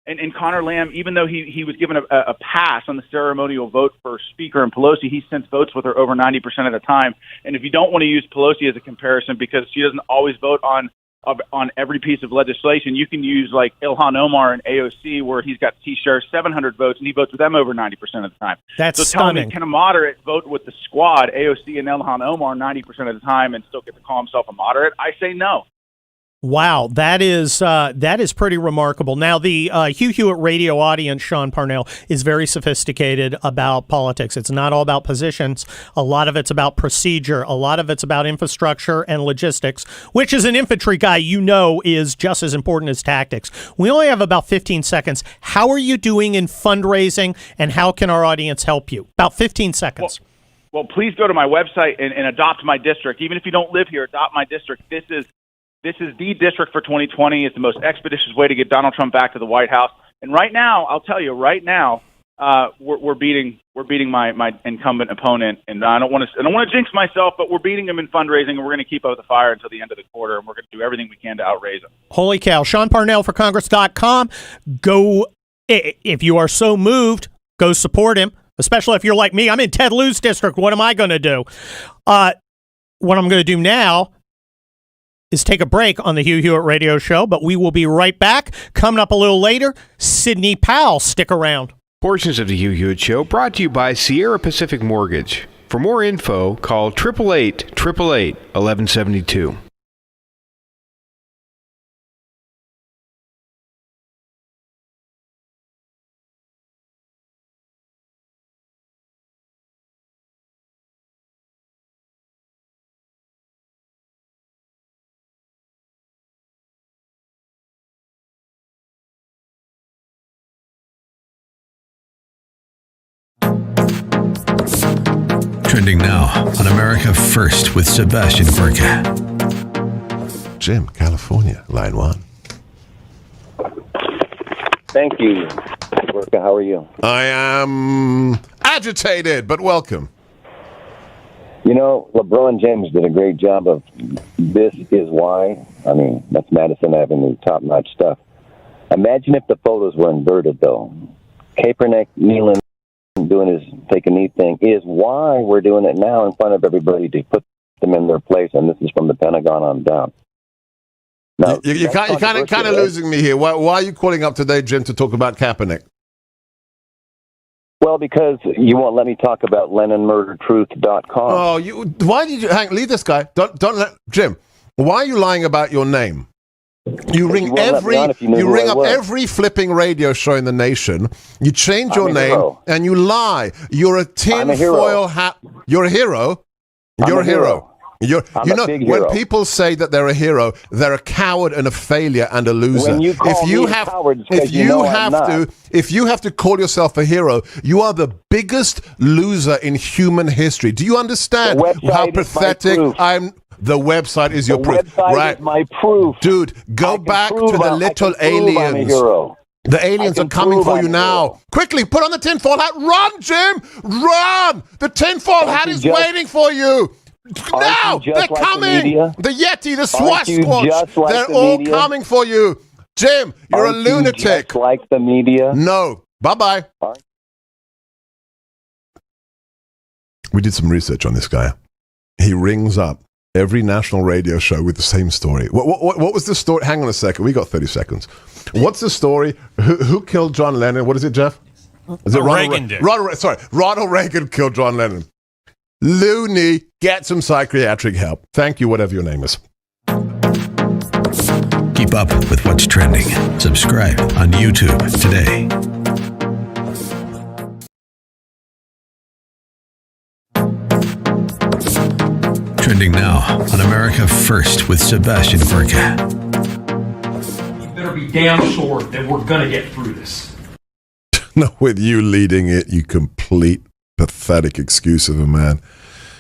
And Connor Lamb, even though he was given a pass on the ceremonial vote for Speaker and Pelosi, he since votes with her over 90% of the time. And if you don't want to use Pelosi as a comparison because she doesn't always vote on every piece of legislation, you can use like Ilhan Omar and AOC, where he shares 700 votes and he votes with them over 90% of the time. That's so stunning. Tell me, can a moderate vote with the squad, AOC and Ilhan Omar, 90% of the time and still get to call himself a moderate? I say no. Wow, that is pretty remarkable. Now, the Hugh Hewitt radio audience, Sean Parnell, is very sophisticated about politics. It's not all about positions. A lot of it's about procedure. A lot of it's about infrastructure and logistics, which as an infantry guy, is just as important as tactics. We only have about 15 seconds. How are you doing in fundraising, and how can our audience help you? About 15 seconds. Well, please go to my website and adopt my district. Even if you don't live here, adopt my district. This is the district for 2020. It's the most expeditious way to get Donald Trump back to the White House. And right now, I'll tell you, we're beating my incumbent opponent. And I don't want to jinx myself, but we're beating him in fundraising, and we're going to keep up the fire until the end of the quarter, and we're going to do everything we can to outraise him. Holy cow! Sean Parnell for Congress.com. Go, if you are so moved, go support him. Especially if you're like me, I'm in Ted Lieu's district. What am I going to do? What I'm going to do now is take a break on the Hugh Hewitt Radio Show, but we will be right back. Coming up a little later, Sidney Powell. Stick around. Portions of the Hugh Hewitt Show brought to you by Sierra Pacific Mortgage. For more info, call 888-888-1172. Trending now on America First with Sebastian Gorka. Jim, California, line 1. Thank you, Gorka. How are you? I am agitated, but welcome. LeBron James did a great job of This Is Why. I mean, that's Madison Avenue, top-notch stuff. Imagine if the photos were inverted, though. Kaepernick kneeling, doing his take a knee thing is why we're doing it now in front of everybody to put them in their place, and this is from the Pentagon on down. Now, you're kind of losing me here. Why are you calling up today, Jim, to talk about Kaepernick? Well, because you won't let me talk about LennonMurderTruth.com. Oh, why did you leave this guy? Don't let Jim. Why are you lying about your name? You ring up every flipping radio show in the nation. You change your name and you lie. You're a tinfoil hat. You're a hero. You're a hero. When people say that they're a hero, they're a coward and a failure and a loser. When you call me a coward, if you have to call yourself a hero, you are the biggest loser in human history. Do you understand how pathetic I'm? The website is your proof. Right. Is my proof. Dude, go back to the little aliens. The aliens are coming for you now. Quickly, put on the tinfoil hat. Run, Jim! Run! The tinfoil hat is waiting for you. Now! They're coming! The Yeti, the Sasquatch, they're all coming for you. Jim, you're a lunatic. Just like the media? No. Bye-bye. We did some research on this guy. He rings up every national radio show with the same story. What was the story? Hang on a second. We got 30 seconds. What's the story? Who killed John Lennon? What is it, Jeff? Is it Reagan did. Ronald Reagan killed John Lennon. Looney, get some psychiatric help. Thank you, whatever your name is. Keep up with what's trending. Subscribe on YouTube today. Trending now on America First with Sebastian Gorka. You better be damn sure that we're going to get through this. Not with you leading it, you complete pathetic excuse of a man.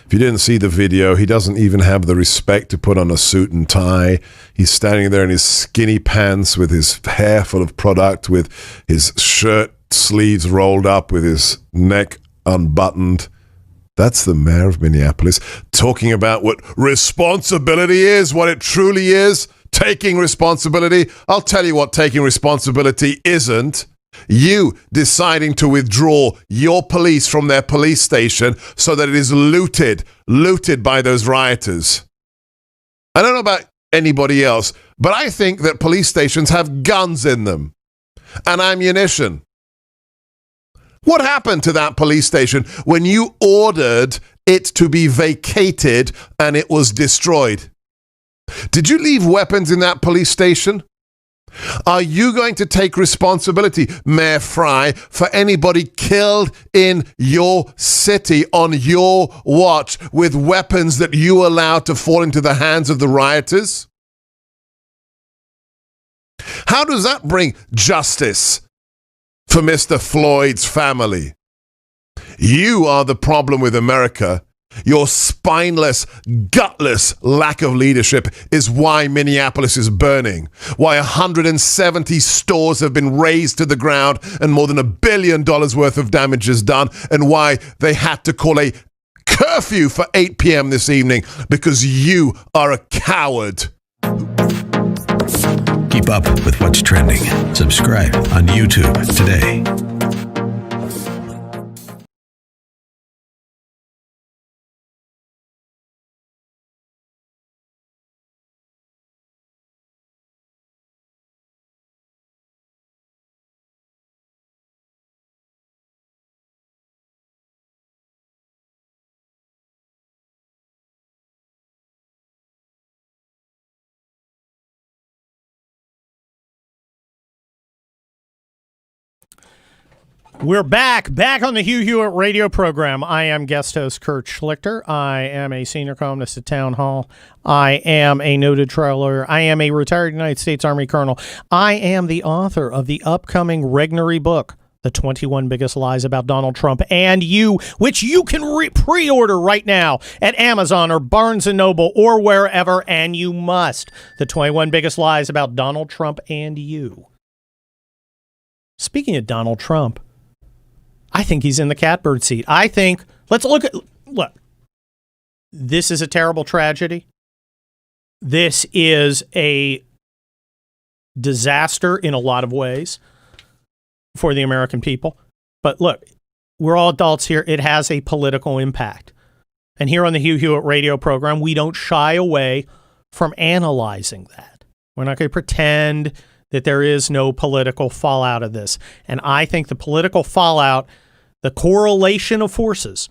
If you didn't see the video, he doesn't even have the respect to put on a suit and tie. He's standing there in his skinny pants with his hair full of product, with his shirt sleeves rolled up, with his neck unbuttoned. That's the mayor of Minneapolis talking about what responsibility is, what it truly is, taking responsibility. I'll tell you what taking responsibility isn't. You deciding to withdraw your police from their police station so that it is looted by those rioters. I don't know about anybody else, but I think that police stations have guns in them and ammunition. What happened to that police station when you ordered it to be vacated and it was destroyed? Did you leave weapons in that police station? Are you going to take responsibility, Mayor Fry, for anybody killed in your city on your watch with weapons that you allowed to fall into the hands of the rioters? How does that bring justice for Mr. Floyd's family? You are the problem with America. Your spineless, gutless lack of leadership is why Minneapolis is burning, why 170 stores have been razed to the ground and more than $1 billion worth of damage is done, and why they had to call a curfew for 8 p.m. this evening, because you are a coward. Keep up with what's trending. Subscribe on YouTube today. We're back on the Hugh Hewitt radio program. I am guest host Kurt Schlichter. I am a senior columnist at Town Hall. I am a noted trial lawyer. I am a retired United States Army colonel. I am the author of the upcoming Regnery book, The 21 Biggest Lies About Donald Trump and You, which you can pre-order right now at Amazon or Barnes & Noble or wherever, and you must. The 21 Biggest Lies About Donald Trump and You. Speaking of Donald Trump, I think he's in the catbird seat. Look, this is a terrible tragedy. This is a disaster in a lot of ways for the American people. But look, we're all adults here. It has a political impact. And here on the Hugh Hewitt radio program, we don't shy away from analyzing that. We're not going to pretend that there is no political fallout of this. And I think the political fallout, the correlation of forces,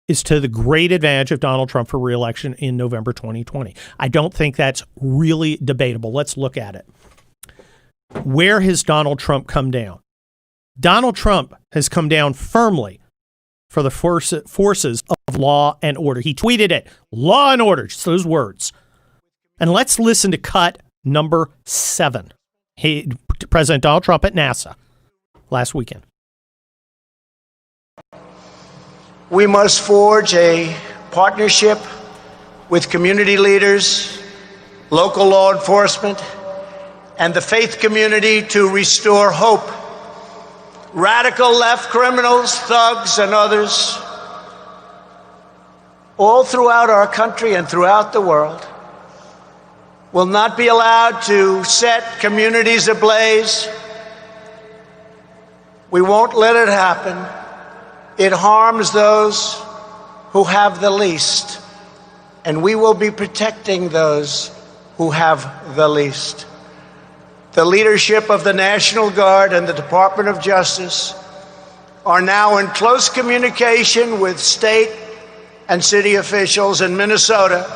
is to the great advantage of Donald Trump for re-election in November 2020. I don't think that's really debatable. Let's look at it. Where has Donald Trump come down? Donald Trump has come down firmly for the forces of law and order. He tweeted it, law and order, just those words. And let's listen to cut number 7. President Donald Trump at NASA last weekend. We must forge a partnership with community leaders, local law enforcement, and the faith community to restore hope. Radical left criminals, thugs, and others, all throughout our country and throughout the world, will not be allowed to set communities ablaze. We won't let it happen. It harms those who have the least, and we will be protecting those who have the least. The leadership of the National Guard and the Department of Justice are now in close communication with state and city officials in Minnesota,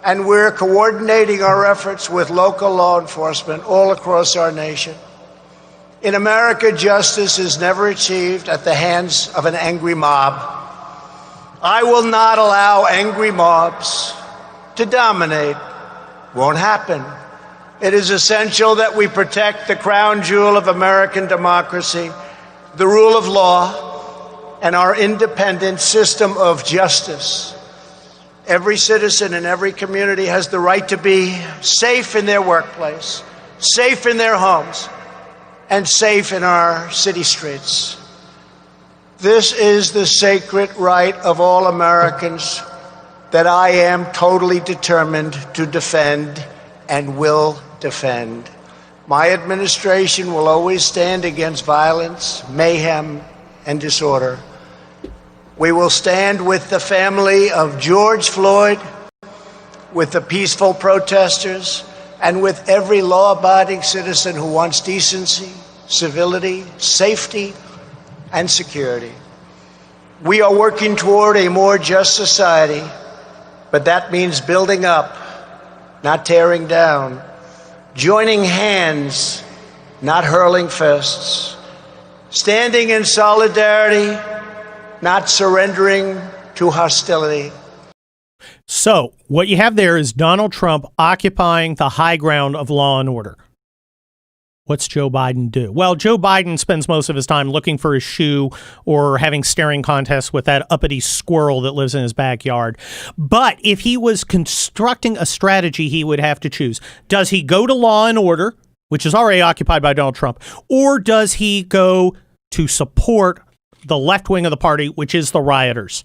and we're coordinating our efforts with local law enforcement all across our nation. In America, justice is never achieved at the hands of an angry mob. I will not allow angry mobs to dominate. Won't happen. It is essential that we protect the crown jewel of American democracy, the rule of law, and our independent system of justice. Every citizen in every community has the right to be safe in their workplace, safe in their homes, and safe in our city streets. This is the sacred right of all Americans that I am totally determined to defend and will defend. My administration will always stand against violence, mayhem, and disorder. We will stand with the family of George Floyd, with the peaceful protesters, and with every law-abiding citizen who wants decency, civility, safety, and security. We are working toward a more just society, but that means building up, not tearing down, joining hands, not hurling fists, standing in solidarity, not surrendering to hostility. So what you have there is Donald Trump occupying the high ground of law and order. What's Joe Biden do? Well, Joe Biden spends most of his time looking for his shoe or having staring contests with that uppity squirrel that lives in his backyard. But if he was constructing a strategy, he would have to choose. Does he go to law and order, which is already occupied by Donald Trump, or does he go to support the left wing of the party, which is the rioters?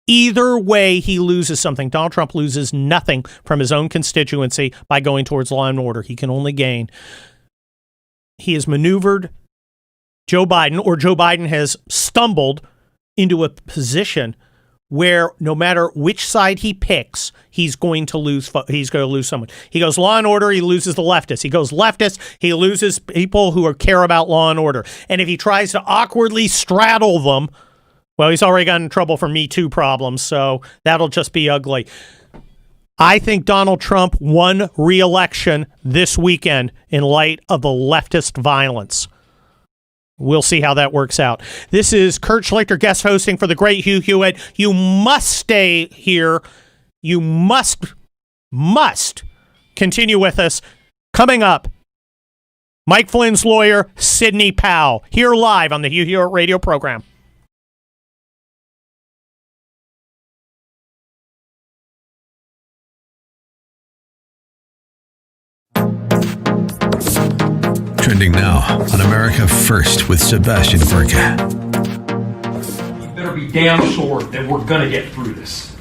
Either way, he loses something. Donald Trump loses nothing from his own constituency by going towards law and order. He can only gain. He has maneuvered Joe Biden, or Joe Biden has stumbled into a position where no matter which side he picks, he's going to lose. He's going to lose someone. He goes law and order, he loses the leftists. He goes leftist, he loses people who care about law and order. And if he tries to awkwardly straddle them, well, he's already gotten in trouble for Me Too problems, so that'll just be ugly. I think Donald Trump won re-election this weekend in light of the leftist violence. We'll see how that works out. This is Kurt Schlichter guest hosting for the great Hugh Hewitt. You must stay here. You must continue with us. Coming up, Mike Flynn's lawyer, Sidney Powell, here live on the Hugh Hewitt radio program. Trending now on America First with Sebastian Gorka. You better be damn sure that we're going to get through this.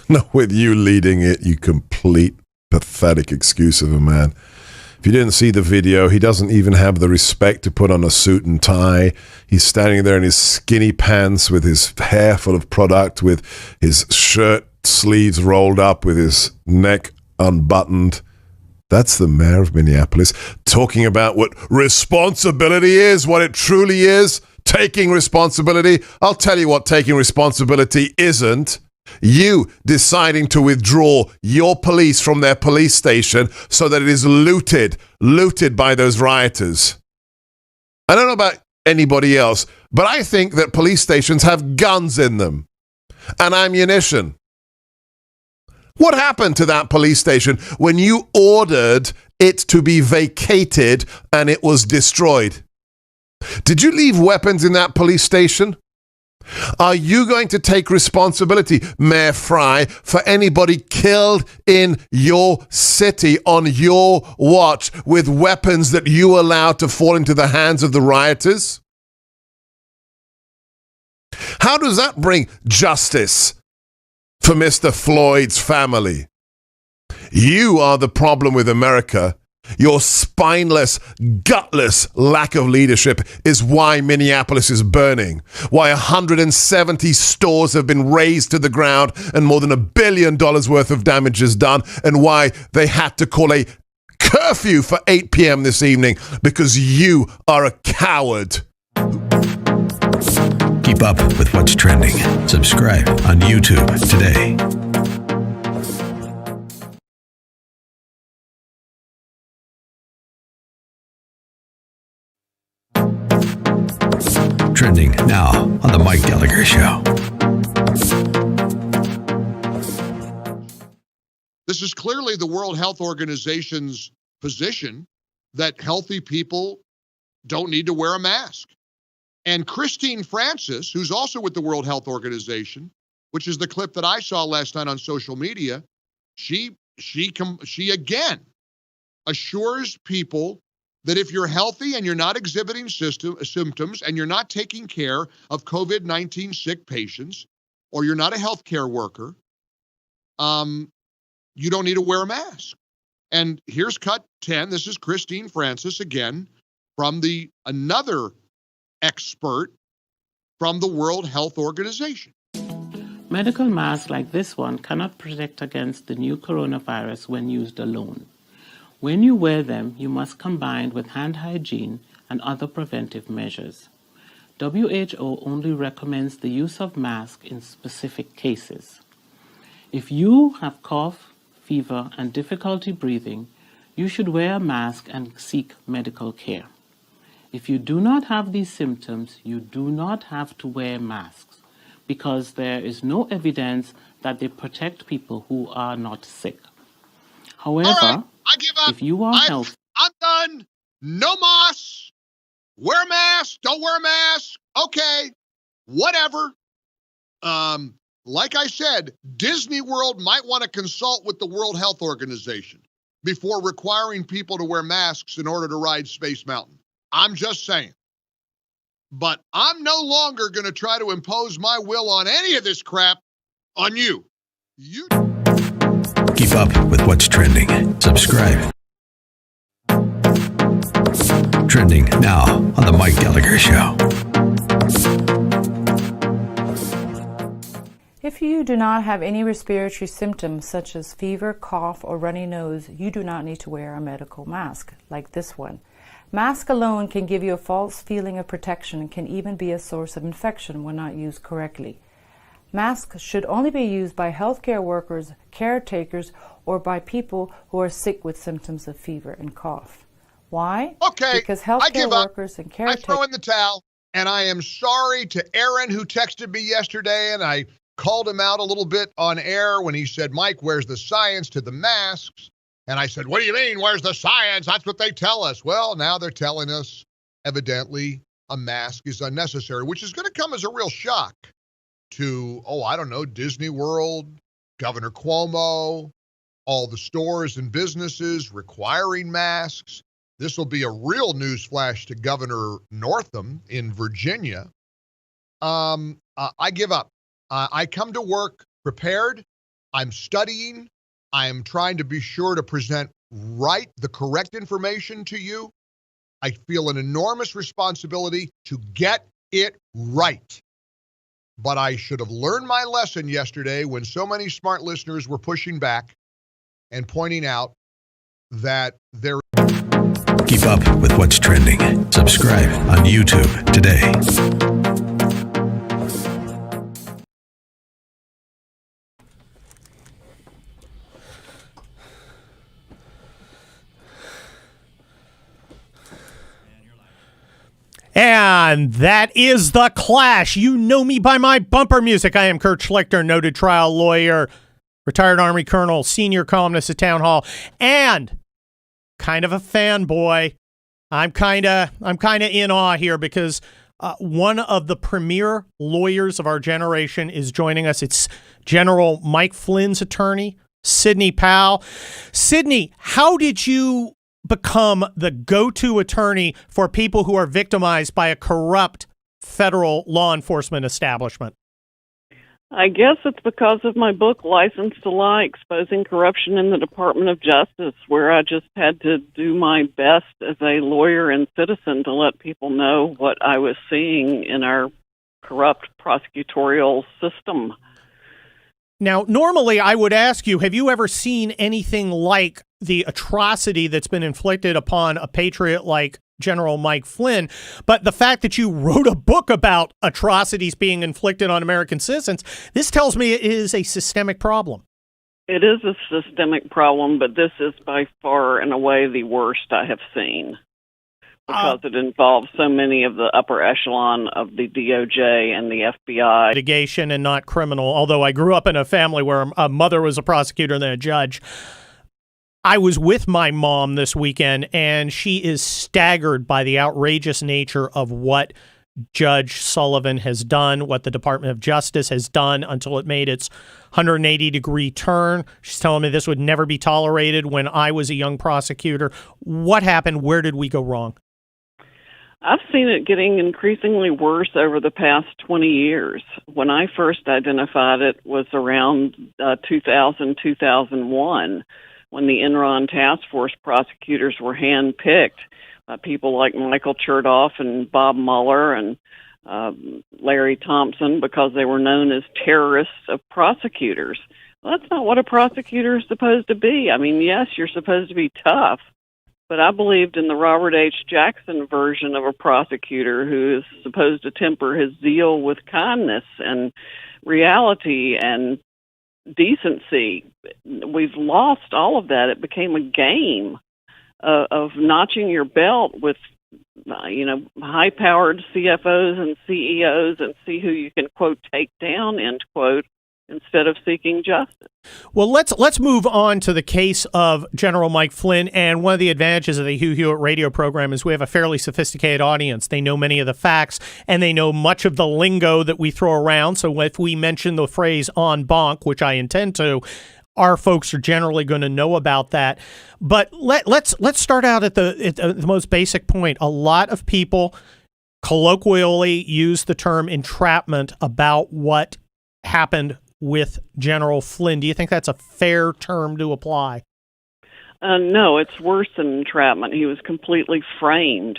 No, with you leading it, you complete pathetic excuse of a man. If you didn't see the video, he doesn't even have the respect to put on a suit and tie. He's standing there in his skinny pants with his hair full of product, with his shirt sleeves rolled up, with his neck unbuttoned. That's the mayor of Minneapolis talking about what responsibility is, what it truly is, taking responsibility. I'll tell you what taking responsibility isn't. You deciding to withdraw your police from their police station so that it is looted by those rioters. I don't know about anybody else, but I think that police stations have guns in them and ammunition. What happened to that police station when you ordered it to be vacated and it was destroyed? Did you leave weapons in that police station? Are you going to take responsibility, Mayor Fry, for anybody killed in your city on your watch with weapons that you allowed to fall into the hands of the rioters? How does that bring justice for Mr. Floyd's family? You are the problem with America. Your spineless, gutless lack of leadership is why Minneapolis is burning, why 170 stores have been razed to the ground and more than $1 billion worth of damage is done, and why they had to call a curfew for 8 p.m. this evening, because you are a coward. Keep up with what's trending. Subscribe on YouTube today. Trending now on The Mike Gallagher Show. This is clearly the World Health Organization's position that healthy people don't need to wear a mask. And Christine Francis, who's also with the World Health Organization, which is the clip that I saw last night on social media, she again assures people that if you're healthy and you're not exhibiting symptoms and you're not taking care of COVID-19 sick patients, or you're not a healthcare worker, you don't need to wear a mask. And here's cut 10. This is Christine Francis again from another expert from the World Health Organization. Medical masks like this one cannot protect against the new coronavirus when used alone. When you wear them, you must combine with hand hygiene and other preventive measures. WHO only recommends the use of masks in specific cases. If you have cough, fever, and difficulty breathing, you should wear a mask and seek medical care. If you do not have these symptoms, you do not have to wear masks because there is no evidence that they protect people who are not sick. However, all right, I give up. If you are healthy, I'm done. No masks. Wear a mask. Don't wear a mask. Okay, whatever. Like I said, Disney World might want to consult with the World Health Organization before requiring people to wear masks in order to ride Space Mountain. I'm just saying. But I'm no longer going to try to impose my will on any of this crap on you. Keep up with what's trending. Subscribe. Trending now on The Mike Gallagher Show. If you do not have any respiratory symptoms such as fever, cough, or runny nose, you do not need to wear a medical mask like this one. Mask alone can give you a false feeling of protection and can even be a source of infection when not used correctly. Masks should only be used by healthcare workers, caretakers, or by people who are sick with symptoms of fever and cough. Why? Okay, because healthcare workers and caretakers... I throw in the towel, and I am sorry to Aaron, who texted me yesterday, and I called him out a little bit on air when he said, Mike, where's the science to the masks? And I said, what do you mean, where's the science? That's what they tell us. Well, now they're telling us, evidently, a mask is unnecessary, which is going to come as a real shock to, Disney World, Governor Cuomo, all the stores and businesses requiring masks. This will be a real newsflash to Governor Northam in Virginia. I give up. I come to work prepared. I'm studying. I am trying to be sure to present the correct information to you. I feel an enormous responsibility to get it right. But I should have learned my lesson yesterday when so many smart listeners were pushing back and pointing out that there... Keep up with what's trending. Subscribe on YouTube today. And that is The Clash. You know me by my bumper music. I am Kurt Schlichter, noted trial lawyer, retired Army colonel, senior columnist at Town Hall, and kind of a fanboy. I'm kind of in awe here because one of the premier lawyers of our generation is joining us. It's General Mike Flynn's attorney, Sidney Powell. Sidney, how did you become the go-to attorney for people who are victimized by a corrupt federal law enforcement establishment? I guess it's because of my book, License to Lie, Exposing Corruption in the Department of Justice, where I just had to do my best as a lawyer and citizen to let people know what I was seeing in our corrupt prosecutorial system. Now, normally I would ask you, have you ever seen anything like the atrocity that's been inflicted upon a patriot like General Mike Flynn? But the fact that you wrote a book about atrocities being inflicted on American citizens, this tells me it is a systemic problem. It is a systemic problem, but this is by far and away the worst I have seen because it involves so many of the upper echelon of the DOJ and the FBI. Litigation and not criminal, although I grew up in a family where a mother was a prosecutor and then a judge. I was with my mom this weekend, and she is staggered by the outrageous nature of what Judge Sullivan has done, what the Department of Justice has done until it made its 180-degree turn. She's telling me this would never be tolerated when I was a young prosecutor. What happened? Where did we go wrong? I've seen it getting increasingly worse over the past 20 years. When I first identified it was around 2000, 2001, when the Enron task force prosecutors were handpicked. People like Michael Chertoff and Bob Mueller and Larry Thompson, because they were known as terrorists of prosecutors. Well, that's not what a prosecutor is supposed to be. I mean, yes, you're supposed to be tough, but I believed in the Robert H. Jackson version of a prosecutor who is supposed to temper his zeal with kindness and reality and decency. We've lost all of that. It became a game of notching your belt with, high-powered CFOs and CEOs and see who you can, quote, take down, end quote, instead of seeking justice. Well, let's move on to the case of General Mike Flynn. And one of the advantages of the Hugh Hewitt radio program is we have a fairly sophisticated audience. They know many of the facts, and they know much of the lingo that we throw around. So if we mention the phrase en banc, which I intend to, our folks are generally going to know about that. But let's start out at the most basic point. A lot of people colloquially use the term entrapment about what happened with General Flynn. Do you think that's a fair term to apply? No, it's worse than entrapment. He was completely framed.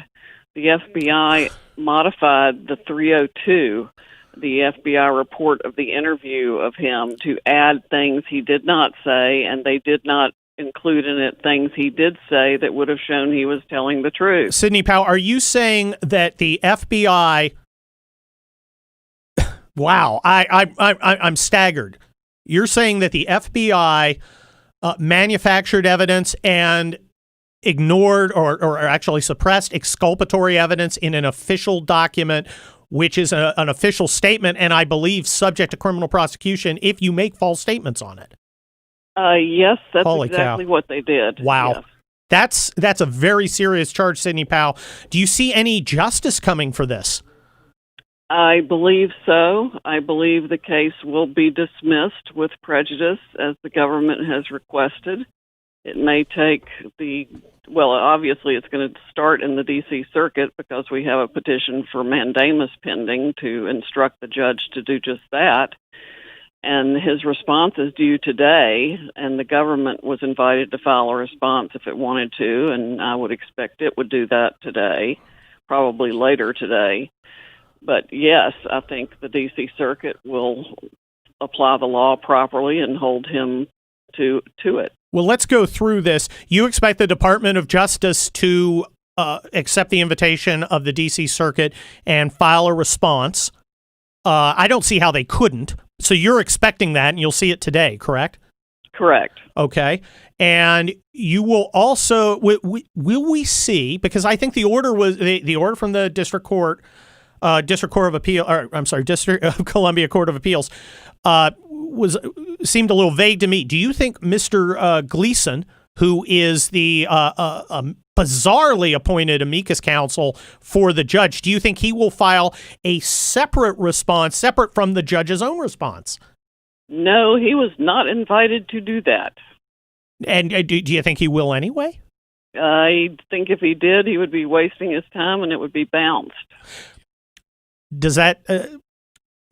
The FBI modified the 302, the FBI report of the interview of him, to add things he did not say, and they did not include in it things he did say that would have shown he was telling the truth. Sidney Powell, are you saying that the FBI... Wow, I'm staggered. You're saying that the FBI manufactured evidence and ignored or actually suppressed exculpatory evidence in an official document, which is an official statement, and I believe subject to criminal prosecution if you make false statements on it. Yes, that's Holy exactly cow. what they did. Wow. Yes. That's a very serious charge, Sidney Powell. Do you see any justice coming for this? I believe so. I believe the case will be dismissed with prejudice, as the government has requested. It may take obviously it's going to start in the D.C. Circuit because we have a petition for mandamus pending to instruct the judge to do just that. And his response is due today, and the government was invited to file a response if it wanted to, and I would expect it would do that today, probably later today. But yes, I think the D.C. Circuit will apply the law properly and hold him to it. Well, let's go through this. You expect the Department of Justice to accept the invitation of the D.C. Circuit and file a response. I don't see how they couldn't. So you're expecting that, and you'll see it today, correct? Correct. Okay. And you will also, will we see, because I think the order was, the order from the District Court of Appeal, or I'm sorry, District of Columbia Court of Appeals, seemed a little vague to me. Do you think Mr. Gleason, who is the bizarrely appointed amicus counsel for the judge, do you think he will file a separate response, separate from the judge's own response? No, he was not invited to do that. And do you think he will anyway? I think if he did, he would be wasting his time and it would be bounced. Does that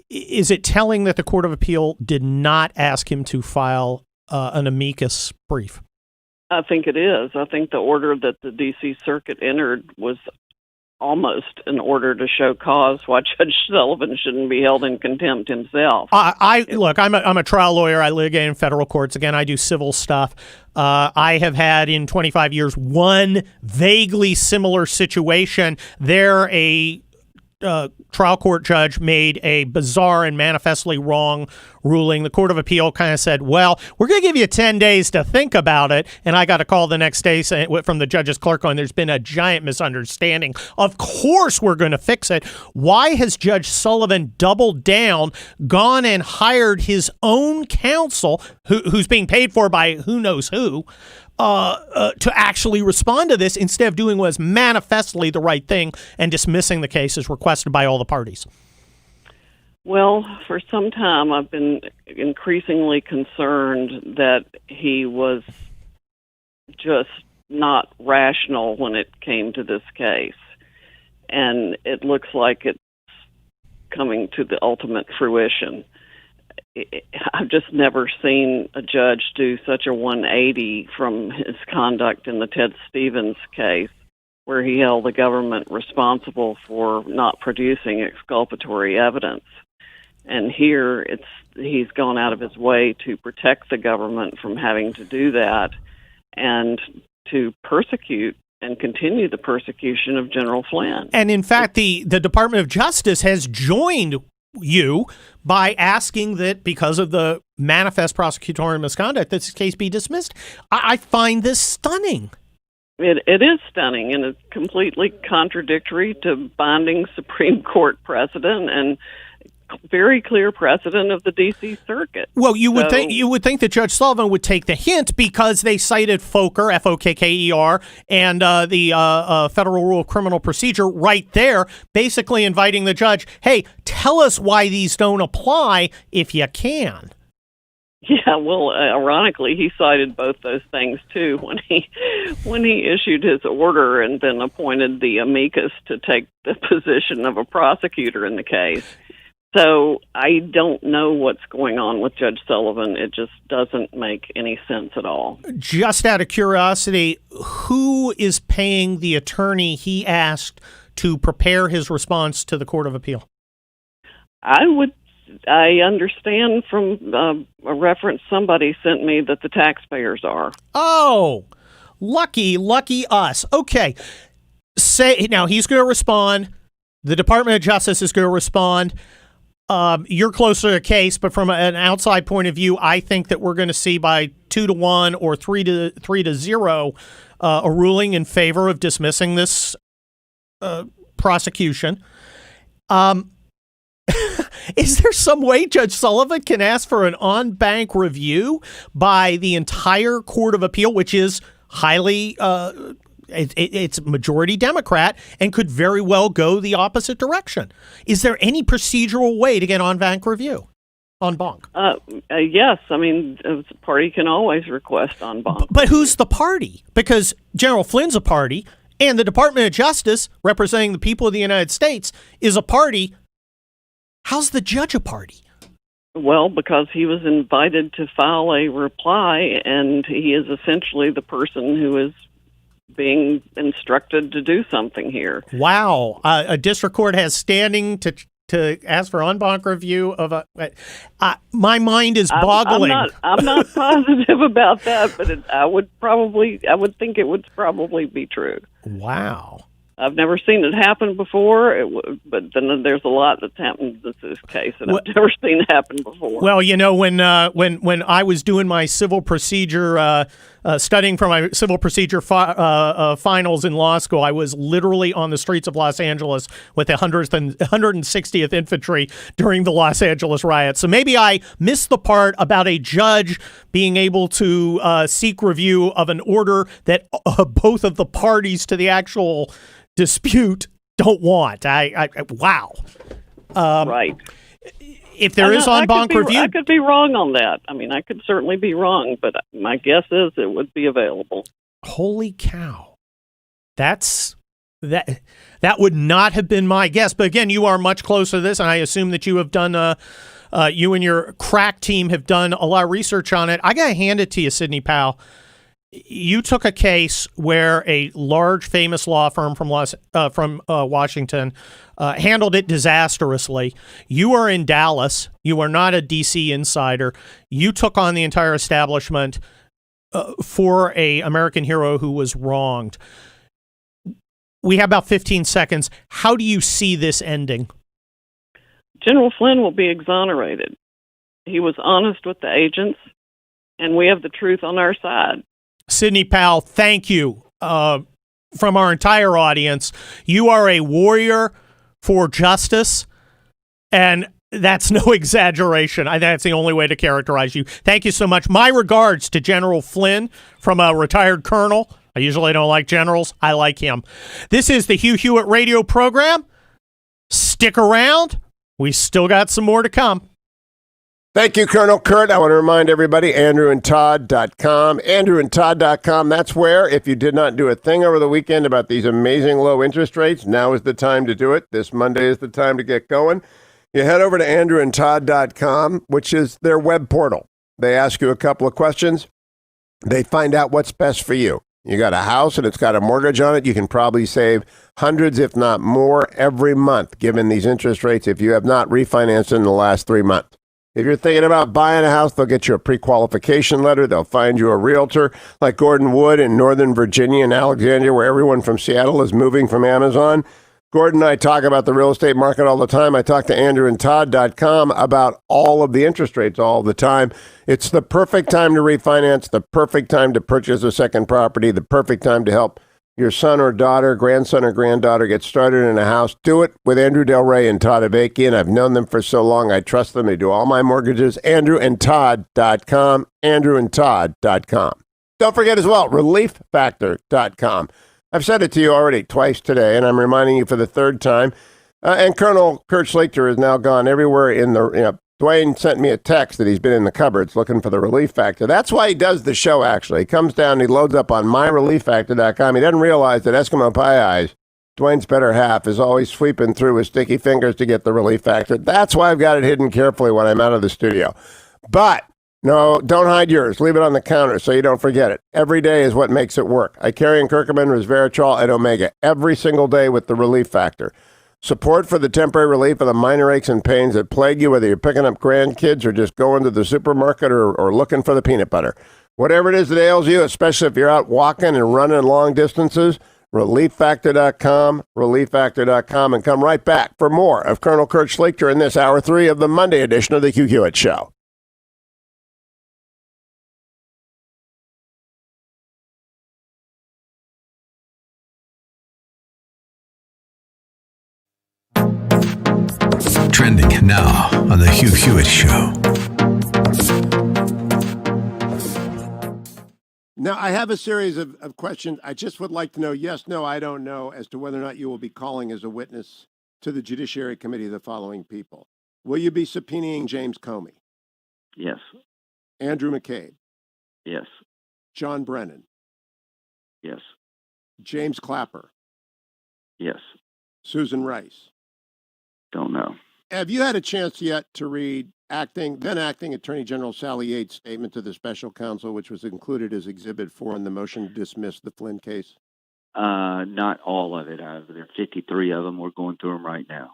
is it telling that the Court of Appeal did not ask him to file an amicus brief? I think it is. I think the order that the D.C. Circuit entered was almost an order to show cause why Judge Sullivan shouldn't be held in contempt himself. Look, I'm a trial lawyer. I litigate in federal courts. Again, I do civil stuff. I have had in 25 years one vaguely similar situation. A trial court judge made a bizarre and manifestly wrong ruling. The Court of Appeal kind of said, well, we're going to give you 10 days to think about it. And I got a call the next day from the judge's clerk on, there's been a giant misunderstanding. Of course we're going to fix it. Why has Judge Sullivan doubled down, gone and hired his own counsel, who's being paid for by who knows who, to actually respond to this instead of doing what is manifestly the right thing and dismissing the case as requested by all the parties? Well, for some time, I've been increasingly concerned that he was just not rational when it came to this case. And it looks like it's coming to the ultimate fruition. I've just never seen a judge do such a 180 from his conduct in the Ted Stevens case, where he held the government responsible for not producing exculpatory evidence. And here he's gone out of his way to protect the government from having to do that and to persecute and continue the persecution of General Flynn. And in fact, the Department of Justice has joined you by asking that because of the manifest prosecutorial misconduct, this case be dismissed. I find this stunning. It is stunning, and it's completely contradictory to binding Supreme Court precedent and very clear precedent of the D.C. Circuit. Well, you would think that Judge Sullivan would take the hint because they cited Fokker, F-O-K-K-E-R, and the Federal Rule of Criminal Procedure right there, basically inviting the judge, hey, tell us why these don't apply if you can. Yeah, well, ironically, he cited both those things too when he issued his order and then appointed the amicus to take the position of a prosecutor in the case. So I don't know what's going on with Judge Sullivan. It just doesn't make any sense at all. Just out of curiosity, who is paying the attorney he asked to prepare his response to the Court of Appeal? I understand from a reference somebody sent me that the taxpayers are. Oh, lucky us. Okay. Now he's going to respond. The Department of Justice is going to respond. You're closer to the case, but from an outside point of view, I think that we're going to see by 2-1 or 3-0 a ruling in favor of dismissing this prosecution. Is there some way Judge Sullivan can ask for an en-banc review by the entire Court of Appeal, which is highly it's majority Democrat and could very well go the opposite direction? Is there any procedural way to get en-banc review? En banc? Yes. I mean, the party can always request en banc. But who's the party? Because General Flynn's a party, and the Department of Justice, representing the people of the United States, is a party. How's the judge a party? Well, because he was invited to file a reply, and he is essentially the person who is being instructed to do something here. Wow. A district court has standing to ask for en banc review of a... my mind is boggling. I'm not positive about that, but I would think it would probably be true. Wow. I've never seen it happen before, but then there's a lot that's happened in this case that I've never seen happen before. Well, you know, when I was doing my civil procedure, studying for my civil procedure finals in law school, I was literally on the streets of Los Angeles with the 160th Infantry during the Los Angeles riots. So maybe I missed the part about a judge being able to seek review of an order that both of the parties to the actual dispute don't want. Wow. Right. If there is en banc review, I could be wrong on that. I mean, I could certainly be wrong, but my guess is it would be available. Holy cow. That would not have been my guess. But again, you are much closer to this, and I assume that you have done you and your crack team have done a lot of research on it. I got to hand it to you, Sidney Powell. You took a case where a large, famous law firm from Washington handled it disastrously. You are in Dallas. You are not a D.C. insider. You took on the entire establishment for a American hero who was wronged. We have about 15 seconds. How do you see this ending? General Flynn will be exonerated. He was honest with the agents, and we have the truth on our side. Sidney Powell, thank you from our entire audience. You are a warrior for justice, and That's no exaggeration. That's the only way to characterize you. Thank you so much. My regards to General Flynn from a retired colonel. I usually don't like generals. I like him. This is the Hugh Hewitt radio program. Stick around. We still got some more to come. Thank you, Colonel Kurt. I want to remind everybody, andrewandtodd.com. Andrewandtodd.com, that's where, if you did not do a thing over the weekend about these amazing low interest rates, now is the time to do it. This Monday is the time to get going. You head over to andrewandtodd.com, which is their web portal. They ask you a couple of questions. They find out what's best for you. You got a house and it's got a mortgage on it. You can probably save hundreds, if not more, every month, given these interest rates, if you have not refinanced in the last 3 months. If you're thinking about buying a house, they'll get you a pre-qualification letter. They'll find you a realtor like Gordon Wood in Northern Virginia and Alexandria, where everyone from Seattle is moving from Amazon. Gordon and I talk about the real estate market all the time. I talk to andrewandtodd.com about all of the interest rates all the time. It's the perfect time to refinance, the perfect time to purchase a second property, the perfect time to help your son or daughter, grandson or granddaughter get started in a house. Do it with Andrew Del Rey and Todd Avakian. I've known them for so long. I trust them. They do all my mortgages. andrewandtodd.com, andrewandtodd.com. Don't forget as well, relieffactor.com. I've said it to you already twice today, and I'm reminding you for the third time. And Colonel Kurt Schlichter is now gone everywhere in the, Dwayne sent me a text that he's been in the cupboards looking for the Relief Factor. That's why he does the show, actually. He comes down and he loads up on myrelieffactor.com. He doesn't realize that Eskimo Pie Eyes, Dwayne's better half, is always sweeping through his sticky fingers to get the Relief Factor. That's why I've got it hidden carefully when I'm out of the studio. But no, don't hide yours. Leave it on the counter so you don't forget it. Every day is what makes it work. I carry curcumin, resveratrol, and omega every single day with the Relief Factor. Support for the temporary relief of the minor aches and pains that plague you, whether you're picking up grandkids or just going to the supermarket or looking for the peanut butter. Whatever it is that ails you, especially if you're out walking and running long distances, relieffactor.com, relieffactor.com, and come right back for more of Colonel Kurt Schlichter in this Hour 3 of the Monday edition of the Hugh Hewitt Show. Trending now on the Hugh Hewitt Show. Now, I have a series of questions. I just would like to know, yes, no, I don't know, as to whether or not you will be calling as a witness to the Judiciary Committee the following people. Will you be subpoenaing James Comey? Yes. Andrew McCabe? Yes. John Brennan? Yes. James Clapper? Yes. Susan Rice? Don't know. Have you had a chance yet to read then acting Attorney General Sally Yates' statement to the special counsel, which was included as Exhibit 4 in the motion to dismiss the Flynn case? Not all of it. There are 53 of them. We're going through them right now.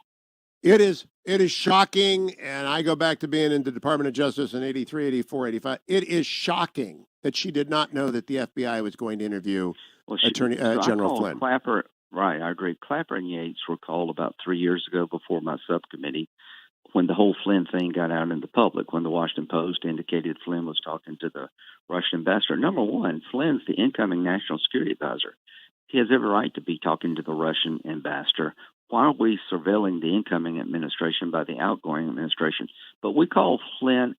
It is shocking, and I go back to being in the Department of Justice in 83, 84, 85. It is shocking that she did not know that the FBI was going to interview General Flynn. Clapper, right, I agree. Clapper and Yates were called about 3 years ago before my subcommittee when the whole Flynn thing got out in the public, when the Washington Post indicated Flynn was talking to the Russian ambassador. Number one, Flynn's the incoming national security advisor. He has every right to be talking to the Russian ambassador. Why are we surveilling the incoming administration by the outgoing administration? But we called Clapper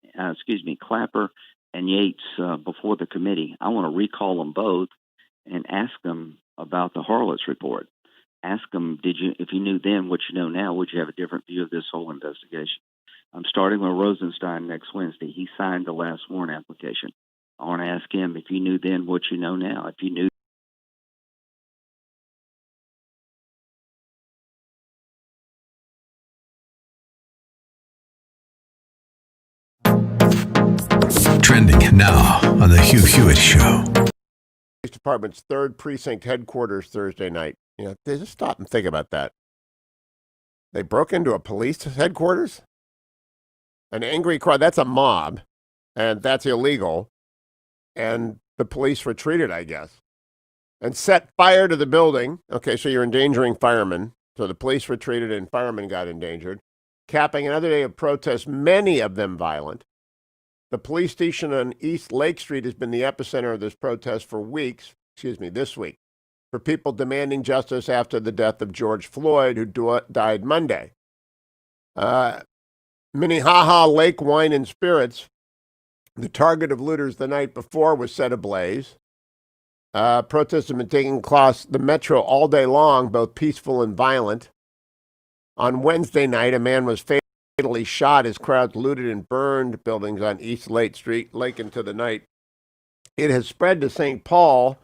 and Yates before the committee. I want to recall them both and ask them about the Horowitz report. Ask them, if you knew then what you know now, would you have a different view of this whole investigation? I'm starting with Rosenstein next Wednesday. He signed the last warrant application. I want to ask him, if you knew then what you know now, if you knew. Trending now on the Hugh Hewitt Show. Police Department's 3rd Precinct headquarters Thursday night. Just stop and think about that. They broke into a police headquarters? An angry crowd. That's a mob, and that's illegal. And the police retreated, I guess, and set fire to the building. Okay, so you're endangering firemen. So the police retreated and firemen got endangered, capping another day of protests, many of them violent. The police station on East Lake Street has been the epicenter of this protest for this week, for people demanding justice after the death of George Floyd, who died Monday. Minnehaha Lake Wine and Spirits, the target of looters the night before, was set ablaze. Protests have been taking across the metro all day long, both peaceful and violent. On Wednesday night, a man was fatally shot as crowds looted and burned buildings on East Lake Street late into the night. It has spread to St. Paul,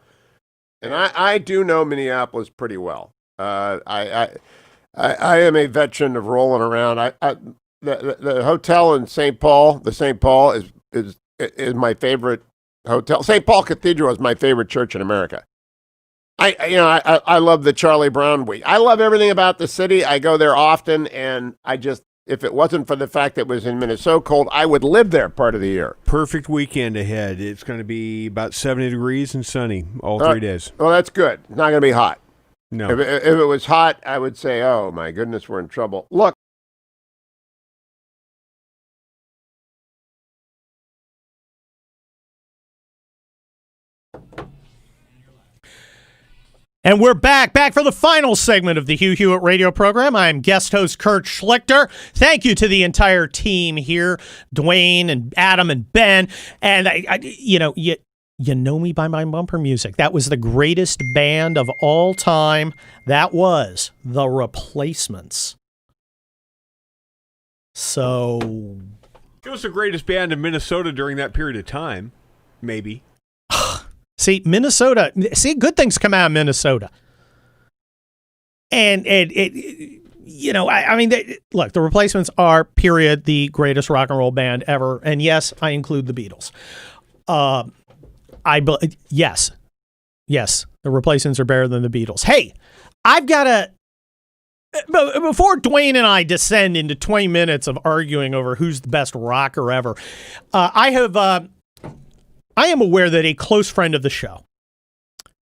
and I do know Minneapolis pretty well. I am a veteran of rolling around. The hotel in St. Paul, the St. Paul is my favorite hotel. St. Paul Cathedral is my favorite church in America. I love the Charlie Brown week. I love everything about the city. I go there often, and if it wasn't for the fact that it was in Minnesota cold, I would live there part of the year. Perfect weekend ahead. It's going to be about 70 degrees and sunny all 3 days. Well, that's good. It's not going to be hot. No. If it was hot, I would say, oh, my goodness, we're in trouble. Look. And we're back for the final segment of the Hugh Hewitt radio program. I'm guest host Kurt Schlichter. Thank you to the entire team here, Dwayne and Adam and Ben. And you know me by my bumper music. That was the greatest band of all time. That was The Replacements. So it was the greatest band in Minnesota during that period of time, maybe. See, Minnesota, good things come out of Minnesota. And look, the Replacements are, period, the greatest rock and roll band ever. And yes, I include the Beatles. Yes, the Replacements are better than the Beatles. Hey, I've got before Dwayne and I descend into 20 minutes of arguing over who's the best rocker ever, I am aware that a close friend of the show,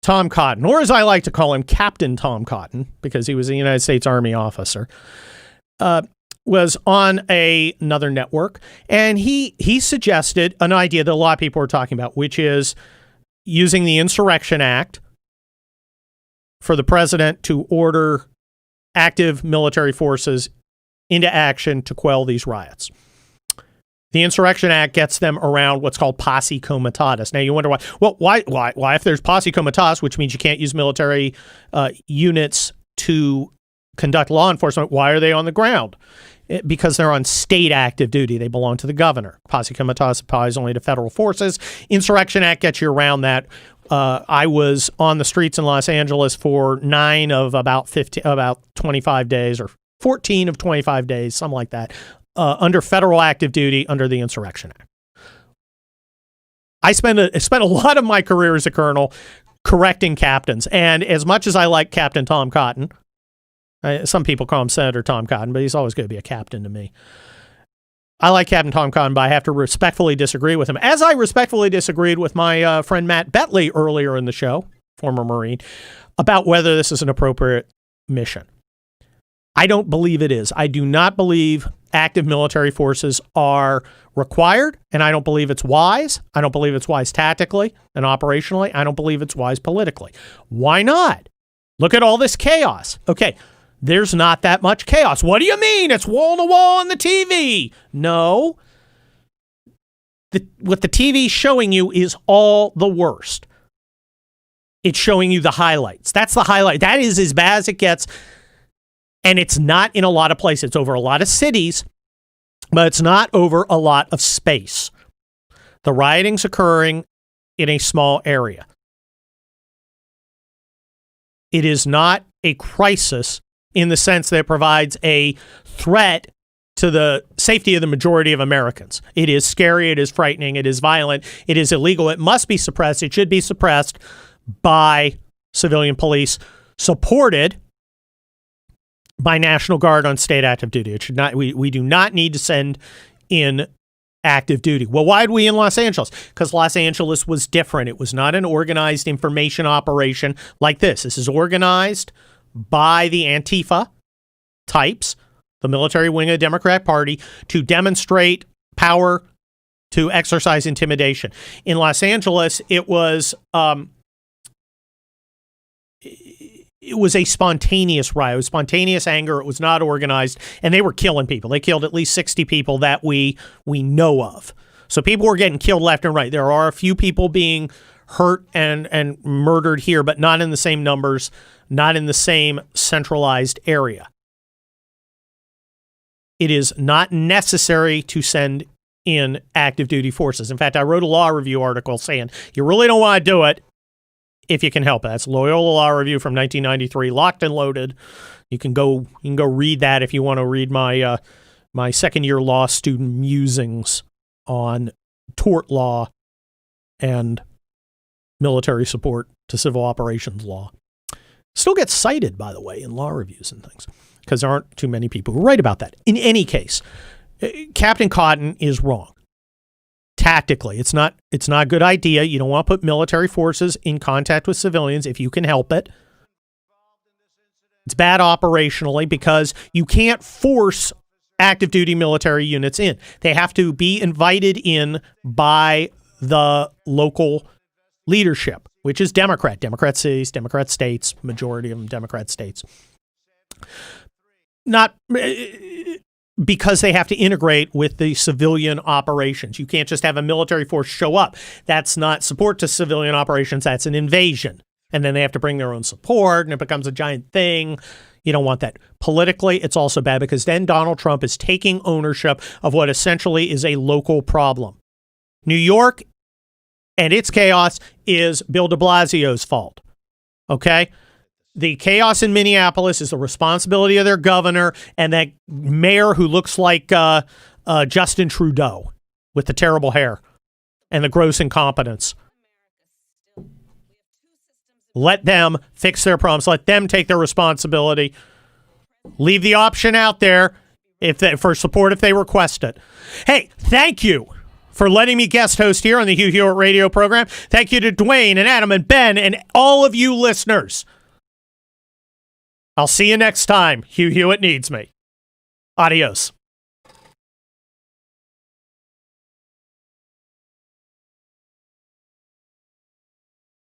Tom Cotton, or as I like to call him, Captain Tom Cotton, because he was a United States Army officer, was on another network, and he suggested an idea that a lot of people are talking about, which is using the Insurrection Act for the president to order active military forces into action to quell these riots. The Insurrection Act gets them around what's called posse comitatus. Now, you wonder why. Well, why if there's posse comitatus, which means you can't use military units to conduct law enforcement, why are they on the ground? Because they're on state active duty. They belong to the governor. Posse comitatus applies only to federal forces. Insurrection Act gets you around that. I was on the streets in Los Angeles for 9 of about 25 days, or 14 of 25 days, something like that. Under federal active duty under the Insurrection Act. I spent a lot of my career as a colonel correcting captains, and as much as I like Captain Tom Cotton, some people call him Senator Tom Cotton, but he's always going to be a captain to me. I like Captain Tom Cotton, but I have to respectfully disagree with him, as I respectfully disagreed with my friend Matt Betley earlier in the show, former Marine, about whether this is an appropriate mission. I don't believe it is. I do not believe active military forces are required, and I don't believe it's wise. I don't believe it's wise tactically and operationally. I don't believe it's wise politically. Why not? Look at all this chaos. Okay, there's not that much chaos. What do you mean? It's wall to wall on the TV. No. What the TV is showing you is all the worst. It's showing you the highlights. That's the highlight. That is as bad as it gets. And it's not in a lot of places. It's over a lot of cities, but it's not over a lot of space. The rioting's occurring in a small area. It is not a crisis in the sense that it provides a threat to the safety of the majority of Americans. It is scary, it is frightening, it is violent, it is illegal, it must be suppressed, it should be suppressed by civilian police, supported by National Guard on state active duty. It should not. We do not need to send in active duty. Well, why did we in Los Angeles? Because Los Angeles was different. It was not an organized information operation like this. This is organized by the Antifa types, the military wing of the Democratic Party, to demonstrate power, to exercise intimidation. In Los Angeles, it was it was a spontaneous riot. It was spontaneous anger. It was not organized, and they were killing people. They killed at least 60 people that we know of. So people were getting killed left and right. There are a few people being hurt and murdered here, but not in the same numbers, not in the same centralized area. It is not necessary to send in active duty forces. In fact, I wrote a law review article saying you really don't want to do it if you can help it. That's Loyola Law Review from 1993, locked and loaded. You can go read that if you want to read my my second year law student musings on tort law and military support to civil operations law. Still gets cited, by the way, in law reviews and things, because there aren't too many people who write about that. In any case, Captain Cotton is wrong. Tactically, it's not a good idea. You don't want to put military forces in contact with civilians if you can help it. It's bad operationally because you can't force active duty military units in. They have to be invited in by the local leadership, which is Democrat cities, Democrat states, majority of them Democrat states. Not because they have to integrate with the civilian operations. You can't just have a military force show up. That's not support to civilian operations. That's an invasion. And then they have to bring their own support, and it becomes a giant thing. You don't want that. Politically, it's also bad because then Donald Trump is taking ownership of what essentially is a local problem. New York and its chaos is Bill de Blasio's fault. Okay? The chaos in Minneapolis is the responsibility of their governor and that mayor who looks like Justin Trudeau with the terrible hair and the gross incompetence. Let them fix their problems. Let them take their responsibility. Leave the option out there for support if they request it. Hey, thank you for letting me guest host here on the Hugh Hewitt radio program. Thank you to Dwayne and Adam and Ben and all of you listeners. I'll see you next time. Hugh Hewitt needs me. Adios.